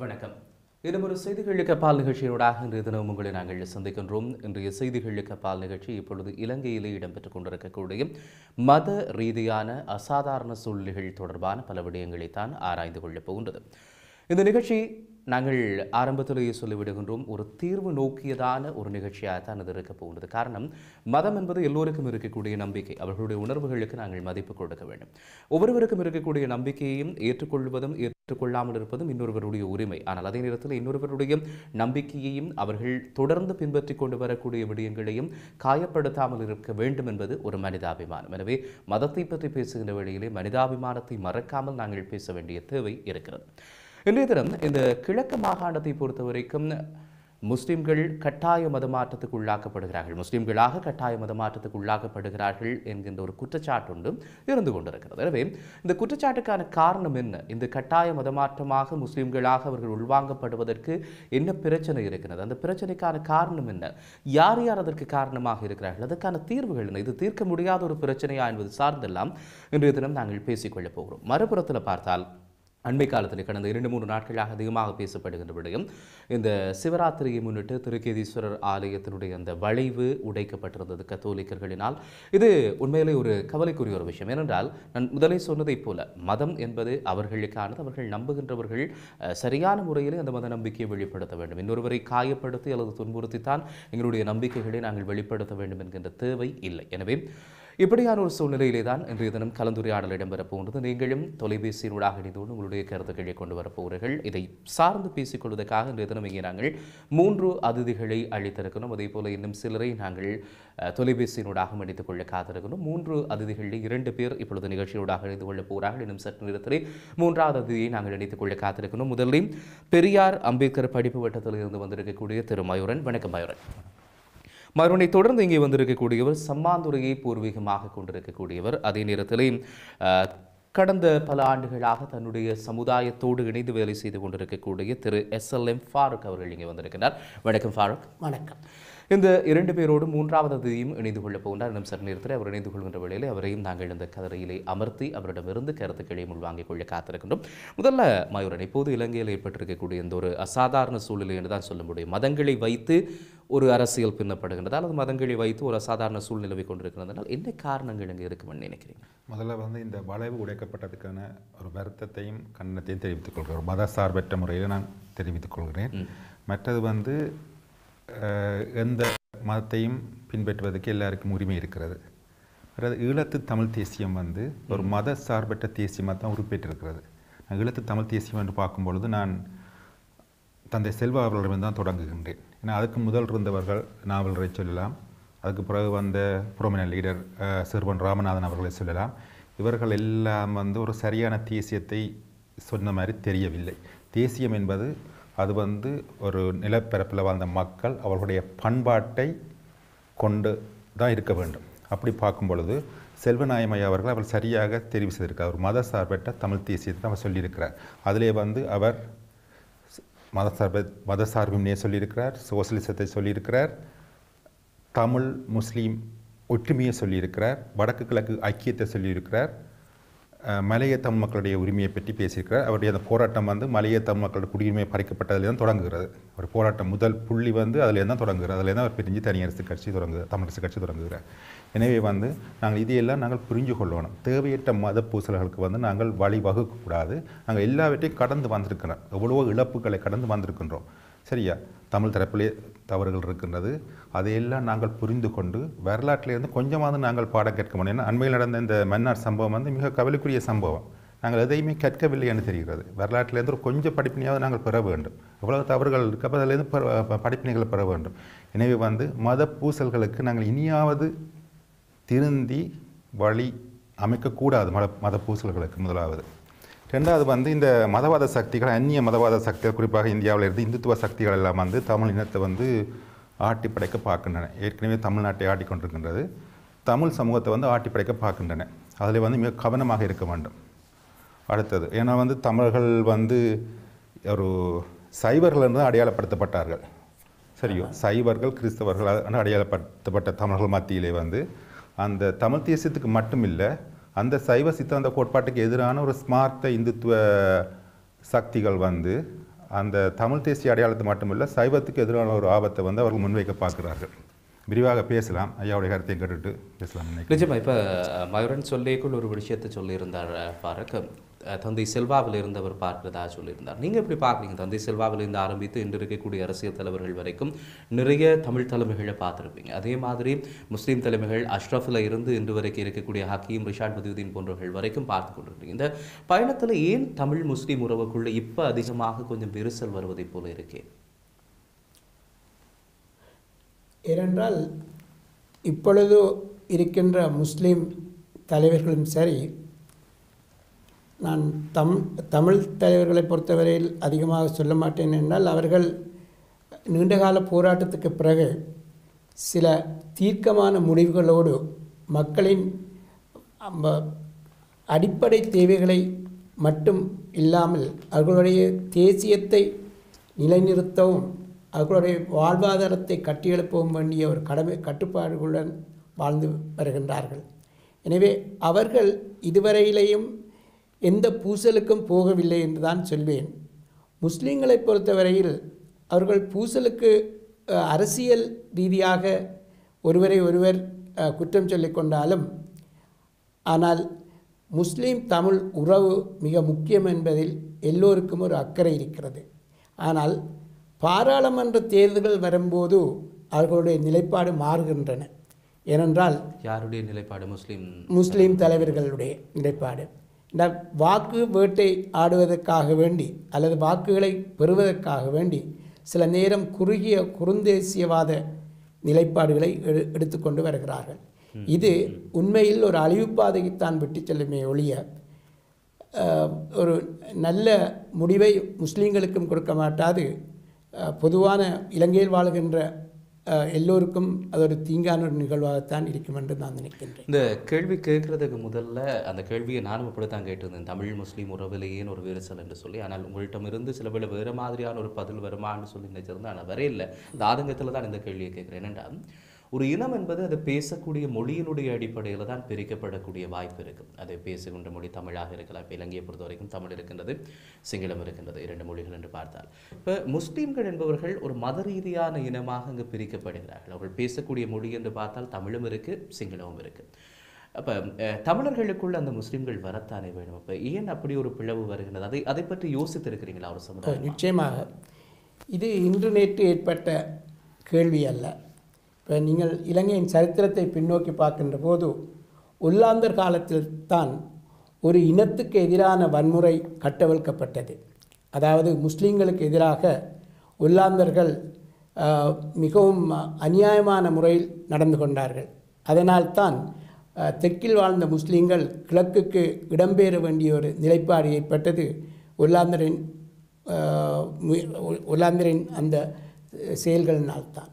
வணக்கம். இன்னும் ஒரு செய்திகளுக்கு அப்பால் நிகழ்ச்சியோடாக இன்றைய தினம் உங்களை நாங்கள் சந்திக்கின்றோம். இன்றைய செய்திகளுக்கு அப்பால் நிகழ்ச்சி இப்பொழுது இலங்கையிலே இடம்பெற்றுக் கொண்டிருக்கக்கூடிய மத ரீதியான அசாதாரண சூழ்நிலைகள் தொடர்பான பல விடயங்களைத்தான் ஆராய்ந்து கொள்ளப் போகின்றது. இந்த நிகழ்ச்சி நாங்கள் ஆரம்பத்திலேயே சொல்லிவிடுகின்றோம், ஒரு தீர்வு நோக்கியதான ஒரு நிகழ்ச்சியாகத்தான் இது இருக்கப் போகின்றது. காரணம், மதம் என்பது எல்லோருக்கும் இருக்கக்கூடிய நம்பிக்கை. அவர்களுடைய உணர்வுகளுக்கு நாங்கள் மதிப்பு கொடுக்க வேண்டும். ஒவ்வொருவருக்கும் இருக்கக்கூடிய நம்பிக்கையையும் ஏற்றுக்கொள்வதும் ஏற்றுக்கொள்ளாமல் இருப்பதும் இன்னொருவருடைய உரிமை. ஆனால் அதே நேரத்தில் இன்னொருவருடைய நம்பிக்கையையும் அவர்கள் தொடர்ந்து பின்பற்றி கொண்டு வரக்கூடிய விடயங்களையும் காயப்படுத்தாமல் இருக்க வேண்டும் என்பது ஒரு மனிதாபிமானம். எனவே மதத்தை பற்றி பேசுகின்ற வேளையிலே மனிதாபிமானத்தை மறக்காமல் நாங்கள் பேச வேண்டிய தேவை இருக்கிறது. இன்றைய தினம் இந்த கிழக்கு மாகாணத்தை பொறுத்தவரைக்கும் முஸ்லிம்கள் கட்டாய மதமாற்றத்துக்கு உள்ளாக்கப்படுகிறார்கள், முஸ்லிம்களாக கட்டாய மதமாற்றத்துக்கு உள்ளாக்கப்படுகிறார்கள் என்கின்ற ஒரு குற்றச்சாட்டு ஒன்று இருந்து கொண்டிருக்கிறது. எனவே இந்த குற்றச்சாட்டுக்கான காரணம் என்ன? இந்த கட்டாய மதமாற்றமாக முஸ்லிம்களாக அவர்கள் உள்வாங்கப்படுவதற்கு என்ன பிரச்சனை இருக்கிறது? அந்த பிரச்சனைக்கான காரணம் என்ன? யார் யார் அதற்கு காரணமாக இருக்கிறார்கள்? அதற்கான தீர்வுகள் என்ன? இது தீர்க்க முடியாத ஒரு பிரச்சனையா என்பது சார்ந்தெல்லாம் இன்றைய தினம் நாங்கள் பேசிக்கொள்ளப் போகிறோம். மறுபுறத்தில் பார்த்தால், அண்மை காலத்தில் கடந்த 2-3 நாட்களாக அதிகமாக பேசப்படுகின்ற விடயம், இந்த சிவராத்திரியை முன்னிட்டு திருக்கேதீஸ்வரர் ஆலயத்தினுடைய அந்த வளைவு உடைக்கப்பட்டிருந்தது கத்தோலிக்கர்களினால். இது உண்மையிலே ஒரு கவலைக்குரிய ஒரு விஷயம். ஏனென்றால், நான் முதலே சொன்னதைப் போல மதம் என்பது அவர்களுக்கானது. அவர்கள் நம்புகின்றவர்கள் சரியான முறையில் அந்த மத நம்பிக்கையை வெளிப்படுத்த வேண்டும். இன்னொருவரை காயப்படுத்தி அல்லது துன்புறுத்தித்தான் எங்களுடைய நம்பிக்கைகளை நாங்கள் வெளிப்படுத்த வேண்டும் என்கின்ற தேவை இல்லை. எனவே இப்படியான ஒரு சூழ்நிலையிலே தான் இன்றைய தினம் கலந்துரையாடல் இடம்பெறப் போகின்றது. நீங்களும் தொலைபேசியினூடாக இணைந்தோடு உங்களுடைய கருத்துக்களை கொண்டு வரப்போகிறீர்கள். இதை சார்ந்து பேசிக்கொள்வதற்காக இன்றைய தினம் இங்கே நாங்கள் 3 அதிதிகளை அளித்திருக்கிறோம். அதே போல இன்னும் சிலரை நாங்கள் தொலைபேசியினூடாக இணைத்துக் கொள்ள காத்திருக்கிறோம். 3 அதிதிகளில் 2 பேர் இப்பொழுது நிகழ்ச்சியினூடாக இணைந்து கொள்ளப் போகிறார்கள். இன்னும் சற்று நேரத்திலே 3வது அதிதியை நாங்கள் இணைத்துக் கொள்ள காத்திருக்கிறோம். முதலில் பெரியார் அம்பேத்கர் படிப்பு வட்டத்தில் இருந்து வந்திருக்கக்கூடிய திரு மயூரன். வணக்கம் மயூரன். மறுவனை தொடர்ந்து இங்கே வந்திருக்கக்கூடியவர் சம்மாந்துறையை பூர்வீகமாக கொண்டிருக்கக்கூடியவர். அதே நேரத்திலே கடந்த பல ஆண்டுகளாக தன்னுடைய சமுதாயத்தோடு இணைந்து வேலை செய்து கொண்டிருக்கக்கூடிய திரு SLM ஃபாரூக் அவர்கள் இங்கே வந்திருக்கிறார். வணக்கம் ஃபாரூக். வணக்கம். இந்த 2 பேரோடு 3வது அதிதியும் இணைந்து கொள்ளப் போகின்றார். இன்னும் சற்று நேரத்தில் அவர் இணைந்து கொள்கின்ற வேளையில் அவரையும் நாங்கள் இந்த கதிரையிலே அமர்த்தி அவரிடமிருந்து கருத்துக்களை உள்வாங்கிக் கொள்ள காத்திருக்கின்றோம். முதல்ல மயூரன், இப்போது இலங்கையில் ஏற்பட்டிருக்கக்கூடிய இந்த ஒரு அசாதாரண சூழ்நிலை என்று தான் சொல்ல முடியும். மதங்களை வைத்து ஒரு அரசியல் பின்னப்படுகின்றது அல்லது மதங்களை வைத்து ஒரு அசாதாரண சூழ்நிலை கொண்டிருக்கிறதுனால் என்ன காரணங்கள் இங்கே இருக்குமென்னு நினைக்கிறீங்க? முதல்ல இந்த வளைவு உடைக்கப்பட்டதுக்கான ஒரு வருத்தத்தையும் கண்டனத்தையும் தெரிவித்துக் கொள்கிறேன். மத சார்பற்ற முறையில் நான் தெரிவித்துக் கொள்கிறேன். மற்றது எந்த மதத்தையும் பின்பற்றுவதற்கு எல்லாருக்கும் உரிமை இருக்கிறது. அதாவது ஈழத்து தமிழ் தேசியம் ஒரு மத சார்பற்ற தேசியமாக தான் உருப்பெற்றிருக்கிறது. ஈழத்து தமிழ் தேசியம் என்று பார்க்கும்பொழுது நான் தந்தை செல்வா அவர்களிடம் தான் தொடங்குகின்றேன். ஏன்னா அதுக்கு முதல் இருந்தவர்கள் நாவலரை சொல்லலாம், அதுக்கு பிறகு வந்த புரோமினன்ட் லீடர் சிறுவன் ராமநாதன் அவர்களை சொல்லலாம். இவர்கள் எல்லாம் ஒரு சரியான தேசியத்தை சொன்ன மாதிரி தெரியவில்லை. தேசியம் என்பது அது ஒரு நிலப்பரப்பில் வாழ்ந்த மக்கள் அவர்களுடைய பண்பாட்டை கொண்டு தான் இருக்க வேண்டும். அப்படி பார்க்கும் பொழுது செல்வநாயமையா அவர்கள் அவர் சரியாக தெரிவு செய்திருக்கார். அவர் மத சார்பற்ற தமிழ் தேசியத்தை அவர் சொல்லியிருக்கிறார். அதிலே அவர் மத சார்பின்மையை சொல்லியிருக்கிறார், சோசியலிசத்தை சொல்லியிருக்கிறார், தமிழ் முஸ்லீம் ஒற்றுமையை சொல்லியிருக்கிறார், வடக்கு கிழக்கு ஐக்கியத்தை சொல்லியிருக்கிறார், மலைய தமிழ் மக்களுடைய உரிமையை பற்றி பேசியிருக்கிறார். அவருடைய அந்த போராட்டம் மலைய தமிழ் மக்களுடைய குடியுரிமை பறிக்கப்பட்டதில் தான் தொடங்குகிறது. ஒரு போராட்டம் முதல் புள்ளி அதில் தான் தொடங்குகிறது. அதில் தான் அவர் பிரிஞ்சு தனியரசு கட்சி தமிழரசு கட்சி தொடங்குகிறார். எனவே நாங்கள் இதையெல்லாம் நாங்கள் புரிஞ்சு கொள்ளணும். தேவையற்ற மத பூசல்களுக்கு நாங்கள் வழிவகுக்கக்கூடாது. நாங்கள் எல்லாவற்றையும் கடந்து வந்திருக்கிறோம். எவ்வளவோ இழப்புகளை கடந்து வந்திருக்கின்றோம். சரியா? தமிழ் தரப்பிலே தவறுகள் இருக்கின்றது. அதையெல்லாம் நாங்கள் புரிந்து கொண்டு வரலாற்றிலிருந்து கொஞ்சமாவது நாங்கள் பாடம் கேட்க முடியும். ஏன்னா அண்மையில் நடந்த இந்த மன்னார் சம்பவம் மிக கவலைக்குரிய சம்பவம். நாங்கள் எதையுமே கற்கவில்லை என்று தெரிகிறது. வரலாற்றிலேருந்து ஒரு கொஞ்சம் படிப்பினையாவது நாங்கள் பெற வேண்டும். எவ்வளவு தவறுகள் இருக்கப்போ அதிலேருந்து படிப்பினைகளை பெற வேண்டும். எனவே மத பூசல்களுக்கு நாங்கள் இனியாவது திருந்தி வழி அமைக்கக்கூடாது. மத பூசல்களுக்கு முதலாவது. ரெண்டாவது இந்த மதவாத சக்திகள், அந்நிய மதவாத சக்திகள், குறிப்பாக இந்தியாவில் இருந்து இந்துத்துவ சக்திகள் எல்லாம் தமிழ் இனத்தை ஆட்டி படைக்க பார்க்கின்றன. ஏற்கனவே தமிழ்நாட்டை ஆட்டி கொண்டிருக்கின்றது. தமிழ் சமூகத்தை ஆட்டி படைக்க பார்க்கின்றன. அதில் மிக கவனமாக இருக்க வேண்டும். அடுத்தது ஏன்னா தமிழர்கள் ஒரு சைவர்கள் என்று அடையாளப்படுத்தப்பட்டார்கள். சரியோ? சைவர்கள் கிறிஸ்தவர்கள் அடையாளப்படுத்தப்பட்ட தமிழர்கள் மத்தியிலே அந்த தமிழ் தேசியத்துக்கு மட்டும் இல்லை, அந்த சைவ சித்தாந்த கோட்பாட்டுக்கு எதிரான ஒரு ஸ்மார்த்த இந்துத்துவ சக்திகள் அந்த தமிழ் தேசிய அடையாளத்தை மட்டுமில்லை சைவத்துக்கு எதிரான ஒரு ஆபத்தை வந்து அவர்கள் முன்வைக்க பார்க்கிறார்கள். விரிவாக பேசலாம், ஐயாவுடைய கருத்தையும் கேட்டுட்டு பேசலாம். நிச்சயமா இப்போ மயூரன் சொல்லிக்குள் ஒரு விஷயத்தை சொல்லியிருந்தார் பாரக், தந்தை செல்வாவில் இருந்தவர் பார்க்கிறதா சொல்லியிருந்தார். நீங்கள் எப்படி பார்க்குறீங்க? தந்தை செல்வாவில் இருந்து ஆரம்பித்து இன்று இருக்கக்கூடிய அரசியல் தலைவர்கள் வரைக்கும் நிறைய தமிழ் தலைமைகளை பார்த்துருப்பீங்க. அதே மாதிரி முஸ்லீம் தலைமைகள் அஷ்ரஃபில் இருந்து இன்று வரைக்கும் இருக்கக்கூடிய ஹக்கீம், ரிஷாட் பதியுதீன் போன்றவர்கள் வரைக்கும் பார்த்து கொண்டிருக்கீங்க. இந்த பயணத்தில் ஏன் தமிழ் முஸ்லீம் உறவுக்குள்ளே இப்போ அதிகமாக கொஞ்சம் விரிசல் வருவதை போல இருக்கே? ஏனென்றால் இப்பொழுது இருக்கின்ற முஸ்லீம் தலைவர்களும் சரி, நான் தமிழ் தலைவர்களை பொறுத்தவரையில் அதிகமாக சொல்ல மாட்டேன் என்றால், அவர்கள் நீண்டகால போராட்டத்துக்கு பிறகு சில தீர்க்கமான முடிவுகளோடு மக்களின் அடிப்படை தேவைகளை மட்டும் இல்லாமல் அவர்களுடைய தேசியத்தை நிலைநிறுத்தவும் அவர்களுடைய வாழ்வாதாரத்தை கட்டியெழுப்பவும் வேண்டிய ஒரு கட்டுப்பாடுகளுடன் வாழ்ந்து வருகின்றார்கள். எனவே அவர்கள் இதுவரையிலேயும் எந்த பூசலுக்கும் போகவில்லை என்று தான் சொல்வேன். முஸ்லீம்களை பொறுத்தவரையில் அவர்கள் பூசலுக்கு அரசியல் ரீதியாக ஒருவரை ஒருவர் குற்றம் சொல்லிக் கொண்டாலும், ஆனால் முஸ்லீம் தமிழ் உறவு மிக முக்கியம் என்பதில் எல்லோருக்கும் ஒரு அக்கறை இருக்கிறது. ஆனால் பாராளுமன்ற தேர்தல்கள் வரும்போது அவர்களுடைய நிலைப்பாடு மாறுகின்றன. ஏனென்றால் யாருடைய நிலைப்பாடு? முஸ்லீம் தலைவர்களுடைய நிலைப்பாடு. இந்த வாக்கு வேட்டை ஆடுவதற்காக வேண்டி அல்லது வாக்குகளை பெறுவதற்காக வேண்டி சில நேரம் குறுகிய குறுந்தேசியவாத நிலைப்பாடுகளை எடுத்துக்கொண்டு வருகிறார்கள். இது உண்மையில் ஒரு அழிவுப்பாதைக்குத்தான் விட்டு செல்லுமே ஒழிய ஒரு நல்ல முடிவை முஸ்லீம்களுக்கும் கொடுக்க மாட்டாது. பொதுவான இலங்கையில் வாழ்கின்ற எல்லோருக்கும் அது ஒரு தீங்கான ஒரு நிகழ்வாகத்தான் இருக்கும் என்று நான் நினைக்கின்றேன். இந்த கேள்வி கேட்கறதுக்கு முதல்ல அந்த கேள்வியை நானும் அப்படித்தான் கேட்டிருந்தேன், தமிழ் முஸ்லீம் உறவிலேயே ஒரு விரிசல் என்று சொல்லி. ஆனால் உங்கள்கிட்ட சில வேளை வேறு மாதிரியான ஒரு பதில் வருமானு சொல்லி நினைச்சிருந்தேன். ஆனால் வரையில்லை. இந்த ஆதங்கத்தில் தான் இந்த கேள்வியை கேட்குறேன். ஏனென்றா ஒரு இனம் என்பது அது பேசக்கூடிய மொழியினுடைய அடிப்படையில் தான் பிரிக்கப்படக்கூடிய வாய்ப்பு இருக்குது. அதை பேசுகின்ற மொழி தமிழாக இருக்கலாம். இப்போ இலங்கையை பொறுத்த வரைக்கும் தமிழ் இருக்கின்றது, சிங்களம் இருக்கின்றது, 2 மொழிகள் என்று பார்த்தால். இப்போ முஸ்லீம்கள் என்பவர்கள் ஒரு மத ரீதியான இனமாக அங்கு பிரிக்கப்படுகிறார்கள். அவர்கள் பேசக்கூடிய மொழி என்று பார்த்தால் தமிழும் இருக்குது, சிங்களமும் இருக்குது. அப்போ தமிழர்களுக்குள்ள அந்த முஸ்லீம்கள் வரத்தானே வேணும். அப்போ ஏன் அப்படி ஒரு பிளவு வருகின்றது? அதை பற்றி யோசித்திருக்கிறீங்களா ஒரு சமுதாயம்? நிச்சயமாக இது இன்று நேற்று ஏற்பட்ட கேள்வி அல்ல. இப்போ நீங்கள் இலங்கையின் சரித்திரத்தை பின்னோக்கி பார்க்கின்ற போது ஒல்லாந்தர் காலத்தில் தான் ஒரு இனத்துக்கு எதிரான வன்முறை கட்டவிழ்க்கப்பட்டது. அதாவது முஸ்லீம்களுக்கு எதிராக ஒல்லாந்தர்கள் மிகவும் அநியாயமான முறையில் நடந்து கொண்டார்கள். அதனால்தான் தெற்கில் வாழ்ந்த முஸ்லீம்கள் கிழக்குக்கு இடம்பெற வேண்டிய ஒரு நிலைப்பாடு ஏற்பட்டது. ஒல்லாந்தரின் அந்த செயல்களினால்தான்.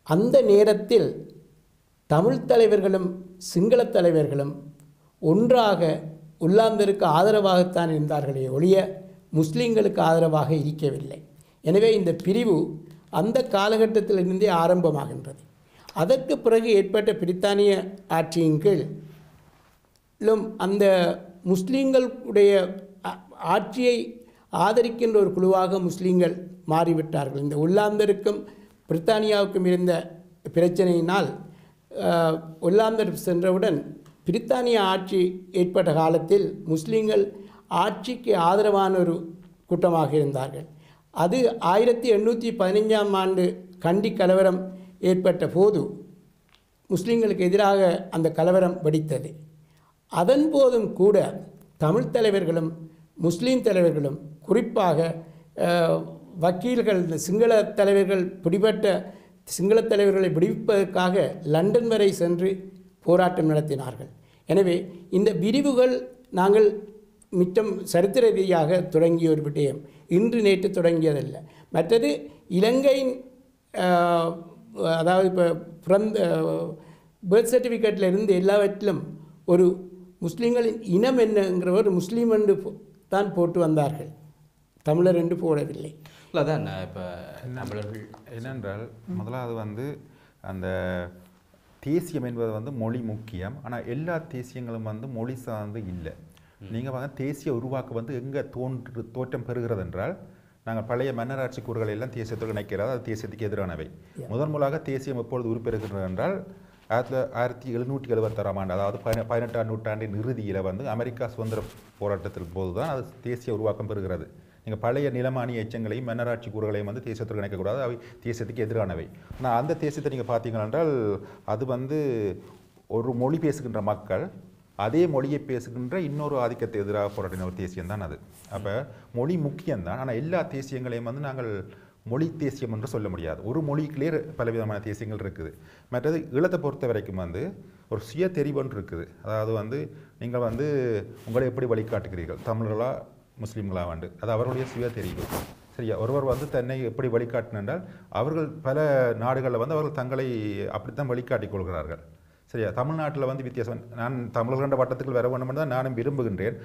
அந்த நேரத்தில் தமிழ் தலைவர்களும் சிங்கள தலைவர்களும் ஒன்றாக ஒல்லாந்தருக்கு ஆதரவாகத்தான் இருந்தார்களே ஒழிய முஸ்லீம்களுக்கு ஆதரவாக இருக்கவில்லை. எனவே இந்த பிரிவு அந்த காலகட்டத்திலிருந்தே ஆரம்பமாகின்றது. அதற்கு பிறகு ஏற்பட்ட பிரித்தானிய ஆட்சியின் கீழும் அந்த முஸ்லீம்களுடைய ஆட்சியை ஆதரிக்கின்ற ஒரு குழுவாக முஸ்லீம்கள் மாறிவிட்டார்கள். இந்த ஒல்லாந்தருக்கும் பிரித்தானியாவுக்கும் இருந்த பிரச்சனையினால் ஒல்லாந்தர் சென்றவுடன் பிரித்தானிய ஆட்சி ஏற்பட்ட காலத்தில் முஸ்லீம்கள் ஆட்சிக்கு ஆதரவான ஒரு கூட்டமாக இருந்தார்கள். அது 1815ஆம் ஆண்டு கண்டி கலவரம் ஏற்பட்ட போது முஸ்லீம்களுக்கு எதிராக அந்த கலவரம் வெடித்தது. அதன் போதும் கூட தமிழ் தலைவர்களும் முஸ்லீம் தலைவர்களும், குறிப்பாக வக்கீல்கள், சிங்கள தலைவர்கள், பிடிபட்ட சிங்கள தலைவர்களை விடுவிப்பதற்காக லண்டன் வரை சென்று போராட்டம் நடத்தினார்கள். எனவே இந்த விரிவுகள் நாங்கள் மிச்சம் சரித்திர ரீதியாக தொடங்கிய ஒரு விடயம், இன்று நேற்று தொடங்கியதல்ல. மற்றது இலங்கையின் அதாவது இப்போ பர்த் சர்டிஃபிகேட்டில் இருந்து எல்லாவற்றிலும் ஒரு முஸ்லீம்களின் இனம் என்னங்கிற ஒரு முஸ்லீம் என்று தான் போட்டு வந்தார்கள், தமிழர் என்று போடவில்லை. அதான் இப்போ தமிழர்கள் என்னென்றால் முதலாவது வந்து அந்த தேசியம் என்பது வந்து மொழி முக்கியம். ஆனால் எல்லா தேசியங்களும் வந்து மொழி சார்ந்து இல்லை. நீங்கள் வந்து தேசிய உருவாக்கம் வந்து எங்கே தோற்றம் பெறுகிறது என்றால் நாங்கள் பழைய மன்னராட்சி கூறுகளை எல்லாம் தேசியத்தோடு இணைக்கிறது, அது தேசியத்துக்கு எதிரானவை. முதலாக தேசியம் எப்பொழுது உருப்பெறுகிறது என்றால் 1776 ஆண்டு, அதாவது 18ஆம் நூற்றாண்டின் இறுதியில் வந்து அமெரிக்கா சுதந்திர போராட்டத்திற்கு போது தான் அது தேசிய உருவாக்கம் பெறுகிறது. நீங்கள் பழைய நிலமானிய எச்சங்களையும் மன்னராட்சி கூறுகளையும் வந்து தேசியத்தோடு இணைக்கக்கூடாது, அவை தேசியத்துக்கு எதிரானவை. ஆனால் அந்த தேசியத்தை நீங்கள் பார்த்தீங்கள் என்றால் அது வந்து ஒரு மொழி பேசுகின்ற மக்கள் அதே மொழியை பேசுகின்ற இன்னொரு ஆதிக்கத்தை எதிராக போராடின ஒரு தேசியம் தான் அது. அப்போ மொழி முக்கியம்தான், ஆனால் எல்லா தேசியங்களையும் வந்து நாங்கள் மொழி தேசியம் என்று சொல்ல முடியாது. ஒரு மொழிக்குள்ளே பலவிதமான தேசியங்கள் இருக்குது. மற்றது ஈழத்தை பொறுத்த வரைக்கும் வந்து ஒரு சுய தெரிவொன்று இருக்குது. அதாவது வந்து நீங்கள் வந்து உங்களை எப்படி வழிகாட்டுகிறீர்கள், தமிழர்களா முஸ்லீம்களா வந்து அது அவர்களுடைய சுய தெரிவு. சரியா, ஒருவர் வந்து தன்னை எப்படி வழிகாட்டினால் அவர்கள் பல நாடுகளில் வந்து அவர்கள் தங்களை அப்படித்தான் வழிகாட்டிக் கொள்கிறார்கள். சரியா, தமிழ்நாட்டில் வந்து வித்தியாசம். நான் தமிழர்கள வட்டத்துக்கு வர வேண்டும் தான் நானும் விரும்புகின்றேன்.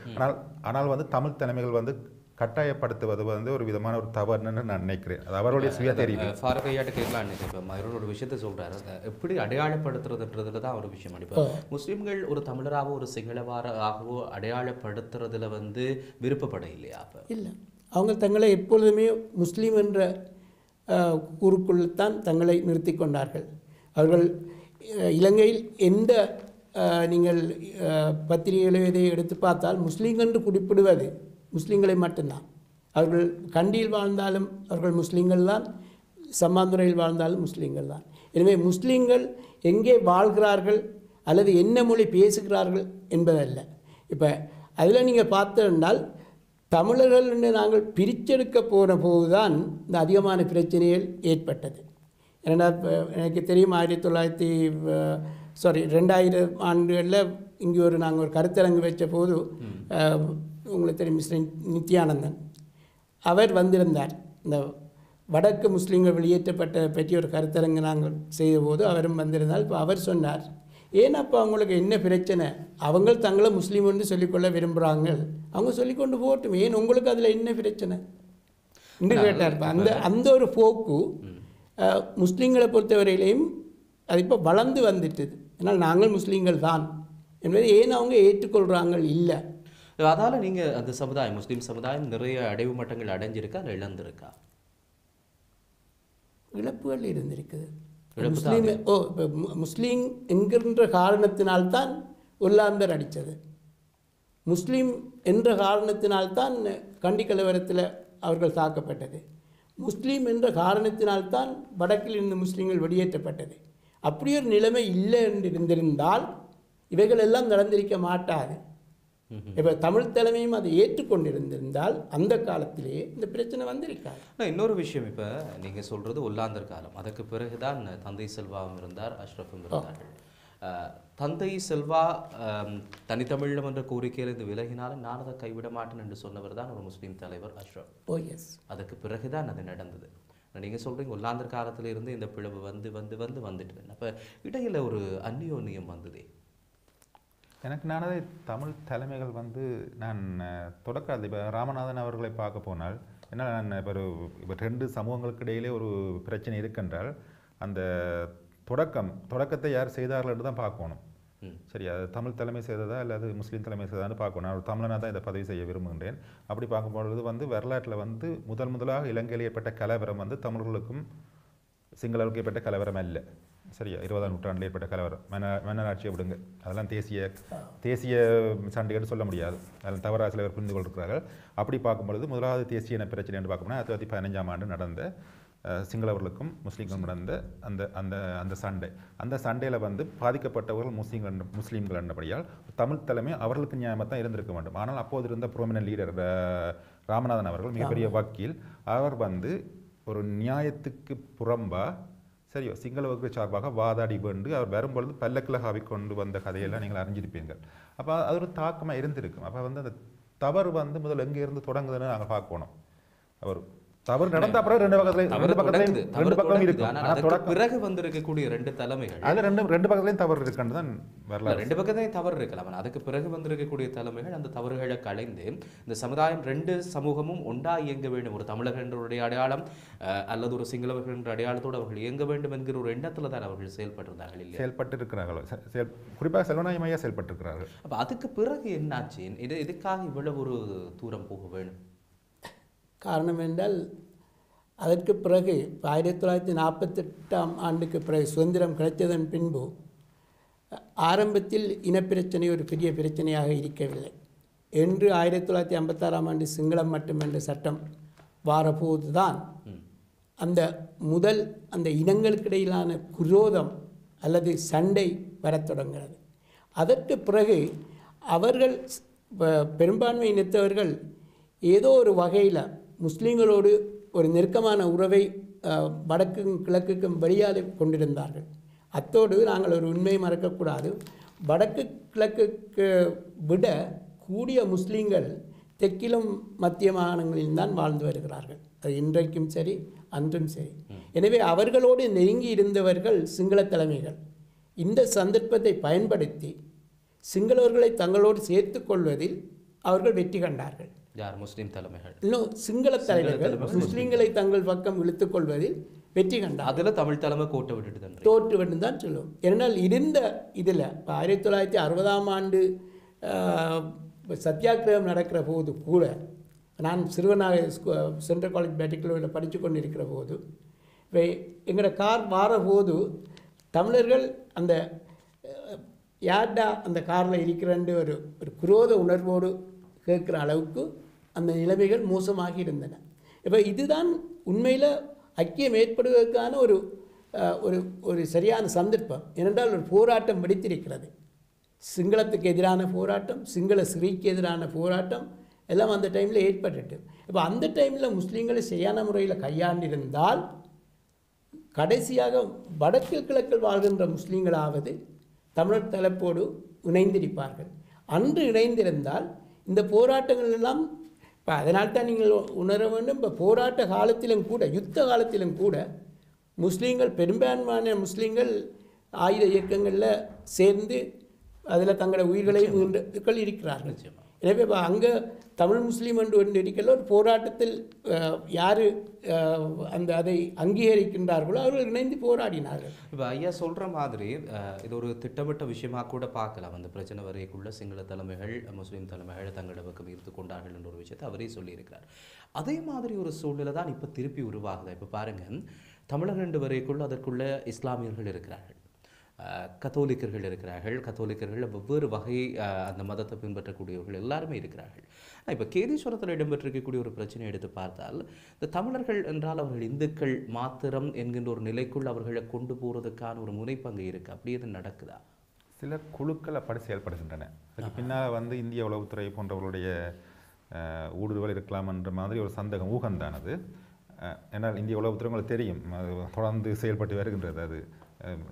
ஆனால் வந்து தமிழ் தலைமைகள் வந்து கட்டாயப்படுத்துவது வந்து ஒரு விதமான ஒரு தவறுன்னு நான் நினைக்கிறேன். அது அவருடைய சுய தெரிவு. ஃபாரூக் ஐயாட்ட கேட்கலாம். இப்போ மறுபடியும் ஒரு விஷயத்தை சொல்கிறாரு, எப்படி அடையாளப்படுத்துறதுன்றதுல தான் ஒரு விஷயம். இப்போ முஸ்லீம்கள் ஒரு தமிழராகவோ ஒரு சிங்களவாராகவோ அடையாளப்படுத்துறதுல வந்து விருப்பப்பட இல்லையா? அப்போ இல்லை, அவங்க தங்களை எப்பொழுதுமே முஸ்லீம் என்ற கூறுக்குள்தான் தங்களை நிறுத்தி கொண்டார்கள். அவர்கள் இலங்கையில் எந்த நீங்கள் பத்திரிகைகளை இதை எடுத்து பார்த்தால் முஸ்லீம்கள் என்று குறிப்பிடுவது முஸ்லீம்களை மட்டும்தான். அவர்கள் கண்டியில் வாழ்ந்தாலும் அவர்கள் முஸ்லீம்கள் தான், சம்மாந்துறையில் வாழ்ந்தாலும் முஸ்லீம்கள் தான். எனவே முஸ்லீம்கள் எங்கே வாழ்கிறார்கள் அல்லது என்ன மொழி பேசுகிறார்கள் என்பதல்ல. இப்போ அதில் நீங்கள் பார்த்தோம்னால் தமிழர்கள் என்று நாங்கள் பிரிச்செடுக்க போன போது தான் இந்த அதிகமான பிரச்சனைகள் ஏற்பட்டது. ஏன்னா எனக்கு தெரியும் 2000 ஆண்டுகளில் இங்கே நாங்கள் ஒரு கருத்தரங்கு வச்ச போது உங்களுக்கு தெரியும் மிஸ்டர் நித்யானந்தன் அவர் வந்திருந்தார். இந்த வடக்கு முஸ்லீம்கள் வெளியேற்றப்பட்ட பற்றி ஒரு கருத்தரங்கு நாங்கள் செய்தபோது அவரும் வந்திருந்தால். இப்போ அவர் சொன்னார், ஏன்னா அப்போ அவங்களுக்கு என்ன பிரச்சனை, அவங்க தங்களை முஸ்லீம் என்று சொல்லிக்கொள்ள விரும்புகிறாங்க, அவங்க சொல்லிக்கொண்டு போகட்டும், ஏன் உங்களுக்கு அதில் என்ன பிரச்சனை என்று கேட்டார். அந்த ஒரு போக்கு முஸ்லீம்களை பொறுத்தவரையிலையும் அது இப்போ வளர்ந்து வந்துட்டுது. ஏன்னால் நாங்கள் முஸ்லீம்கள் தான் என்பதை ஏன் அவங்க ஏற்றுக்கொள்கிறாங்க இல்லை. அதால் நீங்கள் அந்த சமுதாயம் முஸ்லீம் சமுதாயம் நிறைய அடைவு மட்டங்கள் அடைஞ்சிருக்கா இல்லை இழந்திருக்கா? இழப்புகள் இருந்திருக்குது. முஸ்லீம் இப்போ முஸ்லீம் என்கின்ற காரணத்தினால்தான் ஒல்லாந்தர் அடித்தது, முஸ்லீம் என்ற காரணத்தினால்தான் கண்டி கலவரத்தில் அவர்கள் தாக்கப்பட்டது, முஸ்லீம் என்ற காரணத்தினால்தான் வடக்கில் இருந்து முஸ்லீம்கள் வெளியேற்றப்பட்டது. அப்படி ஒரு நிலைமை இல்லை என்று இருந்திருந்தால் இவைகள் எல்லாம் நடந்திருக்க மாட்டாது. இப்போ தமிழ் தலைமையும் அதை ஏற்றுக்கொண்டிருந்திருந்தால் அந்த காலத்திலேயே இந்த பிரச்சனை வந்திருக்காது. இன்னொரு விஷயம், இப்போ நீங்கள் சொல்கிறது ஒல்லாந்தர் காலம், அதற்கு பிறகுதான் தந்தை செல்வாவும் இருந்தார், அஷ்ரஃபும் இருந்தார்கள். தந்தை செல்வா தனித்தமிழம் என்ற கோரிக்கையிலிருந்து விலகினாலும் நான் அதை கைவிட மாட்டேன் என்று சொன்னவர் தான் ஒரு முஸ்லீம் தலைவர் அஷ்ரஃப். அதுக்கு பிறகுதான் அது நடந்தது. நீங்கள் சொல்கிறீங்க ஒல்லாந்தர் காலத்தில் இருந்து இந்த பிளவு வந்துட்டு அப்போ இடையில் ஒரு அந்நியோன்யம் வந்ததே. எனக்கு நானே தமிழ் தலைமைகள் வந்து நான் தொடக்க இப்போ ராமநாதன் அவர்களை பார்க்க போனால் ஏன்னா நான் இப்போ ரெண்டு சமூகங்களுக்கு இடையிலே ஒரு பிரச்சனை இருக்கின்றால் அந்த தொடக்கத்தை யார் செய்தார்கள் என்று தான் பார்க்கணும். சரி, அது தமிழ் தலைமை செய்ததா அல்லது முஸ்லீம் தலைமை செய்ததான்னு பார்க்கணும். நான் ஒரு தமிழனாக தான் இதை பதிவு செய்ய விரும்புகின்றேன். அப்படி பார்க்கும்பொழுது வந்து வரலாற்றில் வந்து முதலாக இலங்கையில் ஏற்பட்ட கலவரம் வந்து தமிழர்களுக்கும் சிங்களர்களுக்கு ஏற்பட்ட கலவரம் அல்ல. சரியா, 20ஆம் நூற்றாண்டில் ஏற்பட்ட கலவரம் மன்னராட்சியை விடுங்க, அதெல்லாம் தேசிய சண்டைகள் சொல்ல முடியாது, அதில் தவறாக சிலர் புரிந்து கொண்டிருக்கிறார்கள். அப்படி பார்க்கும்பொழுது முதலாவது தேசிய இன பிரச்சனை என்று பார்க்கணும்னா 1915ஆம் ஆண்டு நடந்த சிங்களவர்களுக்கும் முஸ்லீம்களும் நடந்த அந்த சண்டையில் வந்து பாதிக்கப்பட்டவர்கள் முஸ்லீம்கள் என்றபடியால் தமிழ் தலைமை அவர்களுக்கு நியாயமாக தான் இருந்திருக்க வேண்டும். ஆனால் அப்போது இருந்த ப்ரோமினன்ட் லீடர் ராமநாதன் அவர்கள் மிகப்பெரிய வக்கீல், அவர் வந்து ஒரு நியாயத்துக்கு புறம்பா சரியோ சிங்களவர்களுக்கு சார்பாக வாதாடி கொண்டு அவர் வரும்பொழுது பல்லக்கில் ஹாவி கொண்டு வந்த கதையெல்லாம் நீங்கள் அறிஞ்சிருப்பீர்கள். அப்போ அது ஒரு தாக்கமாக இருந்திருக்கும். அப்போ வந்து அந்த தவறு வந்து முதல்ல எங்கே இருந்து தொடங்குதுன்னு நாங்கள் பார்க்கணும். அவர் தவறு நடந்த அப்புறம் ரெண்டு பக்கமும் இருக்கு. பிறகு வந்திருக்கக்கூடிய ரெண்டு தலைமைகள் அது ரெண்டு பக்கத்துலையும் தவறு இருக்குன்னு தான் வரலாம். ரெண்டு பக்கத்தையும் தவறு இருக்கலாம். அதுக்கு பிறகு வந்திருக்கக்கூடிய தலைமைகள் அந்த தவறுகளை களைந்து இந்த சமுதாயம் ரெண்டு சமூகமும் ஒன்றா இயங்க வேண்டும், ஒரு தமிழர்கள் என்ற அடையாளம் அல்லது ஒரு சிங்களவர்கள் என்ற அடையாளத்தோடு அவர்கள் இயங்க வேண்டும் என்கிற ஒரு எண்ணத்தில் தான் அவர்கள் செயல்பட்டிருந்தார்கள். இல்லை, செயல்பட்டு இருக்கிறார்கள், குறிப்பாக செல்வநாயகமையா செயல்பட்டிருக்கிறார்கள். அப்போ அதுக்கு பிறகு என்னாச்சு? இதுக்காக இவ்வளவு ஒரு தூரம் போக வேணும்? காரணம் என்றால் அதற்கு பிறகு 1948ஆம் ஆண்டுக்கு பிறகு சுதந்திரம் கிடைத்ததன் பின்பு ஆரம்பத்தில் இனப்பிரச்சனை ஒரு பெரிய பிரச்சனையாக இருக்கவில்லை என்று 1956ஆம் ஆண்டு சிங்களம் மட்டுமென்ற சட்டம் வாரபோது தான் அந்த இனங்களுக்கிடையிலான குரோதம் அல்லது சண்டை வரத் தொடங்கிறது. அதற்கு பிறகு அவர்கள் பெரும்பான்மை இனத்தவர்கள் ஏதோ ஒரு வகையில் முஸ்லீம்களோடு ஒரு நெருக்கமான உறவை வடக்கும் கிழக்குக்கும் வெளியாலே கொண்டிருந்தார்கள். அத்தோடு நாங்கள் ஒரு உண்மையை மறக்கக்கூடாது, வடக்கு கிழக்குக்கு விட கூடிய முஸ்லீம்கள் தெற்கிலும் மத்திய மாகாணங்களில் தான் வாழ்ந்து வருகிறார்கள். அது இன்றைக்கும் சரி அன்றும் சரி. எனவே அவர்களோடு நெருங்கி இருந்தவர்கள் சிங்கள தலைமைகள் இந்த சந்தர்ப்பத்தை பயன்படுத்தி சிங்களவர்களை தங்களோடு சேர்த்து கொள்வதில் அவர்கள் வெற்றி கண்டார்கள். யார்? முஸ்லீம் தலைமைகள். இன்னும் சிங்கள தலைவர்கள் முஸ்லீம்களை தங்கள் பக்கம் இழுத்துக் கொள்வதில் வெற்றி கண்டார். அதில் தமிழ் தலைமை தோற்று விட்டு தான் சொல்லுவோம். ஏனென்றால் இருந்த இதில் இப்போ 1960ஆம் ஆண்டு சத்தியாகிரகம் நடக்கிற போது கூட நான் சிறுவனாக சென்ட்ரல் காலேஜ் பேட்டிக்கலோவில் படித்து கொண்டு இருக்கிற போது எங்களோட கார் வார போது தமிழர்கள் அந்த யார்டா அந்த காரில் இருக்கிறன்னு ஒரு குரோத உணர்வோடு கேட்குற அளவுக்கு அந்த நிலைமைகள் மோசமாகி இருந்தன. இப்போ இதுதான் உண்மையில் ஐக்கியம் ஏற்படுவதற்கான ஒரு சரியான சந்தர்ப்பம். ஏனென்றால் ஒரு போராட்டம் வெடித்திருக்கிறது. சிங்களத்துக்கு எதிரான போராட்டம், சிங்கள சிறைக்கு எதிரான போராட்டம் எல்லாம் அந்த டைமில் ஏற்பட்டுட்டு, இப்போ அந்த டைமில் முஸ்லீம்களை சரியான முறையில் கையாண்டிருந்தால் கடைசியாக வடக்கு கிழக்கில் வாழ்கின்ற முஸ்லீம்களாவது தமிழர் தலைப்போடு இணைந்திருப்பார்கள். அன்று இணைந்திருந்தால் இந்த போராட்டங்கள் எல்லாம் இப்போ அதனால்தான் நீங்கள் உணர வேண்டும். இப்போ போராட்ட காலத்திலும் கூட, யுத்த காலத்திலும் கூட முஸ்லீம்கள், பெரும்பான்மையான முஸ்லீம்கள் ஆயுத இயக்கங்களில் சேர்ந்து அதில் தங்களோட உயிர்களையும் இருக்கிறார்கள். எனவே இப்போ அங்கே தமிழ் முஸ்லீம் என்று ஒன்று இருக்கல, ஒரு போராட்டத்தில் யார் அதை அங்கீகரிக்கின்றார்களோ அவர்கள் இணைந்து போராடினார்கள். இப்போ ஐயா சொல்கிற மாதிரி இது ஒரு திட்டமிட்ட விஷயமாக கூட பார்க்கலாம். அந்த பிரச்சனை வரைக்குள்ள சிங்கள தலைமைகள் முஸ்லீம் தலைமைகள் தங்களோட பக்கம் ஈர்த்து கொண்டார்கள் என்ற ஒரு விஷயத்தை அவரே சொல்லியிருக்கிறார். அதே மாதிரி ஒரு சூழ்நிலை தான் இப்போ திருப்பி உருவாகுது. இப்போ பாருங்கள், தமிழர்கள் ரெண்டு வரைக்குள்ள அதற்குள்ள இஸ்லாமியர்கள் இருக்கிறார்கள், கத்தோலிக்கர்கள் இருக்கிறார்கள். கத்தோலிக்கர்கள் வெவ்வேறு வகை அந்த மதத்தை பின்பற்றக்கூடியவர்கள் எல்லாருமே இருக்கிறார்கள். இப்போ கேதீஸ்வரத்தில் இடம்பெற்றிருக்கக்கூடிய ஒரு பிரச்சனை எடுத்து பார்த்தால், இந்த தமிழர்கள் என்றால் அவர்கள் இந்துக்கள் மாத்திரம் என்கின்ற ஒரு நிலைக்குள் அவர்களை கொண்டு போகிறதுக்கான ஒரு முனைப்பங்கு இருக்குது. அப்படி எது நடக்குதா? சில குழுக்கள் அப்படி செயல்படுகின்றன. அதுக்கு பின்னால் இந்திய உளவுத்துறை போன்றவர்களுடைய ஊடுருவல் இருக்கலாம் என்ற மாதிரி ஒரு சந்தேகம், ஊகம்தான் அது. ஏன்னால் இந்திய உளவுத்துறை உங்களுக்கு தெரியும், அது தொடர்ந்து செயல்பட்டு வருகின்றது. அது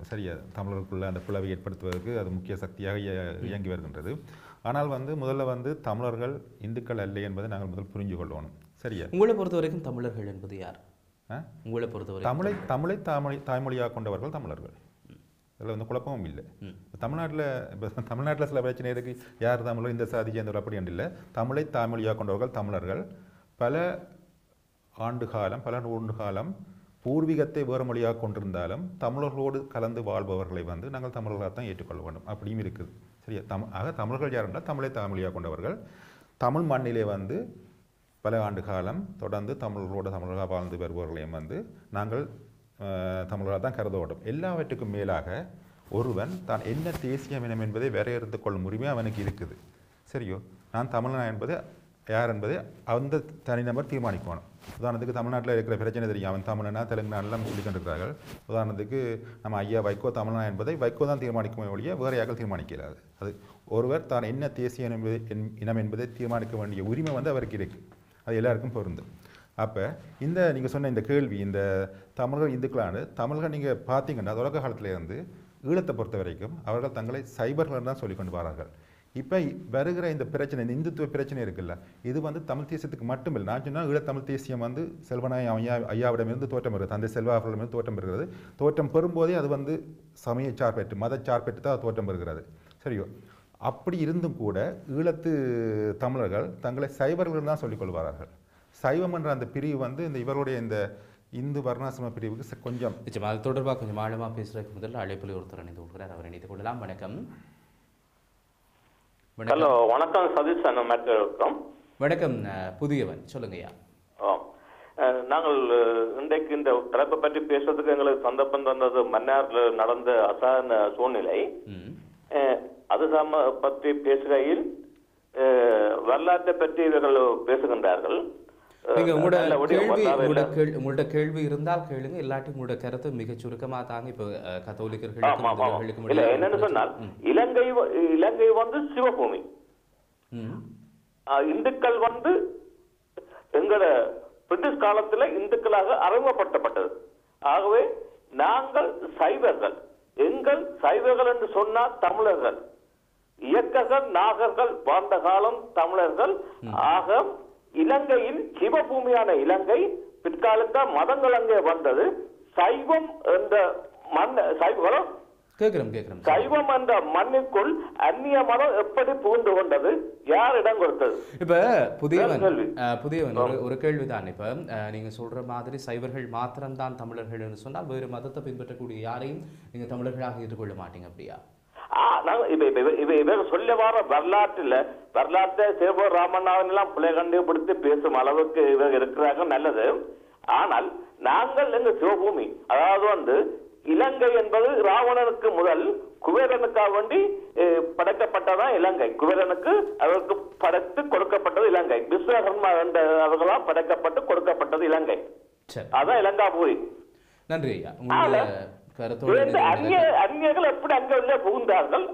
சரியா தமிழர்களுக்குள்ள அந்த பிளவை ஏற்படுத்துவதற்கு அது முக்கிய சக்தியாக இயங்கி வருகின்றது. ஆனால் முதல்ல தமிழர்கள் இந்துக்கள் அல்ல என்பதை நாங்கள் முதல் புரிஞ்சு கொள்ளணும். சரியா? உங்களை பொறுத்த வரைக்கும் தமிழர்கள் என்பது யார்? உங்களை பொறுத்தவரை தமிழை தாய்மொழியாக கொண்டவர்கள் தமிழர்கள். அதில் குழப்பமும் இல்லை. தமிழ்நாட்டில் சில பிரச்சனை இருக்கு, யார் தமிழர், இந்த சாதி சேர்ந்தவர் அப்படி என்று இல்லை. தமிழை தாய்மொழியாக கொண்டவர்கள் தமிழர்கள். பல ஆண்டு காலம், பல நூறு காலம் பூர்வீகத்தை வேறு மொழியாக கொண்டிருந்தாலும் தமிழர்களோடு கலந்து வாழ்பவர்களை நாங்கள் தமிழர்களாக தான் ஏற்றுக்கொள்ள வேண்டும். அப்படியும் இருக்குது. சரியா? ஆக தமிழர்கள் யார் என்றால் தமிழை தாய்மொழியாக கொண்டவர்கள். தமிழ் மண்ணிலே பல ஆண்டு காலம் தொடர்ந்து தமிழர்களாக வாழ்ந்து வருபவர்களையும் நாங்கள் தமிழர்களாக தான் கருத வேண்டும். எல்லாவற்றுக்கும் மேலாக ஒருவன் தான் என்ன தேசியம் இனம் என்பதை வரையறுத்து கொள்ளும் உரிமை அவனுக்கு இருக்குது. சரியோ? நான் தமிழனா என்பது யார் என்பதை அந்த தனிநபர் தீர்மானிக்கணும். உதாரணத்துக்கு தமிழ்நாட்டில் இருக்கிற பிரச்சனை தெரியும், அவன் தமிழனா தெலுங்குனாலாம் சொல்லி கொண்டிருக்கிறார்கள். உதாரணத்துக்கு நம்ம ஐயா வைகோ தமிழனா என்பதை வைகோ தான் தீர்மானிக்க ஒழிய வேறு யாரும் தீர்மானிக்கிறார். அது ஒருவர் தான் என்ன தேசிய இனம் என்பதை தீர்மானிக்க வேண்டிய உரிமை அவருக்கு இருக்குது. அது எல்லாருக்கும் பொருந்தும். அப்போ நீங்கள் சொன்ன இந்த கேள்வி, இந்த தமிழர்கள் இந்துக்களான தமிழர்கள் நீங்கள் பார்த்தீங்கன்னா தொடக்க காலத்தில் ஈழத்தை பொறுத்த வரைக்கும் அவர்கள் தங்களை சைபர்கள் தான் சொல்லி கொண்டு வரார்கள். இப்போ வருகிற இந்த பிரச்சனை, இந்த இந்துத்துவ பிரச்சனை இருக்குல்ல, இது தமிழ் தேசியத்துக்கு மட்டும் இல்லை. நான் சொன்னால் ஈழத்தமிழ் தேசியம் செல்வனாய் ஐயாவிடமிருந்து தோற்றம் பெறுகிறது, தந்தை செல்வா அவர்களிடமிருந்து தோற்றம் பெறுகிறது. தோற்றம் பெறும்போதே அது சமய சார்பெற்று, மத சார்பெற்று தான் அது தோற்றம் பெறுகிறது. சரியோ? அப்படி இருந்தும் கூட ஈழத்து தமிழர்கள் தங்களை சைவர்கள் தான் சொல்லிக்கொள்வார்கள். சைவம் என்ற அந்த பிரிவு இந்த இவருடைய இந்த இந்து வர்ணாசிரம பிரிவுக்கு கொஞ்சம் அது தொடர்பாக கொஞ்சம் ஆழமாக பேசுறதுக்கு முதல்ல அழைப்பில் ஒருத்தர் இணைந்து கொள்கிறார். அவர் இணைத்துக் கொள்ளலாம். வணக்கம். ஹலோ, வணக்கம் சதீஷ். வணக்கம் புதியவன், சொல்லுங்கய்யா. நாங்கள் இன்றைக்கு இந்த தலைப்பை பற்றி பேசுறதுக்கு எங்களுக்கு சந்தர்ப்பம் தந்தது மன்னார்ல நடந்த அசாதாரண சூழ்நிலை. அது பற்றி பேசுகையில் வரலாற்றை பற்றி இவர்கள் பேசுகின்றார்கள். நீங்க உங்களோட கேள்வி இருந்தால் கேளுங்க, இல்லாட்டி உங்களோட கருத்து மிக சுருக்கமா தாங்க. இப்ப கத்தோலிக்கர்களுக்கு என்னன்னு சொன்னால் இலங்கை வந்து சிவபூமி, இந்துக்கள் வந்து எங்கட பிரிட்டிஷ் காலத்துல இந்துக்களாக அறிமுகப்படுத்தப்பட்டது. ஆகவே நாங்கள் சைவர்கள், எங்கள் சைவர்கள் என்று சொன்னால் தமிழர்கள், இயக்கர்கள் நாகர்கள் வாழ்ந்த காலம் தமிழர்கள். ஆக இலங்கையில் சிவபூமியான இலங்கை பிற்காலத்த மதங்கள் அங்கே வந்தது. சைவம் என்ற சைவம் என்ற மண்ணுக்குள் அந்நிய மதம் எப்படி புகுந்து கொண்டது, யார் இடம் கொடுத்தது? இப்ப புதியவன் ஒரு கேள்விதான். இப்ப நீங்க சொல்ற மாதிரி சைவர்கள் மாத்திரம்தான் தமிழர்கள் என்று சொன்னால் வேறு மதத்தை பின்பற்றக்கூடிய யாரையும் நீங்க தமிழர்களாக ஏற்றுக்கொள்ள மாட்டீங்க அப்படியா? சொல்ல வர வரலாற்றை சேவூர் ராமண்ணாவின் எல்லாம் பிள்ளை கண்டுபிடித்து பேசும் அளவுக்கு இவங்க இருக்கிறாங்க, நல்லது. ஆனால் நாங்கள் எங்க சிவபூமி, அதாவது வந்து இலங்கை என்பது ராவணனுக்கு முதல் குபேரனுக்காக வேண்டி படைக்கப்பட்டதான் இலங்கை. குபேரனுக்கு அவருக்கு படைத்து கொடுக்கப்பட்டது இலங்கை. விஸ்வகர்மா அவர்களால் படைக்கப்பட்டு கொடுக்கப்பட்டது இலங்கை. அதான் இலங்காபூரி. நன்றி ஐயா. அந்நியர்கள் எப்படி அங்க உள்ளே புகுந்தார்கள்,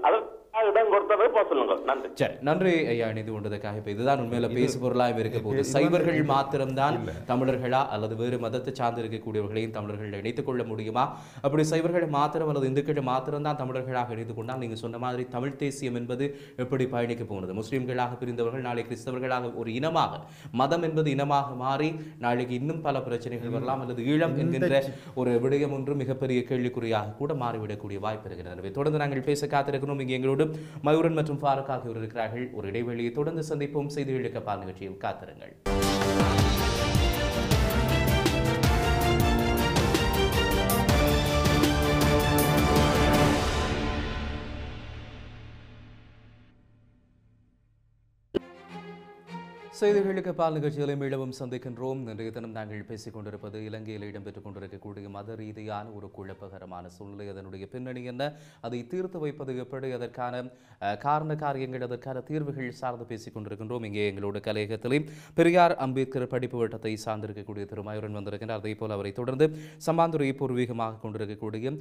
நன்றி ஐயா இணைந்து கொண்டதுக்காக. இப்ப இதுதான் உண்மையில பேசு பொருளாக இருக்க போகுது. சைவர்கள் மாத்திரம்தான் தமிழர்களா அல்லது வேறு மதத்தை சார்ந்து இருக்கக்கூடியவர்களையும் தமிழர்கள் இணைத்துக் கொள்ள முடியுமா? அப்படி சைவர்கள் மாத்திரம் அல்லது இந்துக்கள் மாத்திரம்தான் தமிழர்களாக இணைத்துக் கொண்டால் நீங்க சொன்ன மாதிரி தமிழ் தேசியம் என்பது எப்படி பயணிக்க போனது? முஸ்லிம்களாக பிரிந்தவர்கள் நாளை கிறிஸ்தவர்களாக ஒரு இனமாக, மதம் என்பது இனமாக மாறி நாளைக்கு இன்னும் பல பிரச்சனைகள் வரலாம், அல்லது ஈழம் என்கின்ற ஒரு விடயம் ஒன்று மிகப்பெரிய கேள்விக்குறியாக கூட மாறிவிடக்கூடிய வாய்ப்பு இருக்கிறது. எனவே தொடர்ந்து நாங்கள் பேச காத்திருக்கிறோம். இங்கே எங்களோடு மயூரன் மற்றும் ஃபாரூக் ஆகியோர் இருக்கிறார்கள். ஒரு இடைவெளியை தொடர்ந்து சந்திப்போம். செய்திகளுக்கு பால் நிகழ்ச்சியில் காத்திருங்கள். செய்திகளுக்கு பால் நிகழ்ச்சிகளை மீளவும் சந்திக்கின்றோம். இன்றைய தினம் நாங்கள் பேசிக் கொண்டிருப்பது இலங்கையில் இடம்பெற்றுக் கொண்டிருக்கக்கூடிய மத ரீதியான ஒரு குழப்பகரமான சூழ்நிலை, அதனுடைய பின்னணி என்ன, அதை தீர்த்து வைப்பது எப்படி, அதற்கான காரண காரியங்கள், அதற்கான தீர்வுகள் சார்ந்து பேசிக் கொண்டிருக்கின்றோம். இங்கே எங்களோட கலையகத்திலே பெரியார் அம்பேத்கர் படிப்பு வட்டத்தை சார்ந்திருக்கக்கூடிய திரு மயூரன் வந்திருக்கின்றார். அதே போல் அவரை தொடர்ந்து சம்பாந்துரையை பூர்வீகமாக கொண்டிருக்கக்கூடிய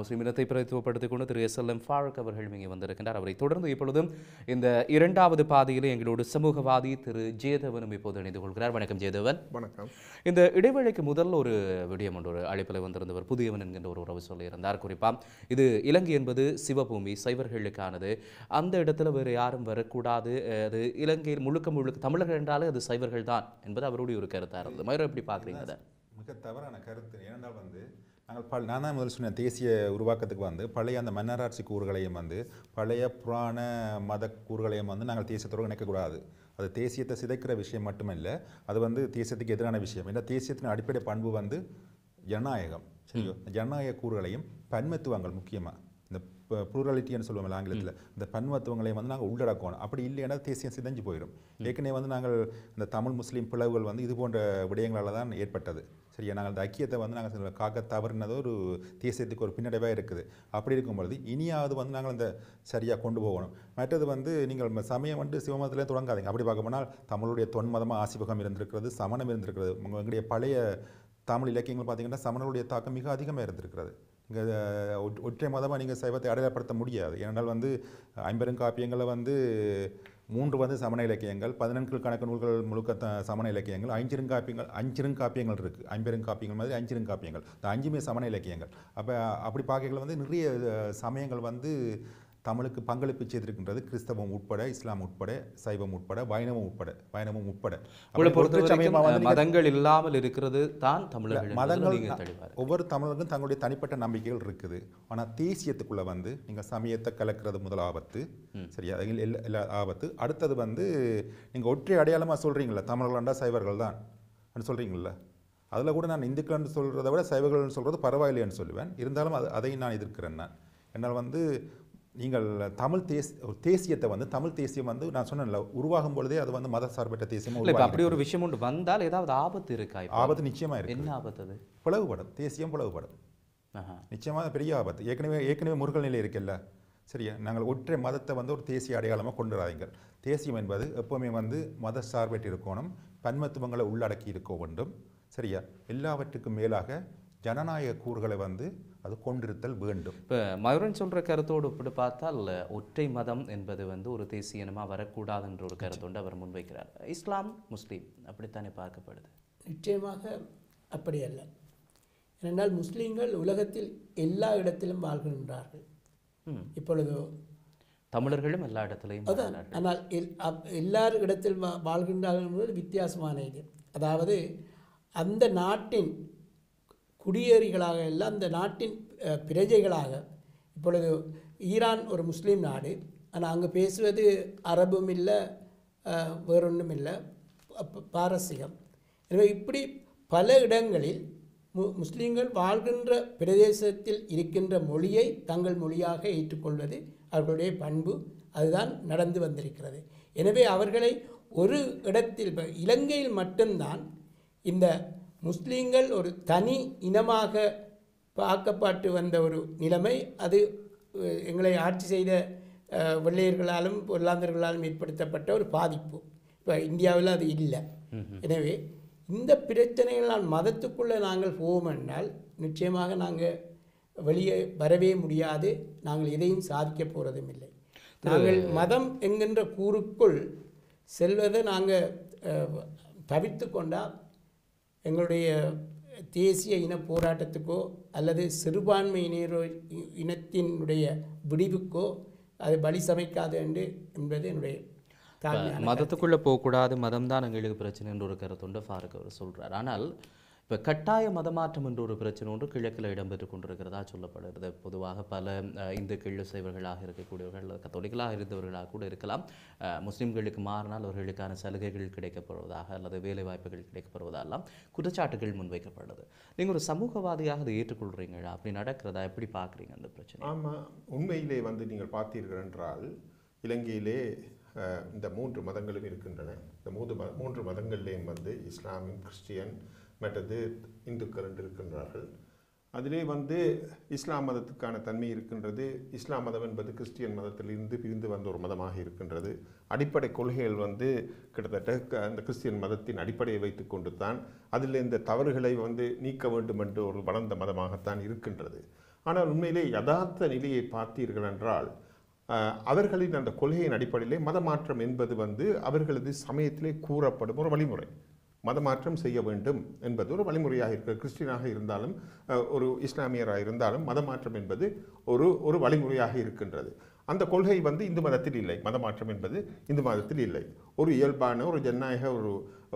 முஸ்லிம் இனத்தை பிரதித்துவப்படுத்திக் கொண்டு திரு SLM ஃபாரூக் அவர்கள் இங்கே வந்திருக்கின்றார். அவரை தொடர்ந்து இப்பொழுதும் இந்த இரண்டாவது பாதையிலே எங்களோடு சமூகவாதி திரு ஜெயதேவனும் இப்போது இணைந்து கொள்கிறார். வணக்கம் ஜெயதேவன். வணக்கம். இந்த இடைவேளைக்கு முதல் ஒரு விடயம் ஒன்று ஒரு அழைப்பில் வந்திருந்தவர் புதியவன் என்கின்ற ஒரு உறவு சொல்லியிருந்தார். குறிப்பாக இது இலங்கை என்பது சிவபூமி, சைவர்களுக்கானது, அந்த இடத்துல வேறு யாரும் வரக்கூடாது, அது இலங்கையில் முழுக்க தமிழர்கள் என்றாலே அது சைவர்கள் தான் என்பது அவருடைய ஒரு கருத்தாக இருந்தது. மயூரம் எப்படி பார்க்குறீங்க? அதை மிக தவறான கருத்து. ஏனென்றால் நாங்கள் நான் தான் முதல் சொன்ன தேசிய உருவாக்கத்துக்கு பழைய அந்த மன்னராட்சி கூறுகளையும் பழைய புராண மத கூறுகளையும் நாங்கள் தேசியத்தோடு இணைக்கக்கூடாது. அது தேசியத்தை சிதைக்கிற விஷயம் மட்டுமல்ல, அது தேசியத்துக்கு எதிரான விஷயம். ஏன்னா தேசியத்தின் அடிப்படை பண்பு ஜனநாயகம். சரியோ, ஜனநாயக கூறுகளையும் பன்மத்துவங்கள் முக்கியமாக இந்த ப்ளூரலிட்டின்னு சொல்லுவோம் ஆங்கிலத்தில், இந்த பன்மத்துவங்களையும் நாங்கள் உள்ளடக்கணும். அப்படி இல்லைன்னா தேசியம் சிதைஞ்சு போயிடும். ஏற்கனவே நாங்கள் இந்த தமிழ் முஸ்லீம் பிளவுகள் இது போன்ற விடயங்களால் தான் ஏற்பட்டது. சரியா, நாங்கள் அந்த ஐக்கியத்தை நாங்கள் காக்க தவறுனது ஒரு தேசியத்துக்கு ஒரு பின்னடைவாக இருக்குது. அப்படி இருக்கும்பொழுது இனியாவது நாங்கள் அந்த சரியாக கொண்டு போகணும். மற்றது நீங்கள் சமயம் சிவமதத்திலே தொடங்காதீங்க. அப்படி பார்க்க போனால் தமிழுடைய தொன்மதமாக ஆசிவகம் இருந்திருக்கிறது, சமணம் இருந்திருக்கிறது. எங்களுடைய பழைய தமிழ் இலக்கியங்கள் பார்த்தீங்கன்னா சமணனுடைய தாக்கம் மிக அதிகமாக இருந்திருக்கிறது. இங்கே ஒற்றை மதமாக நீங்கள் சைவத்தை அடையாளப்படுத்த முடியாது. ஏனென்றால் 50 காப்பியங்களில் 3 சமண இலக்கியங்கள், 14 கணக்கு நூல்கள் முழுக்க சமண இலக்கியங்கள், 5 காப்பியங்கள் இருக்குது. 50 காப்பியங்கள் மாதிரி 5 காப்பியங்கள், இந்த 5மே சமண இலக்கியங்கள். அப்படி பார்க்கல நிறைய சமயங்கள் தமிழுக்கு பங்களிப்பு செய்திருக்கின்றது. கிறிஸ்தவம் உட்பட, இஸ்லாம் உட்பட, சைவம் உட்பட, வைணவம் உட்பட மதங்கள் இல்லாமல் இருக்கிறது தான் தமிழர்கள். மதங்கள் ஒவ்வொரு தமிழர்களுக்கும் தங்களுடைய தனிப்பட்ட நம்பிக்கைகள் இருக்குது. ஆனால் தேசியத்துக்குள்ள நீங்கள் சமயத்தை கலக்கிறது முதல் ஆபத்து. சரியா, எல்லா ஆபத்து. அடுத்தது நீங்கள் ஒற்றை அடையாளமாக சொல்கிறீங்களா தமிழர்களாண்டா சைவர்கள் தான் சொல்கிறீங்களா, அதில் கூட நான் இந்துக்கள்னு சொல்கிறத விட சைவர்கள்னு சொல்கிறது பரவாயில்லைன்னு சொல்லுவேன். இருந்தாலும் அதையும் நான் எதிர்க்கிறேன். நான் என்னால் நீங்கள் தமிழ் தேசியத்தை வந்து தமிழ் தேசியம் வந்து நான் சொன்னேன்ல உருவாகும் பொழுதே அது வந்து மத சார்பற்ற தேசியமாக இல்லை இப்போ அப்படி ஒரு விஷயம் ஒன்று வந்தால் ஏதாவது ஆபத்து இருக்கா இப்போ? ஆபத்து நிச்சயமாக இருக்கு. என்ன ஆபத்து அது? பிளவுபடும், தேசியம் பிளவுபடும். நிச்சயமாக பெரிய ஆபத்து. ஏற்கனவே முருகல் நிலை இருக்குல்ல, சரியா? நாங்கள் ஒற்றை மதத்தை வந்து ஒரு தேசிய அடையாளமாக கொண்டு வராதீங்கள். தேசியம் என்பது எப்போவுமே வந்து மத சார்பற்று இருக்கணும், பன்மத்துவங்களை உள்ளடக்கி இருக்க வேண்டும், சரியா? எல்லாவற்றுக்கும் மேலாக ஜனநாயக கூறுகளை வந்து அது கொண்டிருத்தல் வேண்டும். இப்போ மயூரன் சொல்கிற கருத்தோடு ஒப்பிட்டு பார்த்தால் ஒற்றை மதம் என்பது வந்து ஒரு தேசிய இனமாக வரக்கூடாது என்ற ஒரு கருத்தோடு அவர் முன்வைக்கிறார். இஸ்லாம் முஸ்லீம் அப்படித்தானே பார்க்கப்படுது? நிச்சயமாக அப்படி அல்ல. ஏனென்றால் முஸ்லீம்கள் உலகத்தில் எல்லா இடத்திலும் வாழ்கின்றார்கள். இப்பொழுது தமிழர்களும் எல்லா இடத்துலையும் அதான். ஆனால் எல்லார் இடத்தில் வாழ்கின்றார்கள் என்பது வித்தியாசமான இது. அதாவது அந்த நாட்டின் குடியேறிகளாக இல்லை, அந்த நாட்டின் பிரஜைகளாக. இப்பொழுது ஈரான் ஒரு முஸ்லீம் நாடு, ஆனால் அங்கே பேசுவது அரபும் இல்லை, வேறொன்றும் இல்லை, பாரசீகம். எனவே இப்படி பல இடங்களில் முஸ்லீம்கள் வாழ்கின்ற பிரதேசத்தில் இருக்கின்ற மொழியை தங்கள் மொழியாக ஏற்றுக்கொள்வது அவர்களுடைய பண்பு. அதுதான் நடந்து வந்திருக்கிறது. எனவே அவர்களை ஒரு இடத்தில், இலங்கையில் மட்டும்தான் இந்த முஸ்லீம்கள் ஒரு தனி இனமாக பார்க்கப்பட்டு வந்த ஒரு நிலைமை. அது எங்களை ஆட்சி செய்த வெள்ளையர்களாலும் பொருளாதாரர்களாலும் ஏற்படுத்தப்பட்ட ஒரு பாதிப்பு. இப்போ இந்தியாவில் அது இல்லை. எனவே இந்த பிரச்சனைகளால் மதத்துக்குள்ளே நாங்கள் போவோம் என்றால் நிச்சயமாக நாங்கள் வெளியே வரவே முடியாது. நாங்கள் எதையும் சாதிக்க போகிறதும் இல்லை. நாங்கள் மதம் என்கின்ற கூறுக்குள் செல்வதை நாங்கள் தவிர்த்து கொண்டால் எங்களுடைய தேசிய இன போராட்டத்துக்கோ அல்லது சிறுபான்மை இனத்தினுடைய விடிவுக்கோ அது பலி சமைக்காது என்பது என்னுடைய மதத்துக்குள்ளே போகக்கூடாது, மதம் தான் எங்களுக்கு பிரச்சனை என்ற ஒரு கருத்துண்டு ஃபாரூக் அவர் சொல்கிறார். ஆனால் இப்போ கட்டாய மதமாற்றம் என்ற ஒரு பிரச்சனை ஒன்று கிழக்கில் இடம்பெற்று கொண்டிருக்கிறதா சொல்லப்படுகிறது. பொதுவாக பல இந்துக்கள் இசைவர்களாக இருக்கக்கூடியவர்கள் கத்தோலிக்கலாக இருந்தவர்களாக கூட இருக்கலாம். முஸ்லீம்களுக்கு மாறினால் அவர்களுக்கான சலுகைகள் கிடைக்கப்படுவதாக அல்லது வேலை வாய்ப்புகள் கிடைக்கப்படுவதாலாம் குற்றச்சாட்டுகள் முன்வைக்கப்படுது. நீங்கள் ஒரு சமூகவாதியாக அதை ஏற்றுக்கொள்கிறீங்களா? அப்படி நடக்கிறதா? எப்படி பார்க்குறீங்க அந்த பிரச்சனை? ஆமாம், உண்மையிலே வந்து நீங்கள் பார்த்தீர்கள் என்றால் இலங்கையிலே இந்த 3 மதங்களும் இருக்கின்றன. இந்த 3 மதங்கள்லேயும் வந்து இஸ்லாமியம், கிறிஸ்டியன், மற்றது இந்துக்கள் என்று இருக்கின்றார்கள். அதிலே வந்து இஸ்லாம் மதத்துக்கான தன்மை இருக்கின்றது. இஸ்லாம் மதம் என்பது கிறிஸ்டியன் மதத்திலிருந்து பிரிந்து வந்த ஒரு மதமாக இருக்கின்றது. அடிப்படை கொள்கைகள் வந்து கிட்டத்தட்ட அந்த கிறிஸ்டியன் மதத்தின் அடிப்படையை வைத்து கொண்டு தான் அதில் இந்த தவறுகளை வந்து நீக்க வேண்டும் என்று ஒரு வளர்ந்த மதமாகத்தான் இருக்கின்றது. ஆனால் உண்மையிலே யதார்த்த நிலையை பார்த்தீர்கள் என்றால் அவர்களின் அந்த கொள்கையின் அடிப்படையிலே மதமாற்றம் என்பது வந்து அவர்களது சமயத்திலே கூறப்படும் ஒரு வழிமுறை. மதமாற்றம் செய்ய வேண்டும் என்பது ஒரு வழிமுறையாக இருக்கிறது. கிறிஸ்டியனாக இருந்தாலும் ஒரு இஸ்லாமியராக இருந்தாலும் மதமாற்றம் என்பது ஒரு வழிமுறையாக இருக்கின்றது. அந்த கொள்கை வந்து இந்து மதத்தில் இல்லை. மதமாற்றம் என்பது இந்து மதத்தில் இல்லை. ஒரு இயல்பான ஒரு ஜனநாயக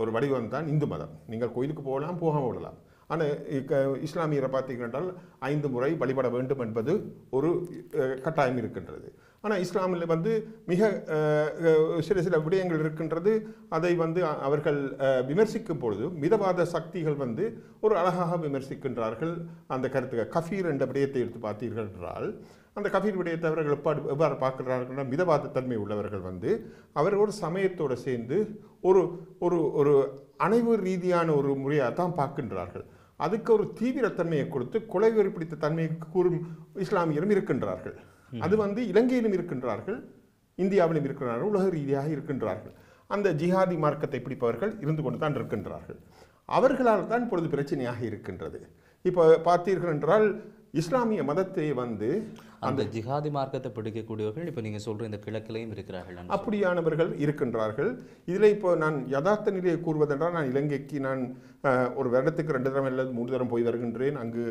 ஒரு வடிவம் தான் இந்து மதம். நீங்கள் கோயிலுக்கு போகலாம், போகாமல் விடலாம். ஆனால் இஸ்லாமியரை பார்த்தீங்கன்றால் 5 முறை வழிபட வேண்டும் என்பது ஒரு கட்டாயம் இருக்கின்றது. ஆனால் இஸ்லாமில் வந்து மிக சில விடயங்கள் இருக்கின்றது. அதை வந்து அவர்கள் விமர்சிக்கும் பொழுது மிதவாத சக்திகள் வந்து ஒரு அழகாக விமர்சிக்கின்றார்கள். அந்த கருத்துக்கு கஃபீர் என்ற விடயத்தை எடுத்து பார்த்தீர்கள் என்றால் அந்த கஃபீர் விடயத்தை அவர்கள் எவ்வாறு பார்க்கிறார்கள்? மிதவாத தன்மை உள்ளவர்கள் வந்து அவர் ஒரு சமயத்தோடு சேர்ந்து ஒரு அணைவு ரீதியான ஒரு முறையாக தான் பார்க்கின்றார்கள். அதுக்கு ஒரு தீவிரத்தன்மையை கொடுத்து கொலைவெறி பிடித்த தன்மையை கூறும் இஸ்லாமியரும் இருக்கின்றார்கள். அது வந்து இலங்கையிலும் இருக்கின்றார்கள், இந்தியாவிலும் இருக்கிறார்கள், உலக ரீதியாக இருக்கின்றார்கள். அந்த ஜிஹாதி மார்க்கத்தை பிடிப்பவர்கள் இருந்து கொண்டு தான் இருக்கின்றார்கள். அவர்களால் தான் இப்பொழுது பிரச்சனையாக இருக்கின்றது. இப்போ பார்த்தீர்கள் என்றால் இஸ்லாமிய மதத்தை வந்து அந்த ஜிஹாதி மார்க்கத்தை பிடிக்கக்கூடியவர்கள் இப்போ நீங்கள் சொல்கிற இந்த கிழக்கிலையும் இருக்கிறார்கள். அப்படியானவர்கள் இருக்கின்றார்கள். இதில் இப்போ நான் யதார்த்த நிலையை கூறுவதென்றால் நான் இலங்கைக்கு நான் ஒரு வருடத்துக்கு 2 தரம் அல்லது 3 தரம் போய் வருகின்றேன். அங்கு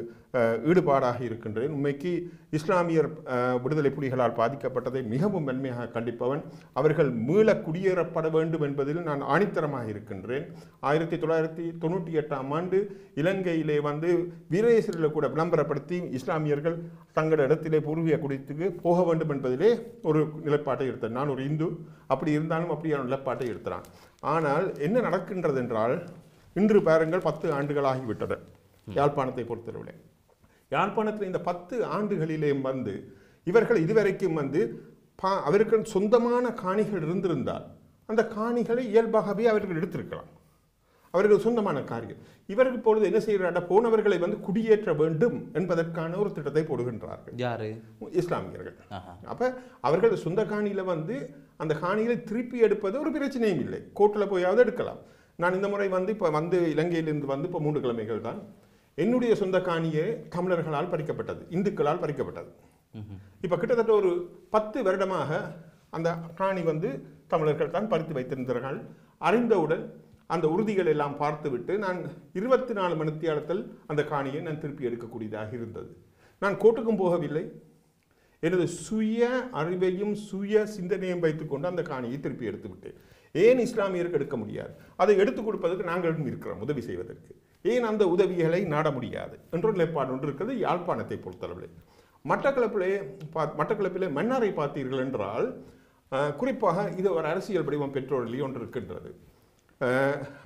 ஈடுபாடாக இருக்கின்றேன். உண்மைக்கு இஸ்லாமியர் விடுதலை புலிகளால் பாதிக்கப்பட்டதை மிகவும் மென்மையாக கண்டிப்பவன். அவர்கள் மீள குடியேறப்பட வேண்டும் என்பதில் நான் ஆணித்தரமாக இருக்கின்றேன். 1998ஆம் ஆண்டு இலங்கையிலே வந்து வீரேசரில் கூட விளம்பரப்படுத்தி இஸ்லாமியர்கள் தங்கள் இடத்திலே பூர்வீக குடித்துக்கு போக வேண்டும் என்பதிலே ஒரு நிலைப்பாட்டை எடுத்தான். நான் ஒரு இந்து, அப்படி இருந்தாலும் அப்படியான நிலைப்பாட்டை எடுத்தான். ஆனால் என்ன நடக்கின்றது என்றால் இன்று பாருங்கள் 10 ஆண்டுகள் ஆகிவிட்டது யாழ்ப்பாணத்தை பொறுத்தவரை. யாழ்ப்பாணத்தில் இந்த 10 ஆண்டுகளிலே வந்து இவர்கள் இதுவரைக்கும் வந்து அவருக்கு சொந்தமான காணிகள் இருந்திருந்தால் அந்த காணிகளை இயல்பாகவே அவர்கள் எடுத்திருக்கலாம். அவர்கள் சொந்தமான காரியம். இவர்கள் இப்பொழுது என்ன செய்கிறார்கள்? போனவர்களை வந்து குடியேற்ற வேண்டும் என்பதற்கான ஒரு திட்டத்தை போடுகின்றார்கள். யாரு? இஸ்லாமியர்கள். அப்ப அவர்கள் சொந்த காணியில வந்து அந்த காணிகளை திருப்பி எடுப்பது ஒரு பிரச்சனையும் இல்லை. கோர்ட்டில் போயாவது எடுக்கலாம். நான் இந்த முறை வந்து இப்போ வந்து இலங்கையிலிருந்து வந்து இப்போ 3 கிழமைகள் தான் என்னுடைய சொந்த காணியே தமிழர்களால் பறிக்கப்பட்டது, இந்துக்களால் பறிக்கப்பட்டது. இப்போ கிட்டத்தட்ட ஒரு 10 வருடமாக அந்த காணி வந்து தமிழர்கள் தான் பறித்து வைத்திருந்தார்கள். அறிந்தவுடன் அந்த உறுதிகள் எல்லாம் பார்த்துவிட்டு நான் 24 மணித்தியாலத்தில் அந்த காணியை நான் திருப்பி எடுக்கக்கூடியதாக இருந்தது. நான் கோர்ட்டுக்கும் போகவில்லை. எனது சுய அறிவையும் சுய சிந்தனையும் வைத்துக்கொண்டு அந்த காணியை திருப்பி எடுத்து விட்டேன். ஏன் இஸ்லாமியருக்கு எடுக்க முடியாது? அதை எடுத்துக் கொடுப்பதற்கு நாங்களும் இருக்கிறோம் உதவி செய்வதற்கு. ஏன் அந்த உதவிகளை நாட முடியாது என்ற நிலைப்பாடு ஒன்று இருக்கிறது யாழ்ப்பாணத்தை பொறுத்தளவில். மட்டக்களப்பிலே மன்னாரை பார்த்தீர்கள் என்றால் குறிப்பாக இது ஒரு அரசியல் வடிவம் பெற்றோரிலே ஒன்று இருக்கின்றது.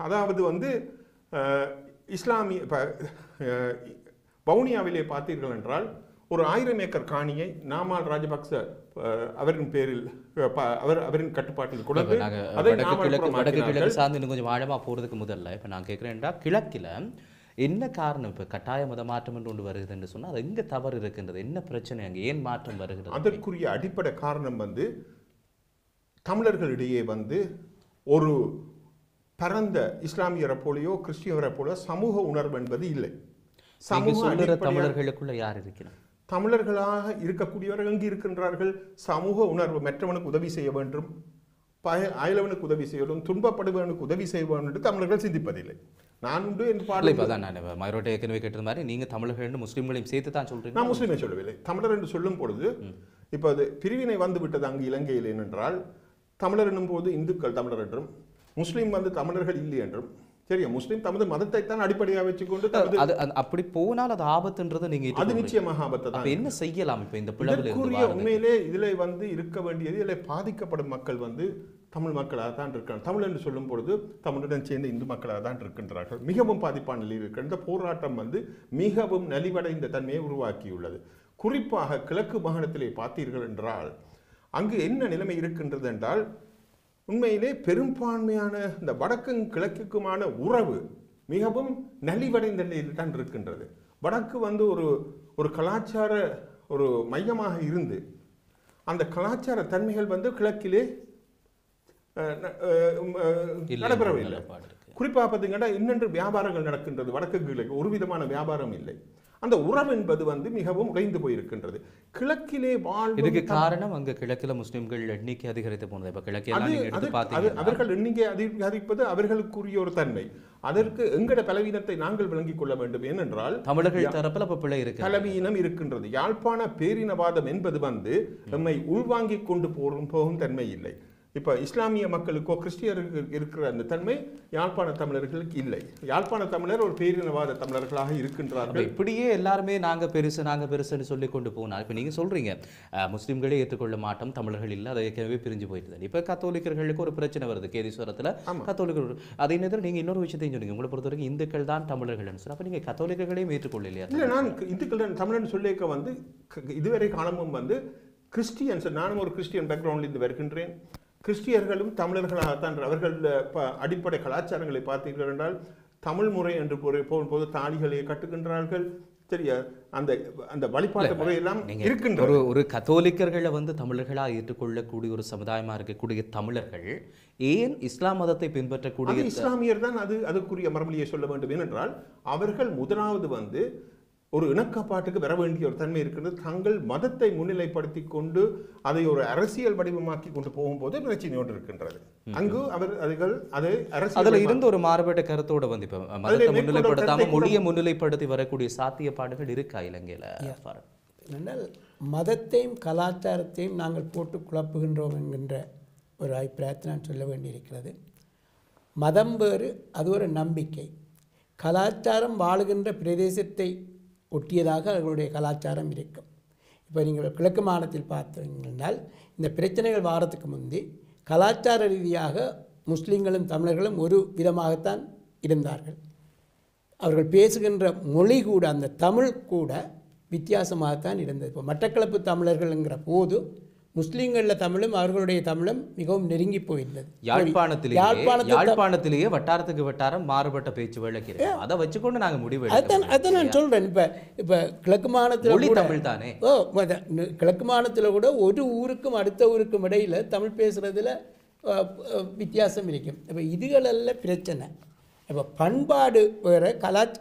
அதாவது வந்து இஸ்லாமிய வவுனியாவிலே பார்த்தீர்கள் என்றால் ஒரு 1000 ஏக்கர் காணியை நாமல் ராஜபக்ச அவரின் பேரில் அவரின் கட்டுப்பாட்டில் கொண்டு வடக்கு சார்ந்து இன்னும் கொஞ்சம் ஆழமாக போகிறதுக்கு முதல்ல இப்போ நான் கேட்குறேன்டா, கிழக்கில் என்ன காரணம்? இப்போ கட்டாய மத மாற்றம் என்று ஒன்று வருகிறது என்று சொன்னால் அது எங்கே தவறு இருக்கின்றது? என்ன பிரச்சனை அங்கே? ஏன் மாற்றம் வருகிறது? அதற்குரிய அடிப்படை காரணம் வந்து தமிழர்களிடையே வந்து ஒரு பரந்த இஸ்லாமியரை போலையோ கிறிஸ்டியவரை போல சமூக உணர்வு என்பது இல்லை. தமிழர்களுக்குள்ள யார் இருக்கிறார்? தமிழர்களாக இருக்கக்கூடியவர்கள் எங்கு இருக்கின்றார்கள்? சமூக உணர்வு, மற்றவனுக்கு உதவி செய்ய வேண்டும், அயலவனுக்கு உதவி செய்ய வேண்டும், துன்பப்படுவனுக்கு உதவி செய்ய வேண்டும் என்று தமிழர்கள் சிந்திப்பதில்லை. நான் உண்டு என்று மயிரோட்டை ஏற்கனவே கேட்டது மாதிரி நீங்க தமிழர்கள் முஸ்லீம்களையும் சேர்த்து தான் சொல்றீங்க. நான் முஸ்லீமை சொல்லவில்லை. தமிழர் என்று சொல்லும் பொழுது இப்போ அது பிரிவினை வந்து விட்டது அங்கு இலங்கையில். ஏனென்றால் தமிழர் என்னும் போது இந்துக்கள் தமிழர் என்றும் முஸ்லீம் வந்து தமிழர்கள் இல்லை என்றும், சரியா, முஸ்லீம் தமது மதத்தை தான் அடிப்படையாக வச்சுக்கொண்டு அப்படி போனால் அது ஆபத்துன்றது நீங்க அது நிச்சயமாக ஆபத்து தான். என்ன செய்யலாம்? இப்போ இந்த பிளவில் உண்மையிலே இதில் வந்து இருக்க வேண்டியது, இதில் பாதிக்கப்படும் மக்கள் வந்து தமிழ் மக்களாக தான் இருக்கிறார்கள். தமிழ் என்று சொல்லும் பொழுது தமிழுடன் சேர்ந்த இந்து மக்களாக தான் இருக்கின்றார்கள். மிகவும் பாதிப்பான நிலையில் இருக்கிற இந்த போராட்டம் வந்து மிகவும் நலிவடைந்த தன்மையை உருவாக்கியுள்ளது. குறிப்பாக கிழக்கு மாகாணத்திலே பார்த்தீர்கள் என்றால் அங்கு என்ன நிலைமை இருக்கின்றது என்றால் உண்மையிலே பெரும்பான்மையான இந்த வடக்கும் கிழக்குக்குமான உறவு மிகவும் நலிவடைந்த நிலையில் தான் இருக்கின்றது. வடக்கு வந்து ஒரு கலாச்சார ஒரு மையமாக இருந்து அந்த கலாச்சார தன்மைகள் வந்து கிழக்கிலே நடைபெறவில்லை. குறிப்பாக பார்த்தீங்கன்னா இன்னொன்று வியாபாரங்கள் நடக்கின்றது. வடக்கு கிழக்கு ஒரு விதமான வியாபாரம் இல்லை. அந்த உறவு என்பது வந்து மிகவும் உடைந்து போயிருக்கின்றது. கிழக்கிலே இதுக்கு காரணம் அங்க கிழக்கில முஸ்லிம்கள் எண்ணிக்கை அதிகரித்து போனது. இப்ப கிழக்கில் அவர்கள் எண்ணிக்கை அதிகரிப்பது அவர்களுக்குரிய ஒரு தன்மை. அதற்கு எங்கட பலவீனத்தை நாங்கள் விளங்கிக் கொள்ள வேண்டும். ஏனென்றால் தமிழர்கள் தரப்பில் பிள்ளை இருக்கு, பலவீனம் இருக்கின்றது. யாழ்ப்பாண பேரினவாதம் என்பது வந்து நம்மை உள்வாங்கிக் கொண்டு போகும் தன்மை இல்லை. இப்போ இஸ்லாமிய மக்களுக்கோ கிறிஸ்டியருக்கு இருக்கிற அந்த தன்மை யாழ்ப்பாண தமிழர்களுக்கு இல்லை. யாழ்ப்பாண தமிழர் ஒரு பேரினவாத தமிழர்களாக இருக்கின்றார்கள். இப்படியே எல்லாருமே நாங்கள் பெருசுன்னு சொல்லி கொண்டு போனால் இப்போ நீங்கள் சொல்கிறீங்க முஸ்லீம்களே ஏற்றுக்கொள்ள மாட்டோம், தமிழர்கள் இல்லை, அதை ஏற்கனவே பிரிஞ்சு போயிட்டு. இப்போ கத்தோலிக்கர்களுக்கு ஒரு பிரச்சனை வருது கேதீஸ்வரத்தில். கத்தோலிக்கர்கள் அதே நேரத்தில் நீங்கள் இன்னொரு விஷயத்தையும் சொன்னீங்க, உங்களை பொறுத்த வரைக்கும் இந்துக்கள் தான் தமிழர்கள்னு சொல்லி. அப்போ நீங்கள் கத்தோலிக்கர்களையும் ஏற்றுக்கொள்ள இல்லையா? இல்லை, நான் இந்துக்கள் தான் தமிழர்னு சொல்லியிருக்க வந்து இதுவரை காலமும் வந்து கிறிஸ்டியன்ஸ், நானும் ஒரு கிறிஸ்டியன் பேக்ரவுண்ட்லேருந்து வருகின்றேன். கிறிஸ்டியர்களும் தமிழர்களாகத்தான் அவர்கள் அடிப்படை கலாச்சாரங்களை பார்த்தீர்கள் என்றால் தமிழ் முறை என்று போகும்போது தாலிகளை கட்டுகின்றார்கள். சரியா, அந்த அந்த வழிபாட்டு முறையெல்லாம் இருக்கின்ற ஒரு கத்தோலிக்கர்களை வந்து தமிழர்களாக ஏற்றுக்கொள்ளக்கூடிய ஒரு சமுதாயமாக இருக்கக்கூடிய தமிழர்கள் ஏன் இஸ்லாம் மதத்தை பின்பற்றக்கூடிய இஸ்லாமியர் தான் அதுக்குரிய மரபுலியை சொல்ல வேண்டும். ஏனென்றால் அவர்கள் முதலாவது வந்து ஒரு இணக்கப்பாட்டுக்கு வர வேண்டிய ஒரு தன்மை இருக்கிறது. தங்கள் மதத்தை முன்னிலைப்படுத்தி கொண்டு அதை ஒரு அரசியல் வடிவமாக்கி கொண்டு போகும்போது பிரச்சனை ஒன்று இருக்கின்றது. அங்கு அதை அதில் இருந்து ஒரு மாறுபட்ட கருத்தோடு வந்து இப்போ மதத்தை முன்னிலைப்படுத்தாமல் மொழியை முன்னிலைப்படுத்தி வரக்கூடிய சாத்தியப்பாடுகள் இருக்கா இலங்கையில்? என்றால் மதத்தையும் கலாச்சாரத்தையும் நாங்கள் போட்டு குழப்புகின்றோம் என்கின்ற ஒரு அபிப்பிராயத்தை நான் சொல்ல வேண்டியிருக்கிறது. மதம் வேறு, அது ஒரு நம்பிக்கை. கலாச்சாரம் வாழுகின்ற பிரதேசத்தை ஒட்டியதாக அவர்களுடைய கலாச்சாரம் இருக்கும். இப்போ நீங்கள் கிழக்கு மாநிலத்தில் பார்த்தீங்கன்னால் இந்த பிரச்சனைகள் வாரத்துக்கு முந்தி கலாச்சார ரீதியாக முஸ்லீம்களும் தமிழர்களும் ஒரு விதமாகத்தான் இருந்தார்கள். அவர்கள் பேசுகின்ற மொழி கூட, அந்த தமிழ் கூட வித்தியாசமாகத்தான் இருந்தது. இப்போ மட்டக்களப்பு தமிழர்கள்ங்கிற போது முஸ்லீம்களில் தமிழும் அவர்களுடைய தமிழும் மிகவும் நெருங்கி போயிருந்தது. யாழ்ப்பாணத்திலேயே வட்டாரத்துக்கு வட்டாரம் மாறுபட்ட பேச்சு வழக்கு அதை வச்சுக்கொண்டு நாங்கள் முடிவு அதை நான் சொல்கிறேன். இப்போ கிழக்கு மாநிலத்தில் தமிழ் தானே. கிழக்கு மாநிலத்தில் கூட ஒரு ஊருக்கும் அடுத்த ஊருக்கும் இடையில் தமிழ் பேசுகிறதுல வித்தியாசம் இருக்கும். இப்போ இதுகளெல்லாம் பிரச்சனை. இப்போ பண்பாடு வேறு,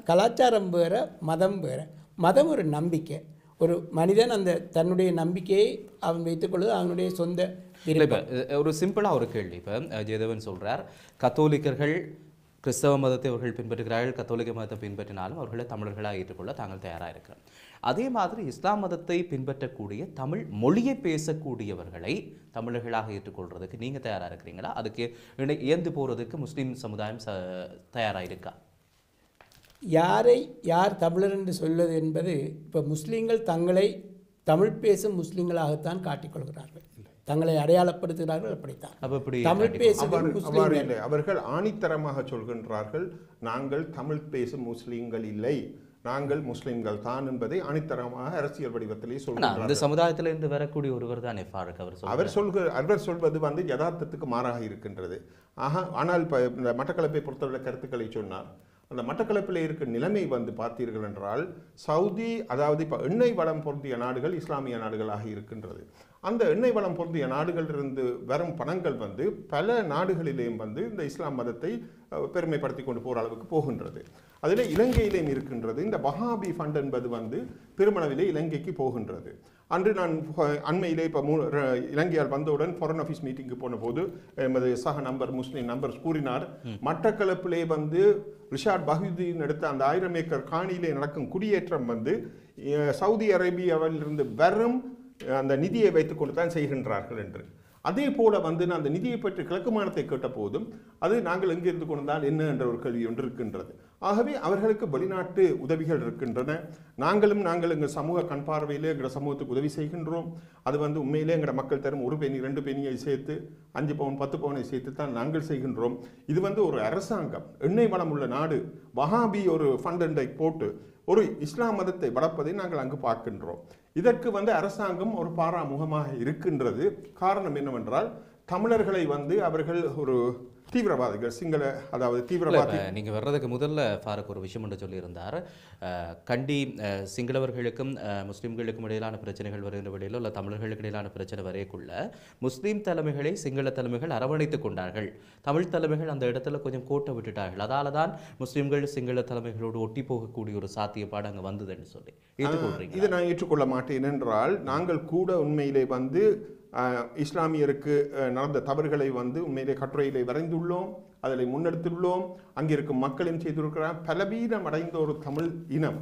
கலாச்சாரம் வேறு, மதம் வேறு. மதம் ஒரு நம்பிக்கை. ஒரு மனிதன் அந்த தன்னுடைய நம்பிக்கையை அவன் வைத்துக்கொள்வது அவனுடைய சொந்த விருப்பம். ஒரு சிம்பிளாக ஒரு கேள்வி. இப்போ ஜெயதேவன் சொல்கிறார், கத்தோலிக்கர்கள் கிறிஸ்தவ மதத்தை அவர்கள் பின்பற்றுகிறார்கள், கத்தோலிக்க மதத்தை பின்பற்றினாலும் அவர்களை தமிழர்களாக ஏற்றுக்கொள்ள தாங்கள் தயாராக இருக்கிறோம். அதே மாதிரி இஸ்லாம் மதத்தை பின்பற்றக்கூடிய தமிழ் மொழியை பேசக்கூடியவர்களை தமிழர்களாக ஏற்றுக்கொள்றதுக்கு நீங்கள் தயாராக இருக்கிறீங்களா? அதுக்கு இயந்து போகிறதுக்கு முஸ்லீம் சமுதாயம் தயாராக இருக்கா? யார் தமிழர் என்று சொல்வது என்பது, இப்போ முஸ்லீம்கள் தங்களை தமிழ் பேசும் முஸ்லீம்களாகத்தான் காட்டிக்கொள்கிறார்கள், தங்களை அடையாளப்படுத்துகிறார்கள். அப்படித்தான் தமிழ் பேசும் அவர்கள் ஆணித்தரமாக சொல்கின்றார்கள், நாங்கள் தமிழ் பேசும் முஸ்லீம்கள் இல்லை, நாங்கள் முஸ்லிம்கள் தான் என்பதை அணித்தரமாக அரசியல் வடிவத்திலே சொல்கிறார். அந்த சமுதாயத்தில் இருந்து வரக்கூடிய ஒருவர் தான் அவர் சொல்வது வந்து யதார்த்தத்துக்கு மாறாக இருக்கின்றது. ஆனால் இப்போ இந்த மட்டக்களப்பை பொறுத்தவரை கருத்துக்களை சொன்னார். அந்த மட்டக்களப்பில் இருக்கிற நிலைமை வந்து பார்த்தீர்கள் என்றால், சவுதி, அதாவது இப்போ எண்ணெய் வளம் பொருந்திய நாடுகள் இஸ்லாமிய நாடுகளாக இருக்கின்றது. அந்த எண்ணெய் வளம் பொருந்திய நாடுகளிலிருந்து வரும் பணங்கள் வந்து பல நாடுகளிலேயும் வந்து இந்த இஸ்லாம் மதத்தை பெருமைப்படுத்தி கொண்டு போகிற அளவுக்கு போகின்றது. அதில் இலங்கையிலேயும் இருக்கின்றது. இந்த வஹாபி ஃபண்ட் என்பது வந்து பெருமளவிலே இலங்கைக்கு போகின்றது. அன்று நான் அண்மையிலே இப்போ இலங்கையால் வந்தவுடன் ஃபாரின் ஆஃபீஸ் மீட்டிங்கு போன போது எமது சக முஸ்லீம் நம்பர் கூறினார், மட்டக்களப்பிலே வந்து ரிஷாட் பஹுதீன் எடுத்த அந்த 1000 ஏக்கர் காணியிலே நடக்கும் குடியேற்றம் வந்து சவுதி அரேபியாவிலிருந்து வரும் அந்த நிதியை வைத்துக்கொண்டு தான் செய்கின்றார்கள் என்று. அதே போல வந்து நான் அந்த நிதியை பற்றி கிழக்கு மாநிலத்தை கேட்ட போதும் அது நாங்கள் எங்கே இருந்து கொண்டால் என்ன என்ற ஒரு கேள்வி ஒன்று இருக்கின்றது. ஆகவே அவர்களுக்கு வெளிநாட்டு உதவிகள் இருக்கின்றன. நாங்கள் எங்கள் சமூக கண் பார்வையிலே எங்கள் சமூகத்துக்கு உதவி செய்கின்றோம். அது வந்து உண்மையிலே எங்கள் மக்கள் தரும் 1 பெனி 2 பெனியை சேர்த்து 5 பவுன் 10 பவுனை சேர்த்து தான் நாங்கள் செய்கின்றோம். இது வந்து ஒரு அரசாங்கம், எண்ணெய் வளம் உள்ள நாடு, வஹாபி ஒரு ஃபண்டை போட்டு ஒரு இஸ்லாம் மதத்தை வளர்ப்பதை நாங்கள் அங்கு பார்க்கின்றோம். இதற்கு வந்து அரசாங்கம் ஒரு பாராமுகமாக இருக்கின்றது. காரணம் என்னவென்றால், தமிழர்களை வந்து அவர்கள் ஒரு தீவிரவாதிகள், சிங்கள, அதாவது தீவிரவாதி. நீங்கள் வர்றதுக்கு முதல்ல ஃபாரூக் ஒரு விஷயம் என்று சொல்லியிருந்தார், கண்டி சிங்களவர்களுக்கும் முஸ்லீம்களுக்கும் இடையிலான பிரச்சனைகள் வருகின்ற வழியிலோ இல்லை தமிழர்களுக்கு இடையிலான பிரச்சனை வரையக்குள்ள முஸ்லீம் தலைமைகளை சிங்கள தலைமைகள் அரவணைத்துக் கொண்டார்கள், தமிழ் தலைமைகள் அந்த இடத்துல கொஞ்சம் கோட்டை விட்டுட்டார்கள், அதால தான் முஸ்லீம்கள் சிங்கள தலைமைகளோடு ஒட்டி போகக்கூடிய ஒரு சாத்தியப்பாடு அங்கே வந்ததுன்னு சொல்லி ஏற்றுக்கொள்றீங்க? இதை நான் ஏற்றுக்கொள்ள மாட்டேன். என்றால் நாங்கள் கூட உண்மையிலே வந்து இஸ்லாமியருக்கு நடந்த தவறுகளை வந்து உண்மையிலே கட்டுரையிலே வரைந்துள்ளோம், அதில் முன்னெடுத்துள்ளோம். அங்கிருக்கும் மக்களும் செய்திருக்கிறார். பலவீனம் அடைந்த ஒரு தமிழ் இனம்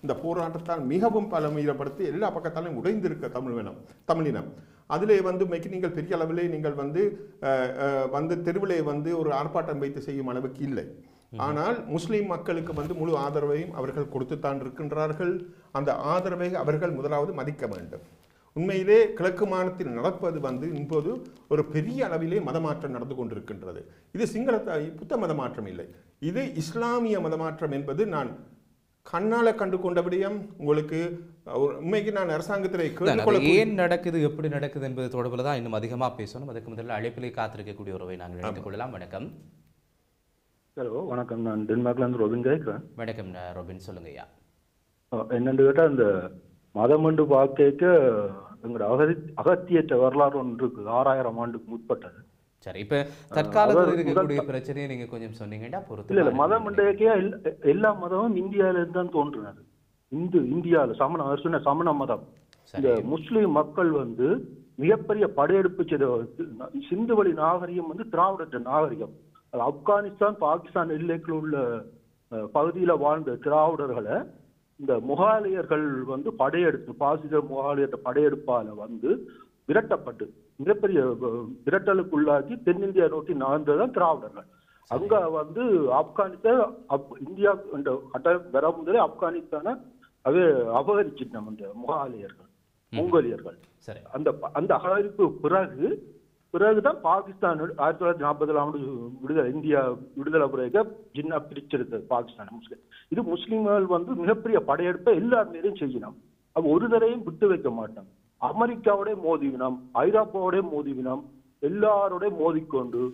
இந்த போராட்டத்தால் மிகவும் பலவீனப்படுத்தி எல்லா பக்கத்தாலும் உடைந்திருக்க தமிழினம். அதிலே வந்து நீங்கள் பெரிய அளவிலே நீங்கள் வந்து தெருவிலே வந்து ஒரு ஆர்ப்பாட்டம் வைத்து செய்யும் அளவுக்கு இல்லை. ஆனால் முஸ்லீம் மக்களுக்கு வந்து முழு ஆதரவையும் அவர்கள் கொடுத்துத்தான் இருக்கின்றார்கள். அந்த ஆதரவை அவர்கள் முதலாவது மதிக்க வேண்டும். உண்மையிலே கிழக்கு மாநிலத்தில் நடப்பது வந்து இப்போது ஒரு பெரிய அளவிலே மதமாற்றம் நடந்து கொண்டிருக்கின்றது. இது சிங்கள புத்த மதமாற்றம் இல்லை, இது இஸ்லாமிய மதமாற்றம் என்பது நான் கண்ணால கண்டு கொண்ட விடயம். உங்களுக்கு உண்மைக்கு நான் அரசாங்கத்தில் ஏன் நடக்குது, எப்படி நடக்குது என்பது தொடர்பில் தான் இன்னும் அதிகமாக பேசணும். அதுக்கு முதல்ல அழைப்பிலே காத்திருக்கக்கூடிய உறவை நாங்கள் எடுத்துக் கொள்ளலாம். வணக்கம். ஹலோ, வணக்கம். நான் டென்மார்க்ல இருந்து ரொபின் கேட்கிறேன். வணக்கம் ரொபின், சொல்லுங்க ஐயா. என்னன்னு கேட்டால், அந்த மதம் என்று பார்க்க எங்களோட அகத்தியற்ற வரலாறு ஒன்று இருக்கு, 6000 ஆண்டுக்கு முற்பட்டது. சரி, இப்ப தற்காலத்தில் இருக்கக்கூடிய பிரச்சனையை நீங்க கொஞ்சம் சொன்னீங்கன்னா பொறுத்து. இல்ல, மதம் எல்லா மதமும் இந்தியாவில இருந்து தான் தோன்றினது. இந்தியாவில் சமண மதம், இந்த முஸ்லீம் மக்கள் வந்து மிகப்பெரிய படையெடுப்பு செய்த சிந்து வழி நாகரிகம் வந்து திராவிட நாகரிகம். ஆப்கானிஸ்தான் பாகிஸ்தான் எல்லைக்குள் உள்ள பகுதியில வாழ்ந்த திராவிடர்களை இந்த முகாலியர்கள் வந்து படையெடுத்து, பாசித முகாலியர் படையெடுப்பால வந்து விரட்டப்பட்டு மிகப்பெரிய விரட்டலுக்குள்ளாக்கி தென்னிந்தியா நோக்கி நகர்ந்ததான் திராவிடர்கள். அங்க வந்து ஆப்கானிஸ்தான் இந்தியா வர முதலே ஆப்கானிஸ்தான அவே அபகரிச்சிட்டோம் அந்த முகாலியர்கள், மங்கோலியர்கள். அந்த அபகரிப்பு பிறகுதான் பாகிஸ்தான் 1940 ஆண்டு இந்தியா விடுதலை பிறகு ஜின்னா பிரிச்சிருக்கிறது பாகிஸ்தான் முஸ்லீம். இது முஸ்லீம்கள் வந்து மிகப்பெரிய படையெடுப்பை எல்லார் மேலேயும் செய்யணும். அப்ப ஒரு தரையும் விட்டு வைக்க மாட்டோம். அமெரிக்காவோட மோதிவினோம், ஐரோப்பாவோட மோதிவினோம், எல்லாரோட மோதிக்கொண்டு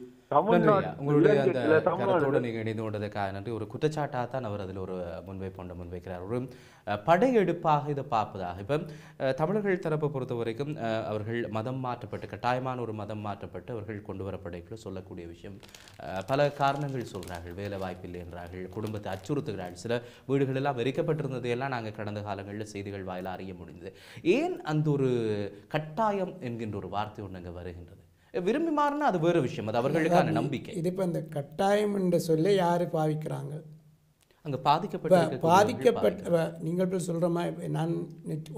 உங்களுடைய அந்த கருத்தோடு நீங்கள் இணைந்து கொண்டதுக்காக நன்றி. ஒரு குற்றச்சாட்டாக தான் அவர் அதில் ஒரு முன்வைக்கிறார். ஒரு படையெடுப்பாக இதை பார்ப்பதாக. இப்போ தமிழர்கள் தரப்பை பொறுத்த வரைக்கும் அவர்கள் மதம் மாற்றப்பட்டு, கட்டாயமான ஒரு மதம் மாற்றப்பட்டு அவர்கள் கொண்டு வரப்படைக்குள்ள சொல்லக்கூடிய விஷயம் பல காரணங்கள் சொல்கிறார்கள். வேலை வாய்ப்பில்லை என்றார்கள், குடும்பத்தை அச்சுறுத்துகிறார்கள், சில வீடுகளெல்லாம் வெறிக்கப்பட்டிருந்ததையெல்லாம் நாங்கள் கடந்த காலங்களில் செய்திகள் வாயிலாக அறிய முடிந்தது. ஏன் அந்த ஒரு கட்டாயம் என்கின்ற ஒரு வார்த்தை ஒன்று அங்கே வருகின்றது? விரும்பி மாறினா அது வேறு விஷயம், அது அவர்களுக்கான நம்பிக்கை. இது இப்போ இந்த கட்டாயம் என்று சொல்ல யார் பாவிக்கிறாங்க? அங்கே பாதிக்கப்பட்ட நீங்கள் சொல்கிற மாதிரி நான்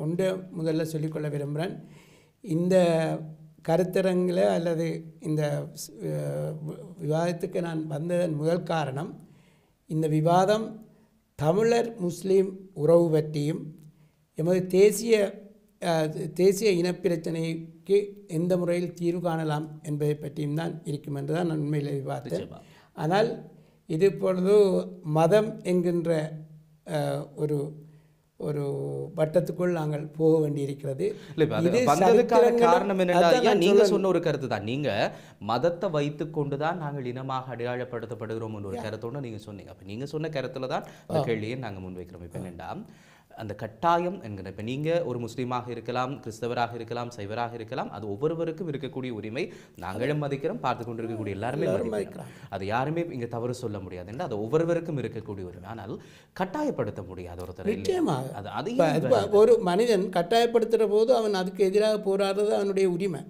ஒன்று முதல்ல சொல்லிக்கொள்ள விரும்புகிறேன். இந்த கருத்தரங்கில் அல்லது இந்த விவாதத்துக்கு நான் வந்ததன் முதல் காரணம், இந்த விவாதம் தமிழர் முஸ்லீம் உறவு பற்றியும் எமது தேசிய இனப்பிரச்சனைக்கு எந்த முறையில் தீர்வு காணலாம் என்பதை பற்றியும் தான் இருக்கும் என்று தான் நான் உண்மையில் எதிர்பார்த்தேன். ஆனால் இது இப்பொழுது மதம் என்கின்ற ஒரு ஒரு வட்டத்துக்குள் நாங்கள் போக வேண்டியிருக்கிறது. காரணம் என்னன்னா, நீங்க சொன்ன ஒரு கருத்து தான், நீங்க மதத்தை வைத்து கொண்டுதான் நாங்கள் இனமாக அடையாளப்படுத்தப்படுகிறோம் என்ற ஒரு கருத்தோடு நீங்க சொன்னீங்க. அப்ப நீங்க சொன்ன கருத்துல தான் இந்த கேள்வியை நாங்கள் முன்வைக்கிறோம். இப்ப என்னென்னா அந்த கட்டாயம் என்கிற, இப்போ நீங்கள் ஒரு முஸ்லீமாக இருக்கலாம், கிறிஸ்தவராக இருக்கலாம், சைவராக இருக்கலாம், அது ஒவ்வொருவருக்கும் இருக்கக்கூடிய உரிமை. நாங்களும் மதிக்கிறோம், பார்த்து கொண்டு இருக்கக்கூடிய எல்லாருமே மதிக்கிறோம். அது யாருமே இங்கே தவறு சொல்ல முடியாது என்று அது ஒவ்வொருவருக்கும் இருக்கக்கூடிய உரிமை. ஆனால் கட்டாயப்படுத்த முடியாது ஒருத்தர். நிச்சயமாக ஒரு மனிதன் கட்டாயப்படுத்துகிற போது அவன் அதுக்கு எதிராக போராடுறது அவனுடைய உரிமை.